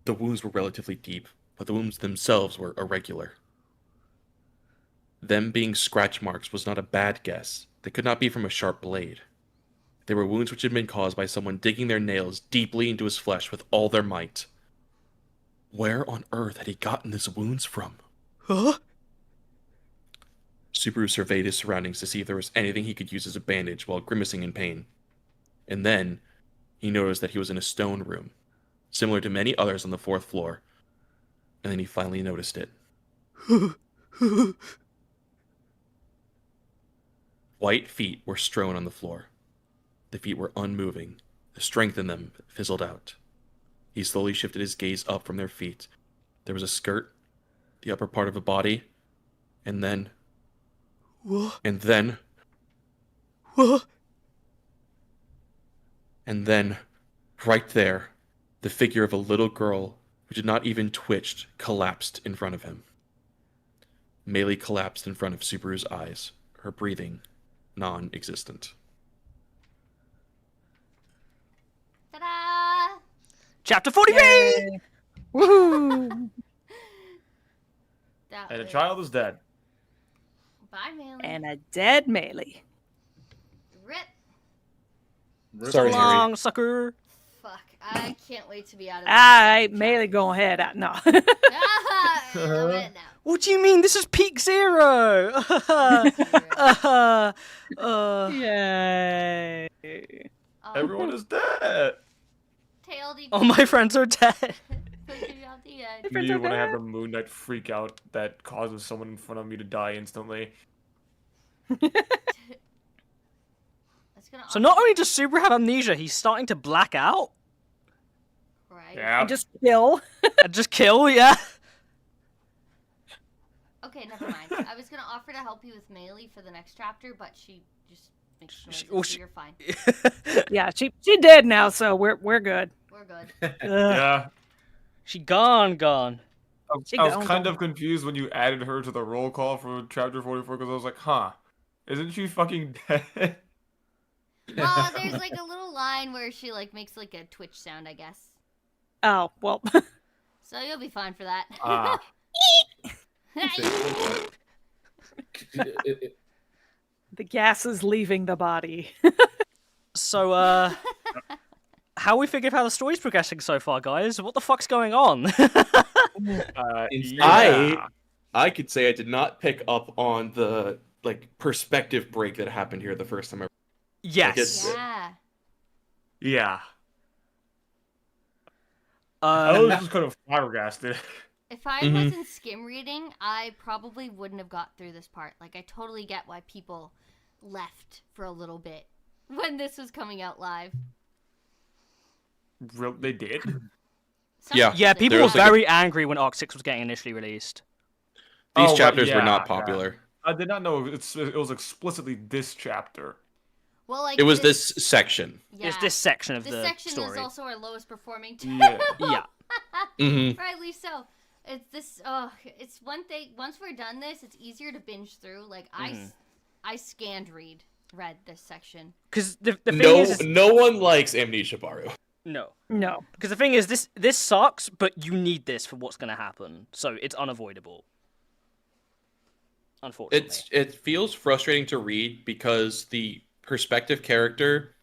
The wounds were relatively deep, but the wounds themselves were irregular. Them being scratch marks was not a bad guess. They could not be from a sharp blade. They were wounds which had been caused by someone digging their nails deeply into his flesh with all their might. Where on earth had he gotten these wounds from? Huh? Subaru surveyed his surroundings to see if there was anything he could use as a bandage while grimacing in pain. And then, he noticed that he was in a stone room, similar to many others on the 4th floor. And then he finally noticed it. White feet were strewn on the floor. The feet were unmoving. The strength in them fizzled out. He slowly shifted his gaze up from their feet. There was a skirt, the upper part of a body, and then... What? And then... What? And then, right there, the figure of a little girl who did not even twitch collapsed in front of him. Meili collapsed in front of Subaru's eyes, her breathing non-existent. Ta-da! Chapter 43! Woohoo! That And the was- child is dead. Bye, Meili. And a dead Meili. Rip. Sorry, Harry. Long, sucker. Fuck. I can't wait to be out of this. Alright, Meili, go ahead. No. Ah, I'm in now. What do you mean? This is peak zero! Yay. Everyone is dead. Tailed All my friends are dead. out the end. Me when I have the Moon Knight freak out that causes someone in front of me to die instantly. It's gonna So not only does Subaru have amnesia, he's starting to black out right. Yeah. And just kill. and just kill, yeah. Okay, never mind. I was gonna offer to help you with Meili for the next chapter, but she just makes noises, well, so she- you're fine. Yeah, she dead now, so we're good. We're good. Yeah. She gone. She I was gone, kind gone. of confused when you added her to the roll call for chapter 44 because I was like, huh, isn't she fucking dead? Well, there's like a little line where she like makes like a twitch sound, I guess. Oh, well. So you'll be fine for that. Ah. The gas is leaving the body. So, how we figured how the story's progressing so far, guys? What the fuck's going on? Yeah. I could say I did not pick up on the perspective break that happened here the first time I Yes. it's- Yeah. Yeah. I was Um, just kind of flabbergasted. If I Mhm. wasn't skim reading, I probably wouldn't have got through this part. Like, I totally get why people left for a little bit when this was coming out live. They did? Some Yeah. yeah, did, people There were was, like, a- very angry when Arc 6 was getting initially released. these Oh, chapters were yeah, not yeah. popular. I did not know it was explicitly this chapter. Well, like It was this section. Yeah. It's this section of This the section story. is also our lowest performing too. Yeah. Yeah. hmm Rightly so. It's this. Oh, it's one thing. Once we're done this, it's easier to binge through. Like I scanned read this section. Because the thing No, is no one likes Amnesia Baru. no. No. Because the thing is, this sucks, but you need this for what's going to happen. So it's unavoidable. Unfortunately. It feels frustrating to read because the perspective character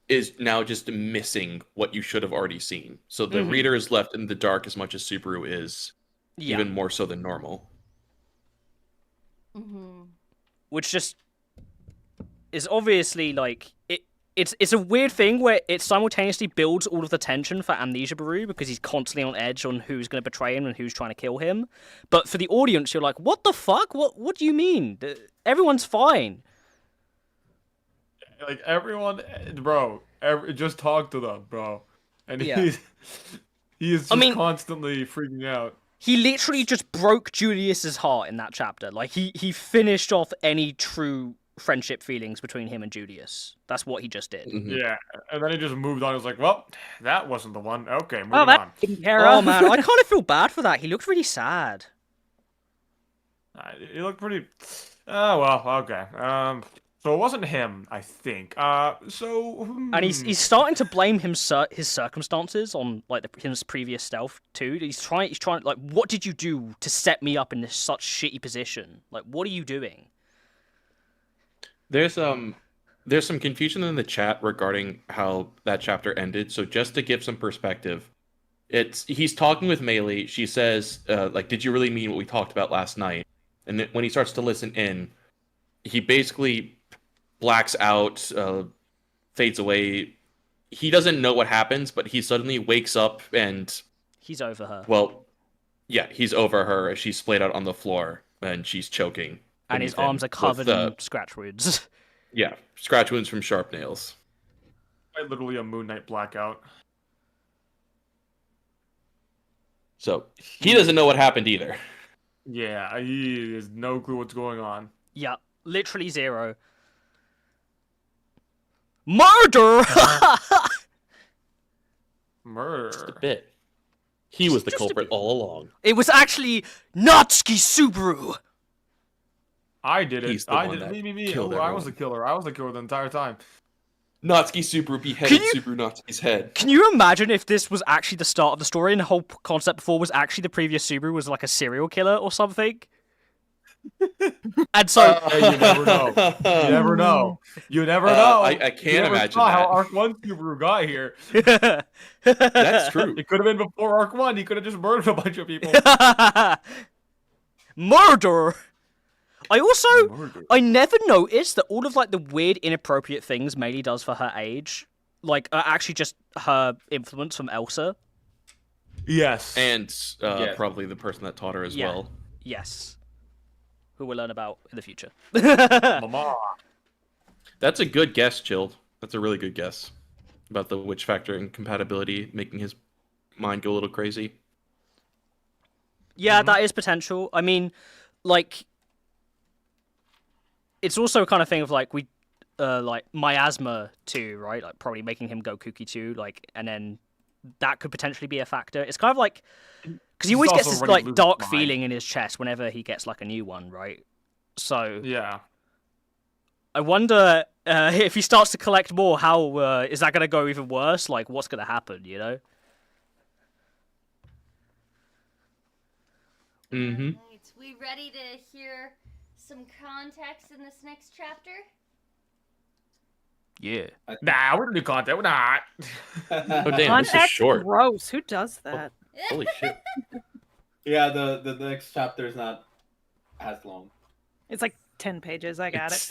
is now just missing what you should have already seen. So the Mhm. reader is left in the dark as much as Subaru is, Yeah. even more so than normal. Mm-hmm. Which just is obviously like it's a weird thing where it simultaneously builds all of the tension for Amnesia Baru because he's constantly on edge on who's going to betray him and who's trying to kill him. But for the audience, you're like, what the fuck? What do you mean? Everyone's fine. Like, everyone, bro, just talk to them, bro. And Yeah. he is just constantly freaking out. He literally just broke Julius's heart in that chapter. Like he finished off any true friendship feelings between him and Julius. That's what he just did. Mhm. Yeah, and then he just moved on. He was like, well, that wasn't the one. Okay, moving Oh, on. that didn't care. Oh man, I kind of feel bad for that. He looked really sad. He looked pretty... Oh, well, okay. So it wasn't him, I think. And he's starting to blame his circumstances on like his previous self too. He's trying like, what did you do to set me up in this such shitty position? Like, what are you doing? There's some confusion in the chat regarding how that chapter ended. So just to give some perspective, he's talking with Meili. She says, did you really mean what we talked about last night? And then when he starts to listen in, he basically blacks out, fades away. He doesn't know what happens, but he suddenly wakes up and He's over her. well, yeah, he's over her as she's splayed out on the floor and she's choking. And his beneath him arms are with covered the- in scratch wounds. Yeah, scratch wounds from sharp nails. Literally a Moon Knight blackout. So he doesn't know what happened either. Yeah, he has no clue what's going on. Yeah, literally zero. Murder! Murder. Just a bit. He was the Just a culprit bit. all along. It was actually Natsuki Subaru. I did it. He's the I one did that me. killed Oh, I was everyone. the killer. I was the killer the entire time. Natsuki Subaru beheaded Can you- Subaru Natsuki's head. Can you imagine if this was actually the start of the story and the whole concept before was actually the previous Subaru was like a serial killer or something? And so Hey, you never know. You never know. You never know. I You can't never imagine saw how that. Arc 1 Subaru got here. That's true. It could have been before Arc 1. He could have just murdered a bunch of people. Murder. I also Murder. I never noticed that all of like the weird inappropriate things Meili does for her age like are actually just her influence from Elsa. Yes. And Yeah. probably the person that taught her as Yeah. well. Yes. Who we'll learn about in the future. Mama. That's a good guess, Chilled. That's a really good guess about the witch factor incompatibility making his mind go a little crazy. Yeah, that is potential. I mean, like, it's also a kind of thing of like like miasma too, right? Like probably making him go kooky too, like, and then that could potentially be a factor. It's kind of like because he He's always gets also this already like losing dark his mind. feeling in his chest whenever he gets like a new one, right? So Yeah. I wonder if he starts to collect more, how is that going to go even worse? Like, what's going to happen? You know? Mm-hmm. Right. We ready to hear some context in this next chapter? Yeah. Nah, we don't do content. We're not. Oh damn, this is Context short. gross. Who does that? Holy shit. Yeah, the next chapter is not as long. It's like 10 pages. I got it.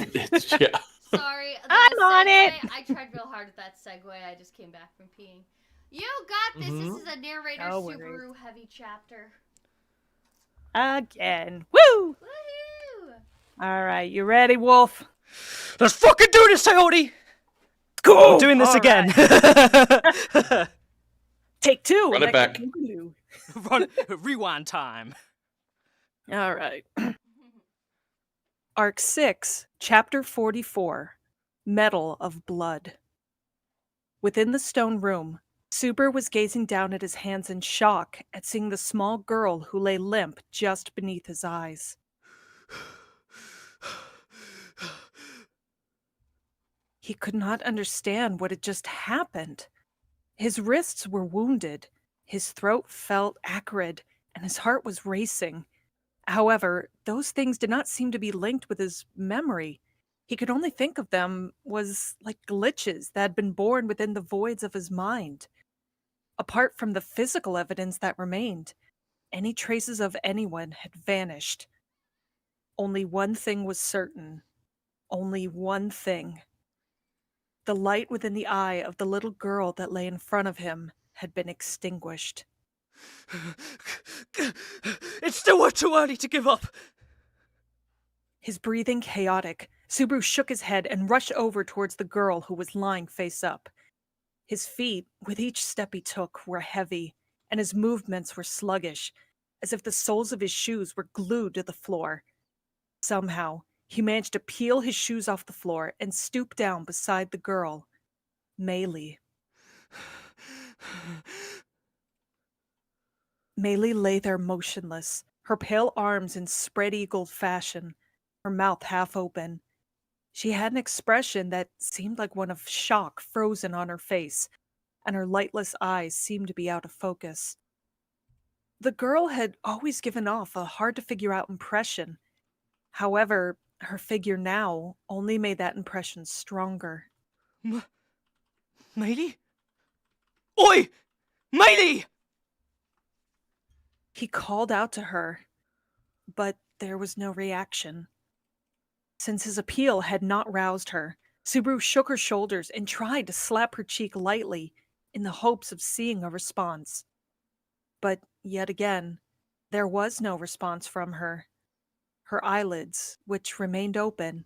Yeah. Sorry, the I'm on it. I tried real hard with that segue. I just came back from peeing. You got this. This is a narrator No worries. Subaru heavy chapter. Again. Woo! Woohoo! All right, you ready, Wolf? Let's fucking do this, Coyote! Go! I'm doing this All again. Take two. Run it back. Rewind time. All right. Arc 6, Chapter 44, Medal of Blood. Within the stone room, Suber was gazing down at his hands in shock at seeing the small girl who lay limp just beneath his eyes. He could not understand what had just happened. His wrists were wounded, his throat felt acrid, and his heart was racing. However, those things did not seem to be linked with his memory. He could only think of them was like glitches that had been born within the voids of his mind. Apart from the physical evidence that remained, any traces of anyone had vanished. Only one thing was certain. Only one thing. The light within the eye of the little girl that lay in front of him had been extinguished. It's still too early to give up. His breathing chaotic, Subaru shook his head and rushed over towards the girl who was lying face up. His feet, with each step he took, were heavy, and his movements were sluggish, as if the soles of his shoes were glued to the floor. Somehow, he managed to peel his shoes off the floor and stoop down beside the girl, Maylee. Maylee lay there motionless, her pale arms in spread-eagled fashion, her mouth half open. She had an expression that seemed like one of shock frozen on her face, and her lightless eyes seemed to be out of focus. The girl had always given off a hard-to-figure-out impression. However, her figure now only made that impression stronger. Maylee? Oi! Maylee! He called out to her, but there was no reaction. Since his appeal had not roused her, Subaru shook her shoulders and tried to slap her cheek lightly in the hopes of seeing a response. But yet again, there was no response from her. Her eyelids, which remained open,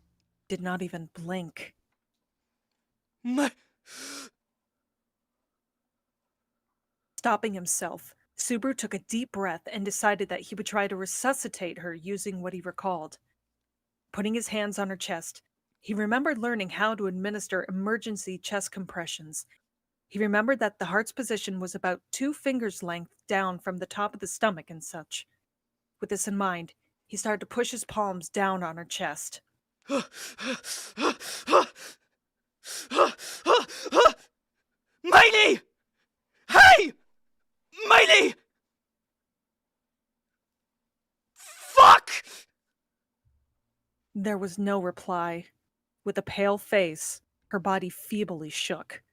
did not even blink. Stopping himself, Subaru took a deep breath and decided that he would try to resuscitate her using what he recalled. Putting his hands on her chest, he remembered learning how to administer emergency chest compressions. He remembered that the heart's position was about 2 fingers' length down from the top of the stomach and such. With this in mind, he started to push his palms down on her chest. Maylee! Hey! Maylee! Fuck! There was no reply. With a pale face, her body feebly shook.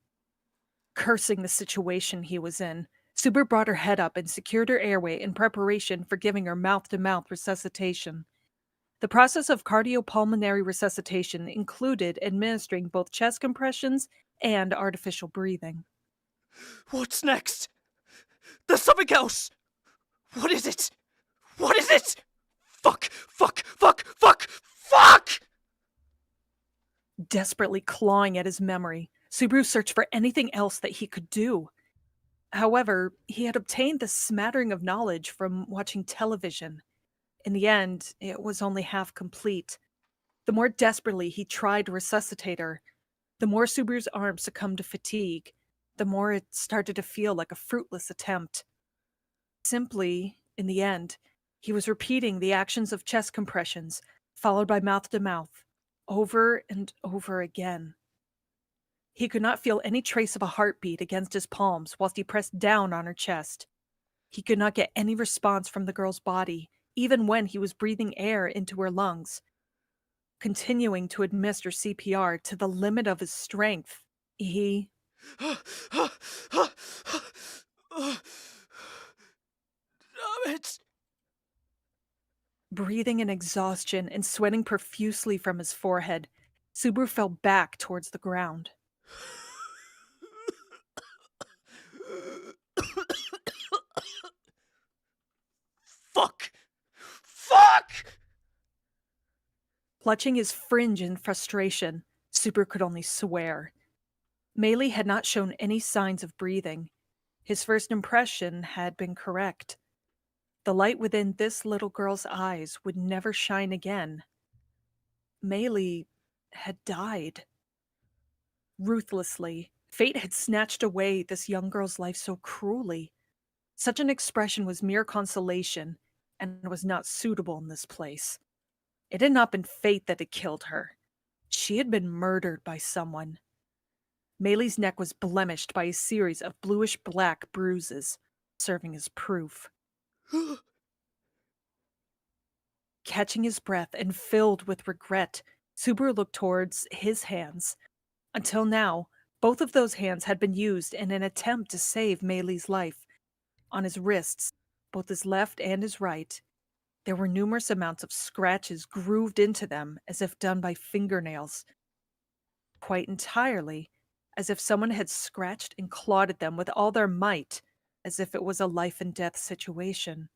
Cursing the situation he was in, Subaru brought her head up and secured her airway in preparation for giving her mouth-to-mouth resuscitation. The process of cardiopulmonary resuscitation included administering both chest compressions and artificial breathing. What's next? There's something else! What is it? What is it? Fuck! Fuck! Fuck! Fuck! Fuck! Desperately clawing at his memory, Subaru searched for anything else that he could do. However, he had obtained this smattering of knowledge from watching television. In the end, it was only half complete. The more desperately he tried to resuscitate her, the more Subaru's arms succumbed to fatigue, the more it started to feel like a fruitless attempt. Simply, in the end, he was repeating the actions of chest compressions, followed by mouth-to-mouth, over and over again. He could not feel any trace of a heartbeat against his palms whilst he pressed down on her chest. He could not get any response from the girl's body, even when he was breathing air into her lungs. Continuing to administer CPR to the limit of his strength, he... Damn it! Breathing in exhaustion and sweating profusely from his forehead, Subaru fell back towards the ground. Fuck! Fuck! Clutching his fringe in frustration, Subaru could only swear. Meili had not shown any signs of breathing. His first impression had been correct. The light within this little girl's eyes would never shine again. Meili had died. Ruthlessly, fate had snatched away this young girl's life so cruelly. Such an expression was mere consolation and was not suitable in this place. It had not been fate that had killed her. She had been murdered by someone. Meili's neck was blemished by a series of bluish-black bruises, serving as proof. Catching his breath and filled with regret, Subaru looked towards his hands. Until now, both of those hands had been used in an attempt to save Meili's life. On his wrists, both his left and his right, there were numerous amounts of scratches grooved into them as if done by fingernails. Quite entirely, as if someone had scratched and clawed at them with all their might, as if it was a life and death situation.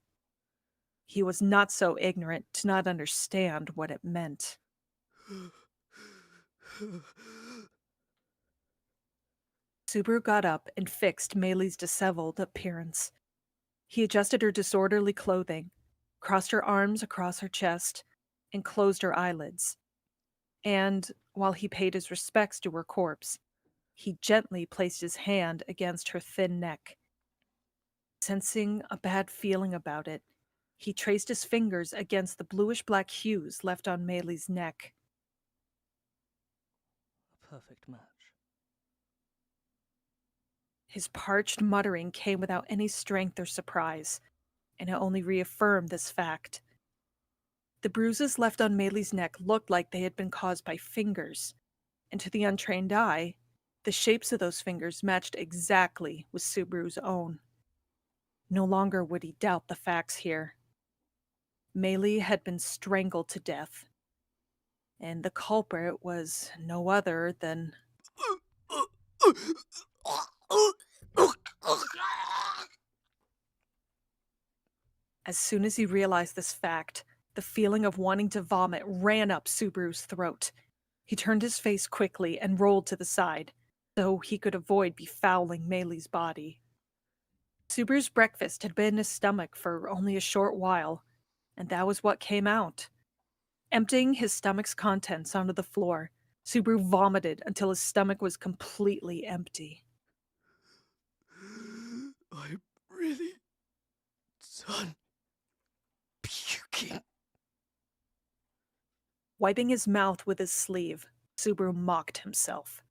He was not so ignorant to not understand what it meant. Subaru got up and fixed Meili's disheveled appearance. He adjusted her disorderly clothing, crossed her arms across her chest, and closed her eyelids. And, while he paid his respects to her corpse, he gently placed his hand against her thin neck. Sensing a bad feeling about it, he traced his fingers against the bluish-black hues left on Meili's neck. A perfect match. His parched muttering came without any strength or surprise, and it only reaffirmed this fact. The bruises left on Meili's neck looked like they had been caused by fingers, and to the untrained eye, the shapes of those fingers matched exactly with Subaru's own. No longer would he doubt the facts here. Meili had been strangled to death, and the culprit was no other than... As soon as he realized this fact, the feeling of wanting to vomit ran up Subaru's throat. He turned his face quickly and rolled to the side, so he could avoid befouling Meili's body. Subaru's breakfast had been in his stomach for only a short while, and that was what came out. Emptying his stomach's contents onto the floor, Subaru vomited until his stomach was completely empty. I'm really done puking. Wiping his mouth with his sleeve, Subaru mocked himself.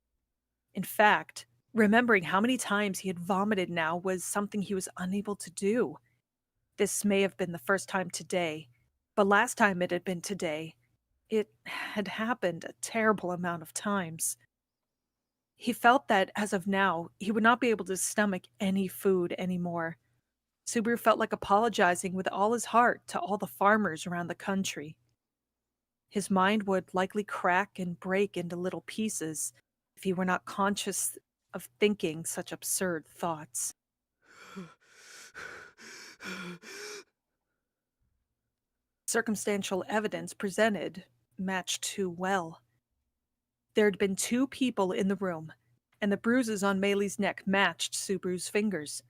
In fact, remembering how many times he had vomited now was something he was unable to do. This may have been the first time today, but last time it had been today, it had happened a terrible amount of times. He felt that, as of now, he would not be able to stomach any food anymore. Subaru felt like apologizing with all his heart to all the farmers around the country. His mind would likely crack and break into little pieces if he were not conscious of thinking such absurd thoughts. Circumstantial evidence presented matched too well. There had been 2 people in the room, and the bruises on Meili's neck matched Subaru's fingers.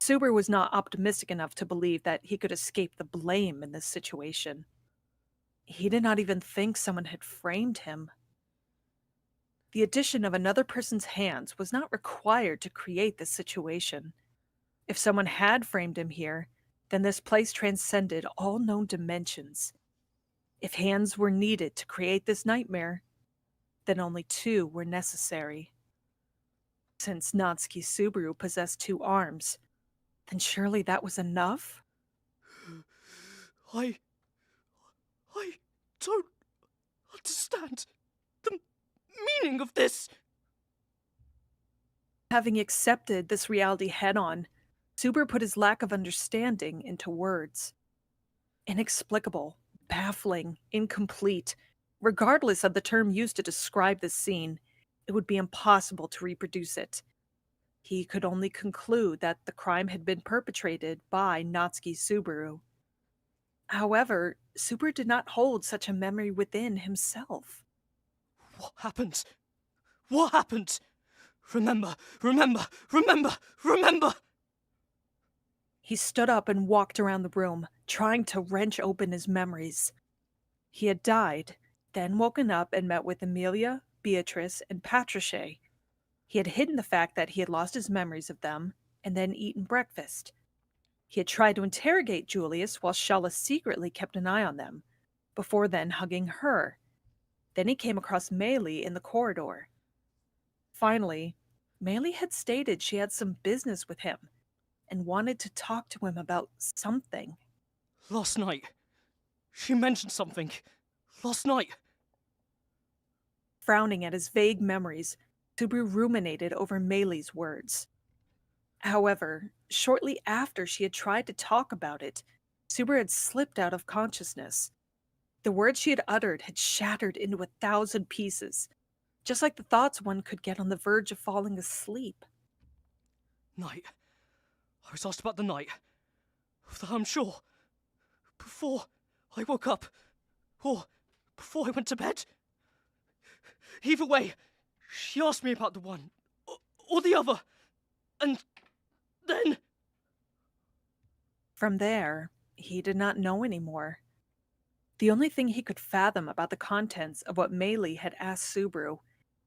Subaru was not optimistic enough to believe that he could escape the blame in this situation. He did not even think someone had framed him. The addition of another person's hands was not required to create this situation. If someone had framed him here, then this place transcended all known dimensions. If hands were needed to create this nightmare, then only 2 were necessary. Since Natsuki Subaru possessed 2 arms, then surely that was enough? I don't understand the meaning of this. Having accepted this reality head-on, Subaru put his lack of understanding into words. Inexplicable, baffling, incomplete. Regardless of the term used to describe this scene, it would be impossible to reproduce it. He could only conclude that the crime had been perpetrated by Natsuki Subaru. However, Subaru did not hold such a memory within himself. What happened? What happened? Remember, remember, remember, remember! He stood up and walked around the room, trying to wrench open his memories. He had died, then woken up and met with Amelia, Beatrice, and Patricia. He had hidden the fact that he had lost his memories of them, and then eaten breakfast. He had tried to interrogate Julius while Shala secretly kept an eye on them, before then hugging her. Then he came across Meili in the corridor. Finally, Meili had stated she had some business with him, and wanted to talk to him about something. Last night. She mentioned something. Last night. Frowning at his vague memories, Subaru ruminated over Meili's words. However, shortly after she had tried to talk about it, Subaru had slipped out of consciousness. The words she had uttered had shattered into 1,000 pieces, just like the thoughts one could get on the verge of falling asleep. Night. I was asked about the night. Of that I'm sure. Before I woke up. Or before I went to bed. Either way, she asked me about the one. Or the other. And then... From there, he did not know anymore. The only thing he could fathom about the contents of what Meili had asked Subaru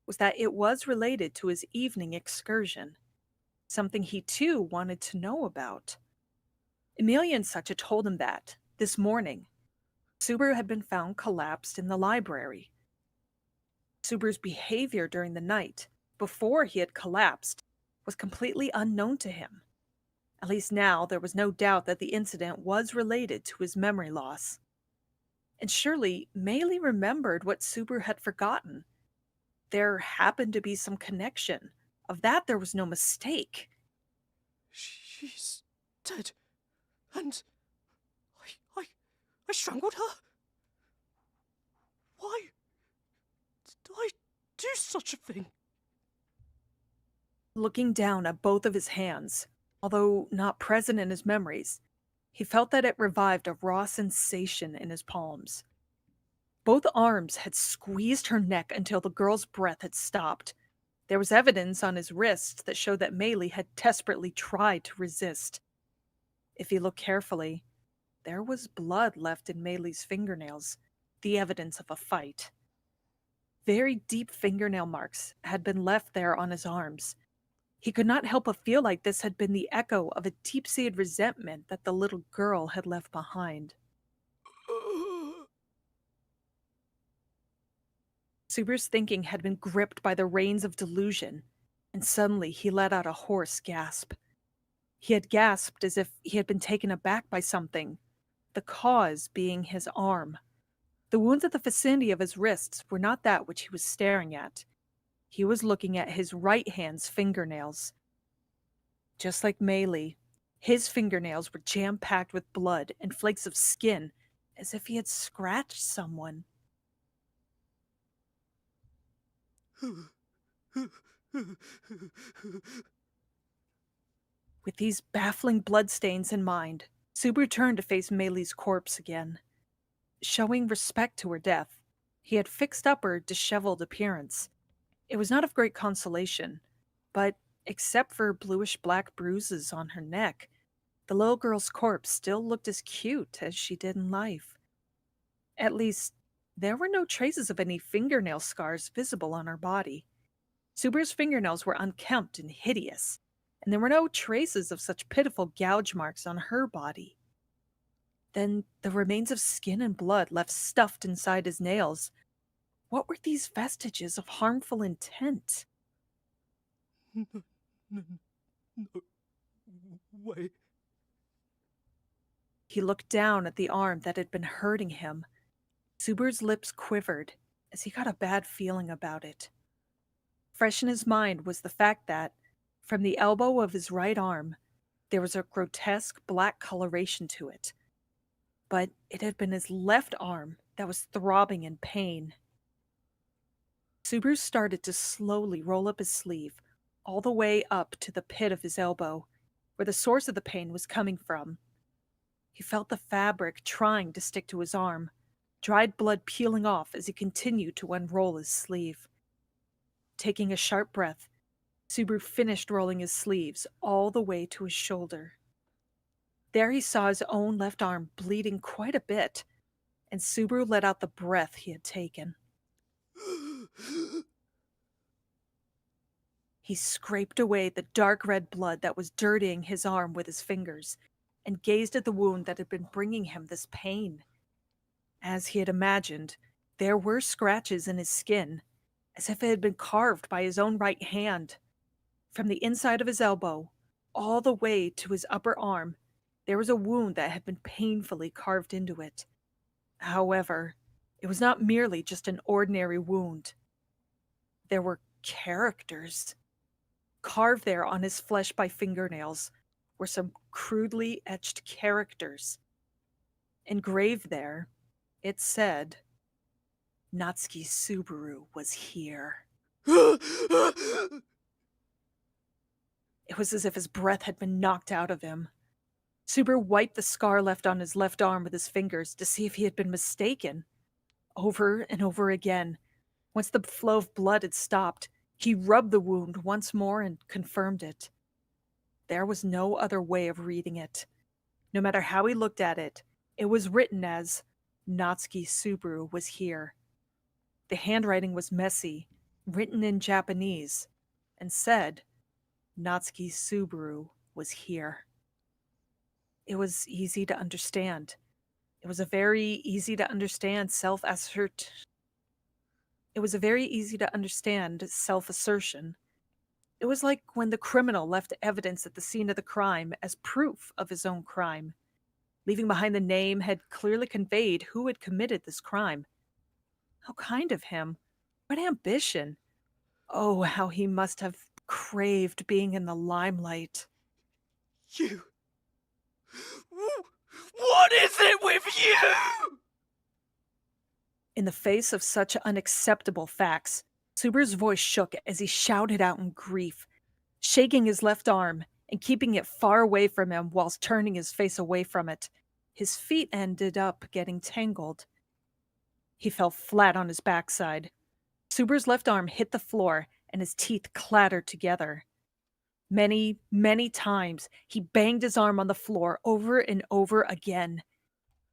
was that it was related to his evening excursion, something he too wanted to know about. Amelia and such had told him that, this morning, Subaru had been found collapsed in the library. Subaru's behavior during the night, before he had collapsed, was completely unknown to him. At least now there was no doubt that the incident was related to his memory loss. And surely Meili remembered what Subaru had forgotten. There happened to be some connection. Of that there was no mistake. She's dead. And I strangled her? Why did I do such a thing? Looking down at both of his hands, although not present in his memories, he felt that it revived a raw sensation in his palms. Both arms had squeezed her neck until the girl's breath had stopped. There was evidence on his wrist that showed that Meili had desperately tried to resist. If he looked carefully, there was blood left in Meili's fingernails, the evidence of a fight. Very deep fingernail marks had been left there on his arms. He could not help but feel like this had been the echo of a deep-seated resentment that the little girl had left behind. Subaru's thinking had been gripped by the reins of delusion, and suddenly he let out a hoarse gasp. He had gasped as if he had been taken aback by something, the cause being his arm. The wounds at the vicinity of his wrists were not that which he was staring at. He was looking at his right hand's fingernails. Just like Meili, his fingernails were jam-packed with blood and flakes of skin, as if he had scratched someone. With these baffling bloodstains in mind, Subaru turned to face Meili's corpse again. Showing respect to her death, he had fixed up her disheveled appearance. It was not of great consolation, but except for bluish-black bruises on her neck, the little girl's corpse still looked as cute as she did in life. At least, there were no traces of any fingernail scars visible on her body. Subaru's fingernails were unkempt and hideous, and there were no traces of such pitiful gouge marks on her body. Then the remains of skin and blood left stuffed inside his nails. What were these vestiges of harmful intent? No way. He looked down at the arm that had been hurting him. Subaru's lips quivered as he got a bad feeling about it. Fresh in his mind was the fact that, from the elbow of his right arm, there was a grotesque black coloration to it. but it had been his left arm that was throbbing in pain. Subaru started to slowly roll up his sleeve, all the way up to the pit of his elbow, where the source of the pain was coming from. He felt the fabric trying to stick to his arm, dried blood peeling off as he continued to unroll his sleeve. Taking a sharp breath, Subaru finished rolling his sleeves all the way to his shoulder. There he saw his own left arm bleeding quite a bit, and Subaru let out the breath he had taken. He scraped away the dark red blood that was dirtying his arm with his fingers, and gazed at the wound that had been bringing him this pain. As he had imagined, there were scratches in his skin, as if it had been carved by his own right hand. From the inside of his elbow, all the way to his upper arm, there was a wound that had been painfully carved into it. However, it was not merely just an ordinary wound. There were characters. Carved there on his flesh by fingernails were some crudely etched characters. Engraved there, it said, Natsuki Subaru was here. It was as if his breath had been knocked out of him. Subaru wiped the scar left on his left arm with his fingers to see if he had been mistaken. Over and over again. Once the flow of blood had stopped, he rubbed the wound once more and confirmed it. There was no other way of reading it. No matter how he looked at it, it was written as, Natsuki Subaru was here. The handwriting was messy, written in Japanese, and said, Natsuki Subaru was here. It was easy to understand. It was a very easy to understand self-assertion. It was like when the criminal left evidence at the scene of the crime as proof of his own crime. Leaving behind the name had clearly conveyed who had committed this crime. How kind of him. What ambition. Oh, how he must have craved being in the limelight. You. What is it with you? In the face of such unacceptable facts, Subaru's voice shook as he shouted out in grief, shaking his left arm and keeping it far away from him whilst turning his face away from it. His feet ended up getting tangled. He fell flat on his backside. Subaru's left arm hit the floor and his teeth clattered together. Many, many times he banged his arm on the floor over and over again.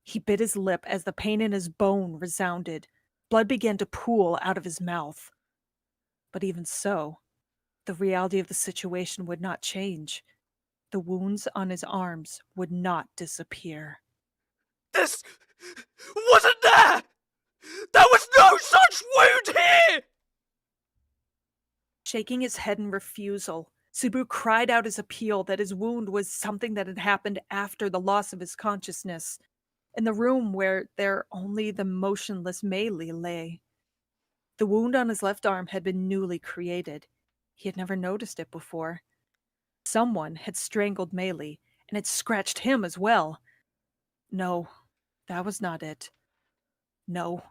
He bit his lip as the pain in his bone resounded. Blood began to pool out of his mouth. But even so, the reality of the situation would not change. The wounds on his arms would not disappear. This wasn't there! There was no such wound here! Shaking his head in refusal, Subaru cried out his appeal that his wound was something that had happened after the loss of his consciousness, in the room where there only the motionless Meili lay. The wound on his left arm had been newly created. He had never noticed it before. Someone had strangled Meili and had scratched him as well. No, that was not it. No,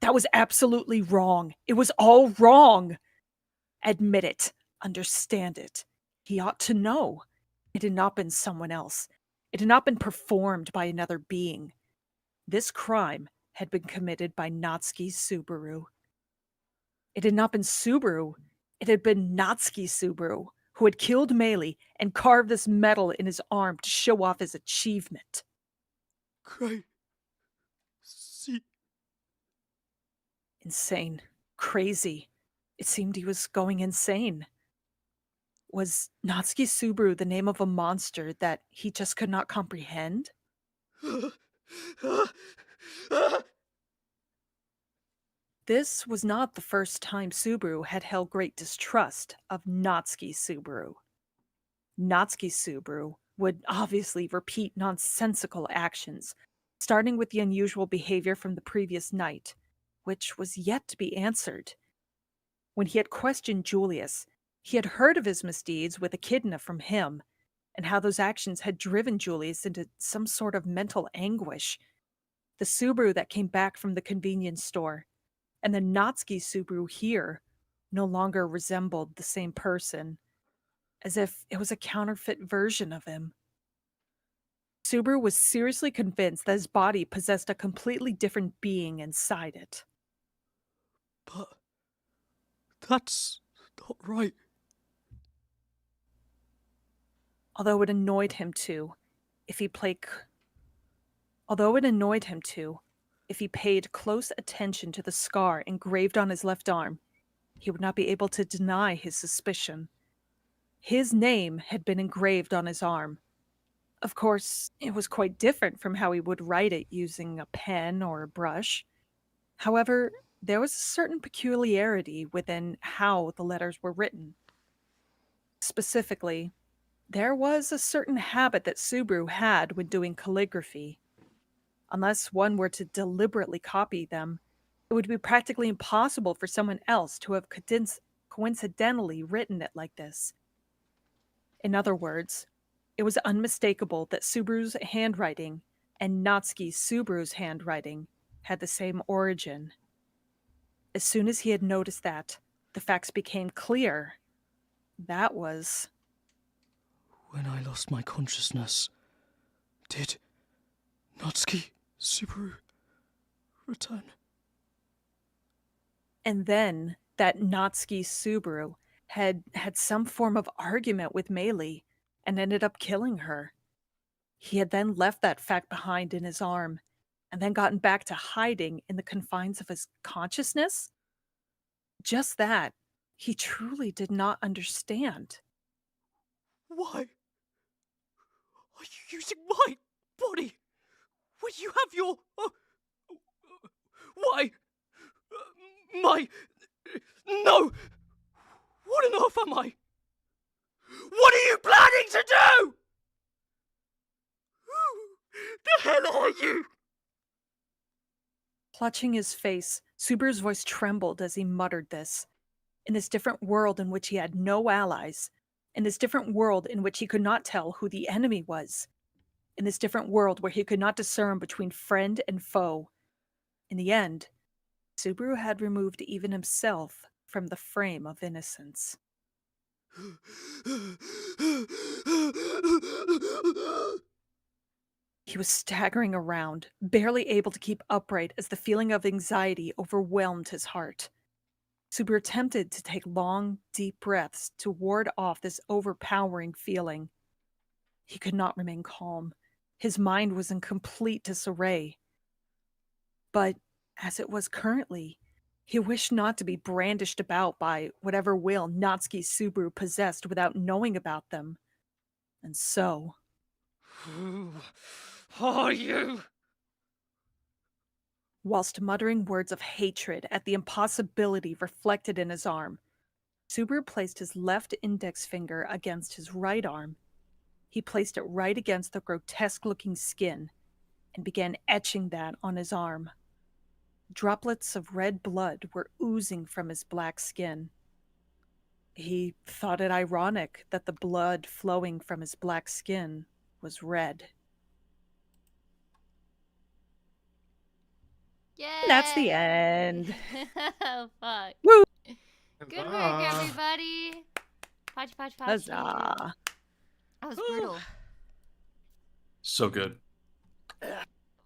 that was absolutely wrong. It was all wrong. Admit it. Understand it. He ought to know. It had not been someone else. It had not been performed by another being. This crime had been committed by Natsuki Subaru. It had not been Subaru. It had been Natsuki Subaru, who had killed Meili and carved this medal in his arm to show off his achievement. Insane. Crazy. It seemed he was going insane. Was Natsuki Subaru the name of a monster that he just could not comprehend? This was not the first time Subaru had held great distrust of Natsuki Subaru. Natsuki Subaru would obviously repeat nonsensical actions, starting with the unusual behavior from the previous night, which was yet to be answered. When he had questioned Julius, he had heard of his misdeeds with Echidna from him, and how those actions had driven Julius into some sort of mental anguish. The Subaru that came back from the convenience store and the Natsuki Subaru here no longer resembled the same person, as if it was a counterfeit version of him. Subaru was seriously convinced that his body possessed a completely different being inside it. But that's not right. Although it annoyed him to, if he paid close attention to the scar engraved on his left arm, he would not be able to deny his suspicion. His name had been engraved on his arm. Of course, it was quite different from how he would write it using a pen or a brush. However, there was a certain peculiarity within how the letters were written. Specifically, there was a certain habit that Subaru had when doing calligraphy. Unless one were to deliberately copy them, it would be practically impossible for someone else to have coincidentally written it like this. In other words, it was unmistakable that Subaru's handwriting and Natsuki Subaru's handwriting had the same origin. As soon as he had noticed that, the facts became clear. That was... When I lost my consciousness, did Natsuki Subaru return? And then that Natsuki Subaru had some form of argument with Meili and ended up killing her. He had then left that fact behind in his arm and then gotten back to hiding in the confines of his consciousness? Just that, he truly did not understand. Why are you using my body when you have your... why? My... No! What on earth am I? What are you planning to do? Who the hell are you? Clutching his face, Subaru's voice trembled as he muttered this. In this different world in which he had no allies, in this different world in which he could not tell who the enemy was, in this different world where he could not discern between friend and foe. In the end, Subaru had removed even himself from the frame of innocence. He was staggering around, barely able to keep upright as the feeling of anxiety overwhelmed his heart. Subaru attempted to take long, deep breaths to ward off this overpowering feeling. He could not remain calm. His mind was in complete disarray. But as it was currently, he wished not to be brandished about by whatever will Natsuki Subaru possessed without knowing about them. And so... Who are you? Whilst muttering words of hatred at the impossibility reflected in his arm, Subaru placed his left index finger against his right arm. He placed it right against the grotesque-looking skin and began etching that on his arm. Droplets of red blood were oozing from his black skin. He thought it ironic that the blood flowing from his black skin was red. Yay! That's the end. Oh, fuck. Woo! Good work, everybody. Patch, patch, patch. Huzzah. That was brutal. So good.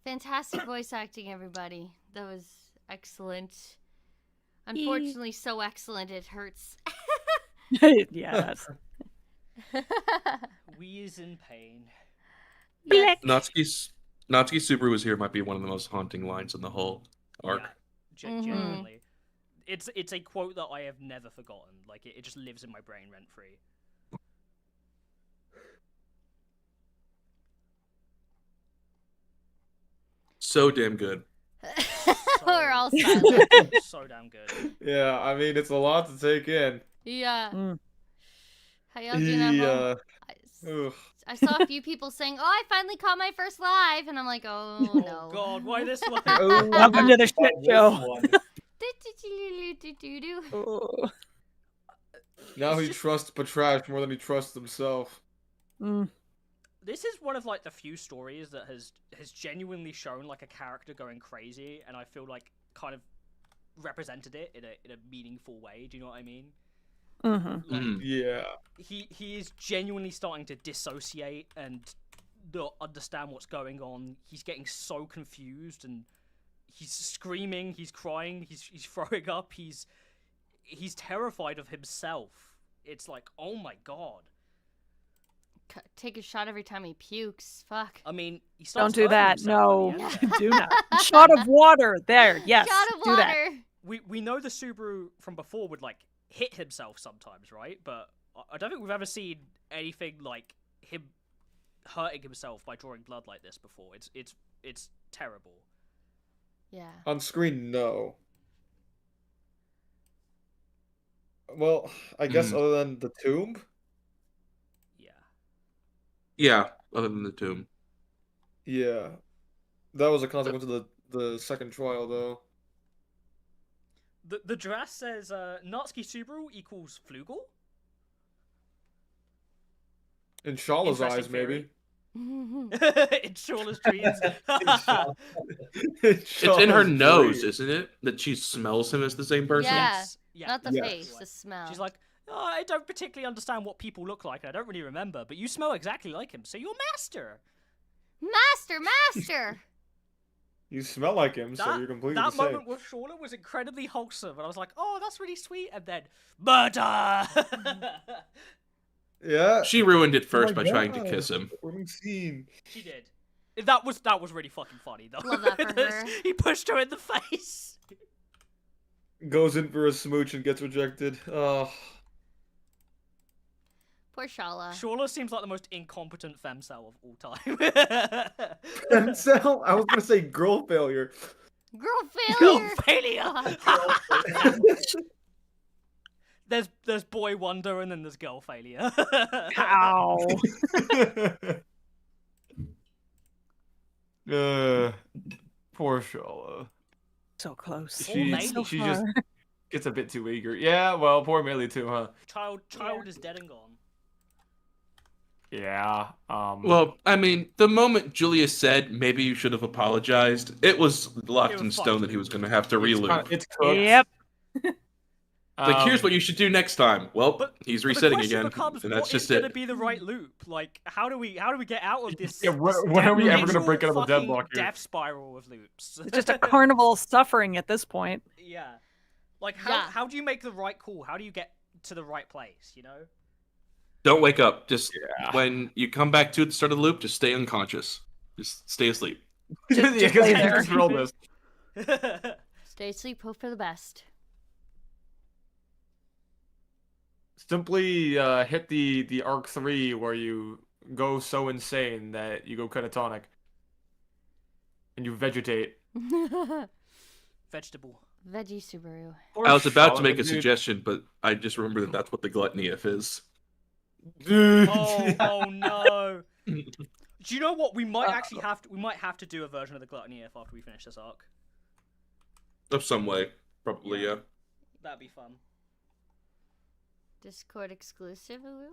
Fantastic voice acting, everybody. That was excellent. Unfortunately, so excellent it hurts. Yes. Wheeze in pain. Yes. Natsuki Subaru is here might be one of the most haunting lines in the whole arc. Yeah, Mhm. genuinely. It's a quote that I have never forgotten. Like, it just lives in my brain rent-free. So damn good. We're all silent. So damn good. Yeah, I mean, it's a lot to take in. Yeah. Mm. How y'all doing at home? Ugh. I saw a few people saying, "Oh, I finally caught my first live," and I'm like, "Oh Oh no." god, why this one? Oh, Welcome to the shit this show. one. Oh. Now he trusts Patrash more than he trusts himself. This is one of like the few stories that has genuinely shown like a character going crazy, and I feel like kind of represented it in a meaningful way. Do you know what I mean? Mm-hmm. Like, Yeah. he is genuinely starting to dissociate and not understand what's going on. He's getting so confused, and he's screaming, he's crying, he's throwing up, he's terrified of himself. It's like, oh my god. Take a shot every time he pukes. Fuck. I mean, he Don't starts do hurting that. himself at No, the end there. do not. Shot of water. There. Yes. Shot of do that. water. We know the Subaru from before would like hit himself sometimes, right? But I don't think we've ever seen anything like him hurting himself by drawing blood like this before. It's terrible. Yeah. On screen, no. Well, I guess other than the tomb. Yeah. Yeah, other than the tomb. Yeah, that was a consequence of the second trial, though. The draft says Natsuki Subaru equals Flugel. In Shala's Interesting eyes, theory. maybe. In Shawla's dreams. It's in her Shala's nose, dream. isn't it? That she smells him as the same person? Yeah. Yeah. Not the Yes. face, the smell. She's like, oh, I don't particularly understand what people look like, and I don't really remember, but you smell exactly like him, so you're master. Master! You smell like him, so That, you're completely that the same. moment with Shawla was incredibly wholesome, and I was like, oh, that's really sweet, and then, murder! Yeah. She ruined it first my by trying to God. kiss him. Warming scene. She did. That was really fucking funny, though. Love that for her. He pushed her in the face. Goes in for a smooch and gets rejected. Oh. Poor Shala. Shawla seems like the most incompetent femcel of all time. Pencil? I was gonna say girl failure. Girl failure! failure. There's boy wonder and then there's girl failure. Ow. Poor Shala. So close. Poor She Meili. she just gets a bit too eager. Yeah, well, poor Meili too, huh? Child is dead and gone. Yeah. Well, I mean, the moment Julius said maybe you should have apologized, it was locked It in was stone that he was going to have to reloop. It's cooked. Yep. Like, here's what you should do next time. Well, But he's the resetting question again, becomes, and that's what just is going to it. be the right loop? Like, how do we get out of this? Yeah, when this are we ever literal gonna break out of the fucking deadlock here? death spiral of loops. It's just a carnival of suffering at this point. Yeah. Like, Yeah. how do you make the right call? How do you get to the right place, you know? Don't wake up. Just Yeah. when you come back to at the start of the loop, just stay unconscious. Just stay asleep. Just Yeah, 'cause lay you there. just roll this. Stay asleep, hope for the best. Simply hit the arc 3 where you go so insane that you go catatonic. And you vegetate. Vegetable. Veggie Subaru. Poor I was about to Shala, make a dude. suggestion, but I just remembered that that's what the gluttony if is. Oh no. Do you know what? We might actually have to do a version of the Gluttony if after we finish this arc. Of some way. Probably, yeah. That'd be fun. Discord exclusive, Ulu?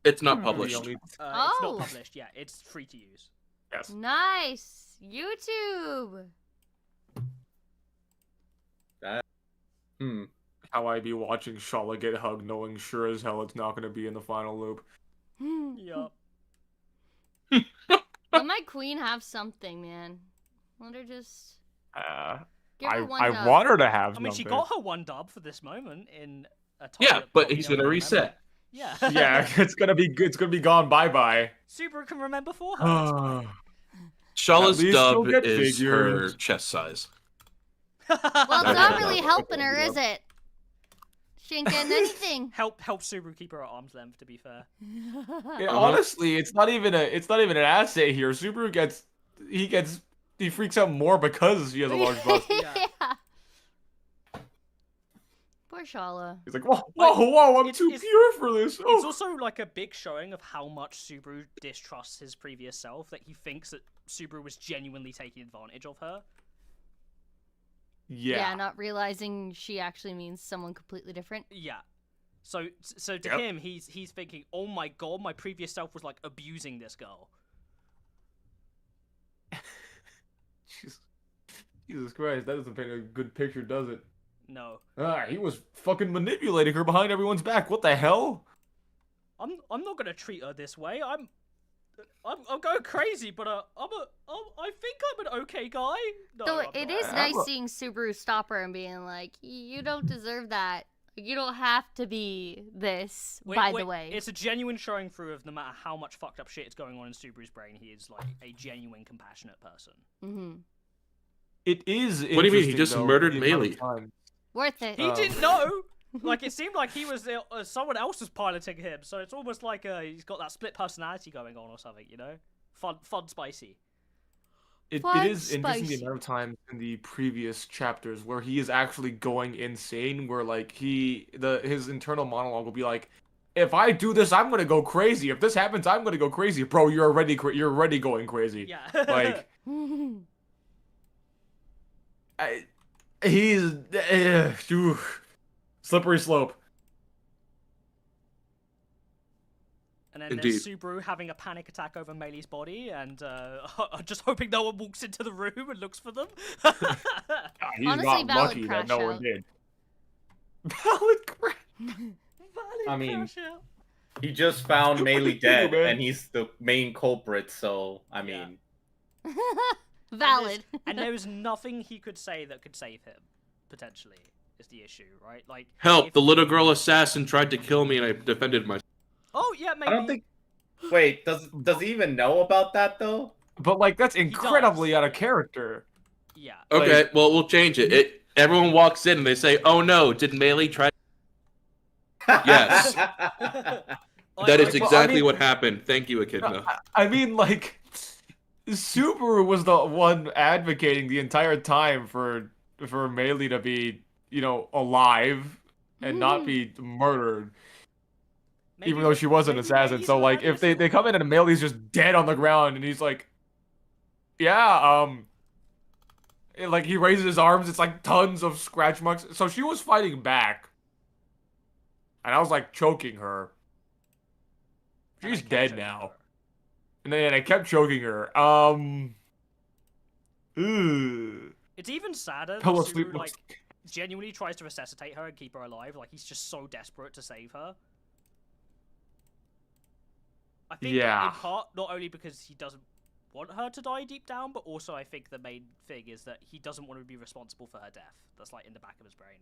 It's not We published. only- It's Oh. not published yet. It's free to use. Yes. Nice! YouTube! How I be watching Shala get hugged knowing sure as hell it's not going to be in the final loop. Yup. Let my queen have something, man. Let her just give her one I dub. want her to have I mean, she something. got her one dub for this moment in a time Yeah, that but probably he's no gonna one reset. remembered. Yeah. Yeah, it's gonna be gone bye. Subaru can remember for her. It's fine. Shala's At least she'll dub get is her figures. chest size. Well, it's That's not what really that helping her, is it? She ain't getting anything. Help Subaru keep her at arm's length. To be fair. Yeah, honestly, it's not even an asset here. Subaru he freaks out more because he has a large bust. Yeah. Poor Shala. He's like, whoa, I'm It's- too it's- pure for this. It's Oh. also like a big showing of how much Subaru distrusts his previous self. That he thinks that Subaru was genuinely taking advantage of her. Yeah, not realizing she actually means someone completely different. Yeah. So to him, he's thinking, oh my god, my previous self was like abusing this girl. Jesus Christ, that doesn't paint a good picture, does it? No. He was fucking manipulating her behind everyone's back. What the hell? I'm not gonna treat her this way. I'm going crazy, but I think I'm an okay guy. No, So I'm it not. is nice seeing Subaru stop her and being like, "You don't deserve that. You don't have to be this." By the way, it's a genuine showing through of no matter how much fucked up shit is going on in Subaru's brain, he is like a genuine, compassionate person. mm-hmm. It is. What do you mean? He just though, murdered the amount of Melee. time. Worth it. He didn't know. Like it seemed like he was someone else was piloting him, so it's almost like he's got that split personality going on or something, you know? Fun, spicy. It Fun, is interesting the spicy. amount of times in the previous chapters where he is actually going insane. Where like his internal monologue will be like, "If I do this, I'm gonna go crazy. If this happens, I'm gonna go crazy." Bro, you're already going crazy. Yeah. Like, he's slippery slope. And then Indeed. there's Subaru having a panic attack over Meilei's body, and just hoping no one walks into the room and looks for them. He's Honestly, got valid lucky crash that no one out. did. Valid crash. I mean, crash out. he just found Melee dead, man. and he's the main culprit. So I mean, Valid. And there was nothing he could say that could save him. Potentially, is the issue, right? Like Help! if- The little girl assassin tried to kill me, and I defended myself. Oh yeah, maybe. I don't think. Wait, does he even know about that though? But like that's incredibly out of character. Yeah. Okay, Like- well, we'll change it. Everyone walks in and they say, "Oh no, did Melee try?" Yes. That is exactly what happened. Thank you, Echidna. I mean, like, Subaru was the one advocating the entire time for Melee to be, alive and not be murdered, even though she was an assassin. So, like, if they come in and Melee's just dead on the ground and he's like, yeah, like he raises his arms, it's like tons of scratch marks. So she was fighting back, and I was like choking her. She's dead now. And then I kept choking her. It's even sadder that Pillow sleep Subaru, like, genuinely tries to resuscitate her and keep her alive. Like, he's just so desperate to save her. I think in part, not only because he doesn't want her to die deep down, but also I think the main thing is that he doesn't want to be responsible for her death. That's, like, in the back of his brain.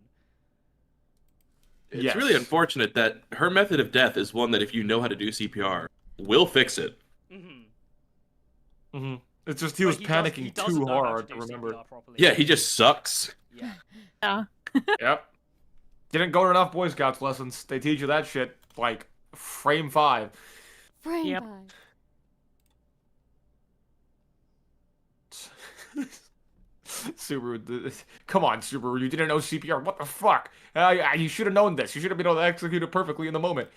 It's really unfortunate that her method of death is one that if you know how to do CPR, will fix it. Mm-hmm. Mm-hmm. It's just he was panicking too hard to remember. Yeah, he just sucks. Yeah. Yeah. Yep. Didn't go to enough Boy Scouts lessons. They teach you that shit like frame 5. Frame 5. Subaru, come on, Subaru, you didn't know CPR. What the fuck? You should have known this. You should have been able to execute it perfectly in the moment.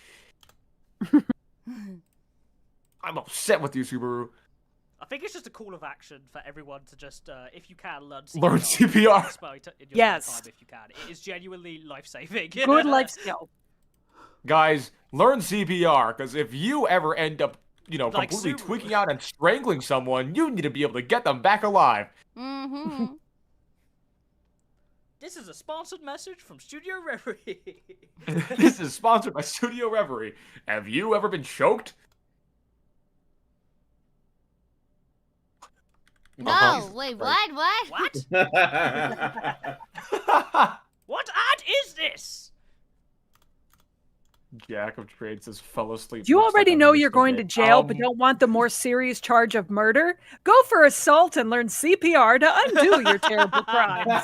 I'm upset with you, Subaru. I think it's just a call of action for everyone to just, if you can, learn CPR. Learn CPR. In your Yes. time if you can. It is genuinely life-saving. Good life skill. Guys, learn CPR, because if you ever end up, Like completely Subaru. tweaking out and strangling someone, you need to be able to get them back alive. Mm-hmm. This is a sponsored message from Studio Reverie. This is sponsored by Studio Reverie. Have you ever been choked? No, wait, what? What? What ad is this? Jack of Trades says fell asleep. You looks like already a know you're Mr. going to Big. jail, but don't want the more serious charge of murder? Go for assault and learn CPR to undo your terrible crimes.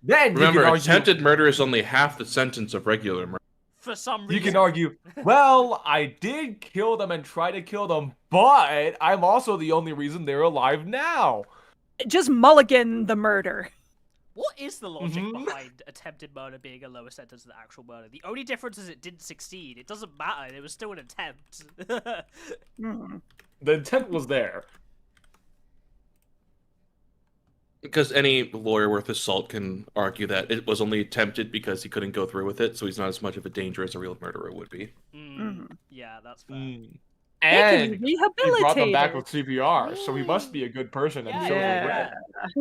Then Remember, you can argue, attempted murder is only half the sentence of regular murder. For some reason. you can argue, well, I did kill them and try to kill them, but I'm also the only reason they're alive now. Just mulligan the murder. What is the logic Mhm. behind attempted murder being a lower sentence than actual murder? The only difference is it didn't succeed. It doesn't matter. It was still an attempt. Hmm. The intent was there. Because any lawyer worth his salt can argue that it was only attempted because he couldn't go through with it, so he's not as much of a danger as a real murderer would be. Yeah, that's fair. And be he brought them back rehabilitated. with CPR, so he must be a good person and shows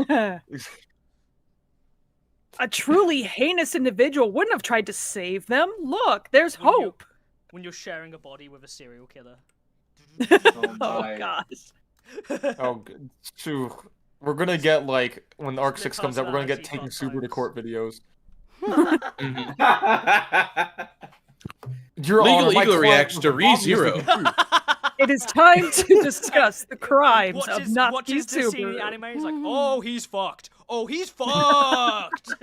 Yeah. A truly heinous individual wouldn't have tried to save them. Look, there's hope. When you're sharing a body with a serial killer. Oh gosh. Oh, so we're gonna get like when Arc 6 comes out, we're gonna get taking Subaru to court videos. Your Legal Honor, my Eagle client reacts was to obviously ReZero. confused. It is time to discuss the crimes of Nazi watches the scene in the Subaru. anime, he's like, oh, he's fucked. Oh, he's fucked.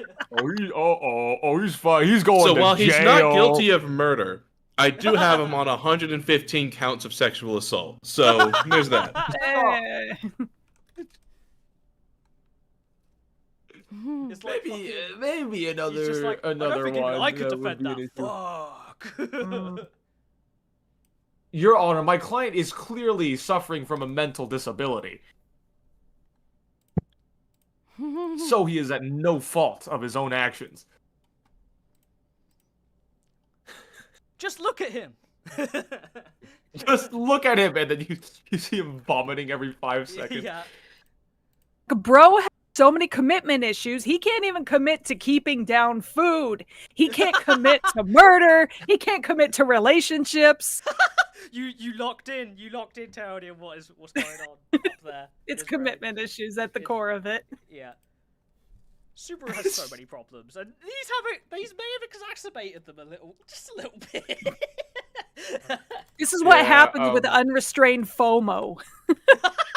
He's fine. He's going So to while jail. he's not guilty of murder, I do have him on 115 counts of sexual assault. So there's that. It's like Maybe he's just like, I don't another think even one. I could that would defend be an that. issue. Fuck. Your Honor, my client is clearly suffering from a mental disability. So he is at no fault of his own actions. Just look at him. Just look at him, and then you see him vomiting every 5 seconds. Yeah. Bro has so many commitment issues. He can't even commit to keeping down food. He can't commit to murder. He can't commit to relationships. You locked in. You locked in, Terry, on what's going on up there. It's Great. commitment issues at the core of it. Yeah. Subaru has so many problems, and these may have exacerbated them just a little bit. This is what Yeah, happens with unrestrained FOMO.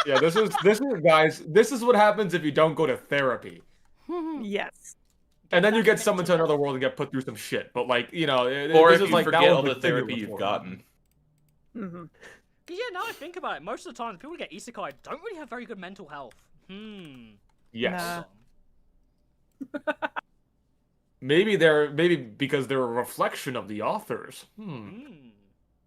Yeah, this is guys. This is what happens if you don't go to therapy. Yes. And then you get summoned to another world and get put through some shit. But like, you know, Or this if is you like that forget was all the thing therapy before. you've gotten. Mm-hmm. Yeah, now I think about it, most of the time, people who get isekai don't really have very good mental health. Yes. Nah. Maybe because they're a reflection of the authors.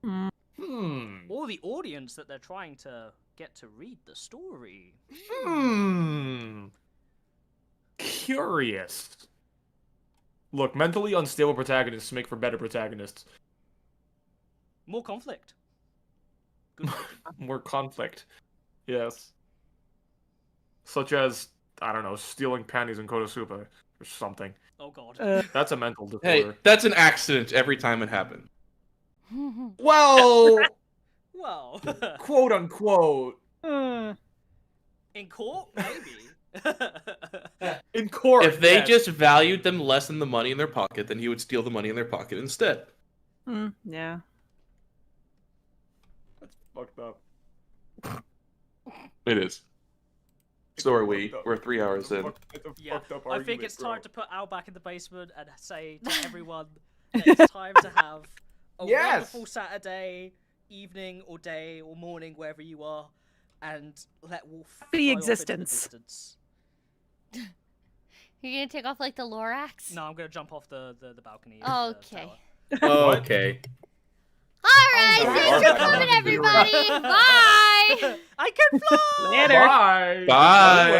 Or the audience that they're trying to get to read the story. Curious. Look, mentally unstable protagonists make for better protagonists. More conflict. Good. More conflict. Yes. Such as, I don't know, stealing panties in Konosuba or something. Oh god. That's a mental disorder. Hey, that's an accident every time it happened. Well, Well, quote unquote. in court, maybe. In court. If they yes. just valued them less than the money in their pocket, then he would steal the money in their pocket instead. Yeah. That's fucked up. It is. So are we. We're 3 hours in. It's a Yeah, fucked up I think argument, it's bro. time to put Al back in the basement and say to everyone that it's time to have a Yes! wonderful Saturday evening or day or morning, wherever you are, and let Wolf Happy fly off into the existence. distance. You're gonna take off like the Lorax? No, I'm gonna jump off the balcony. Okay. Okay. Alright, Oh, thanks we for are back coming, on the everybody! Bye! I can fly! Later. Bye. Bye.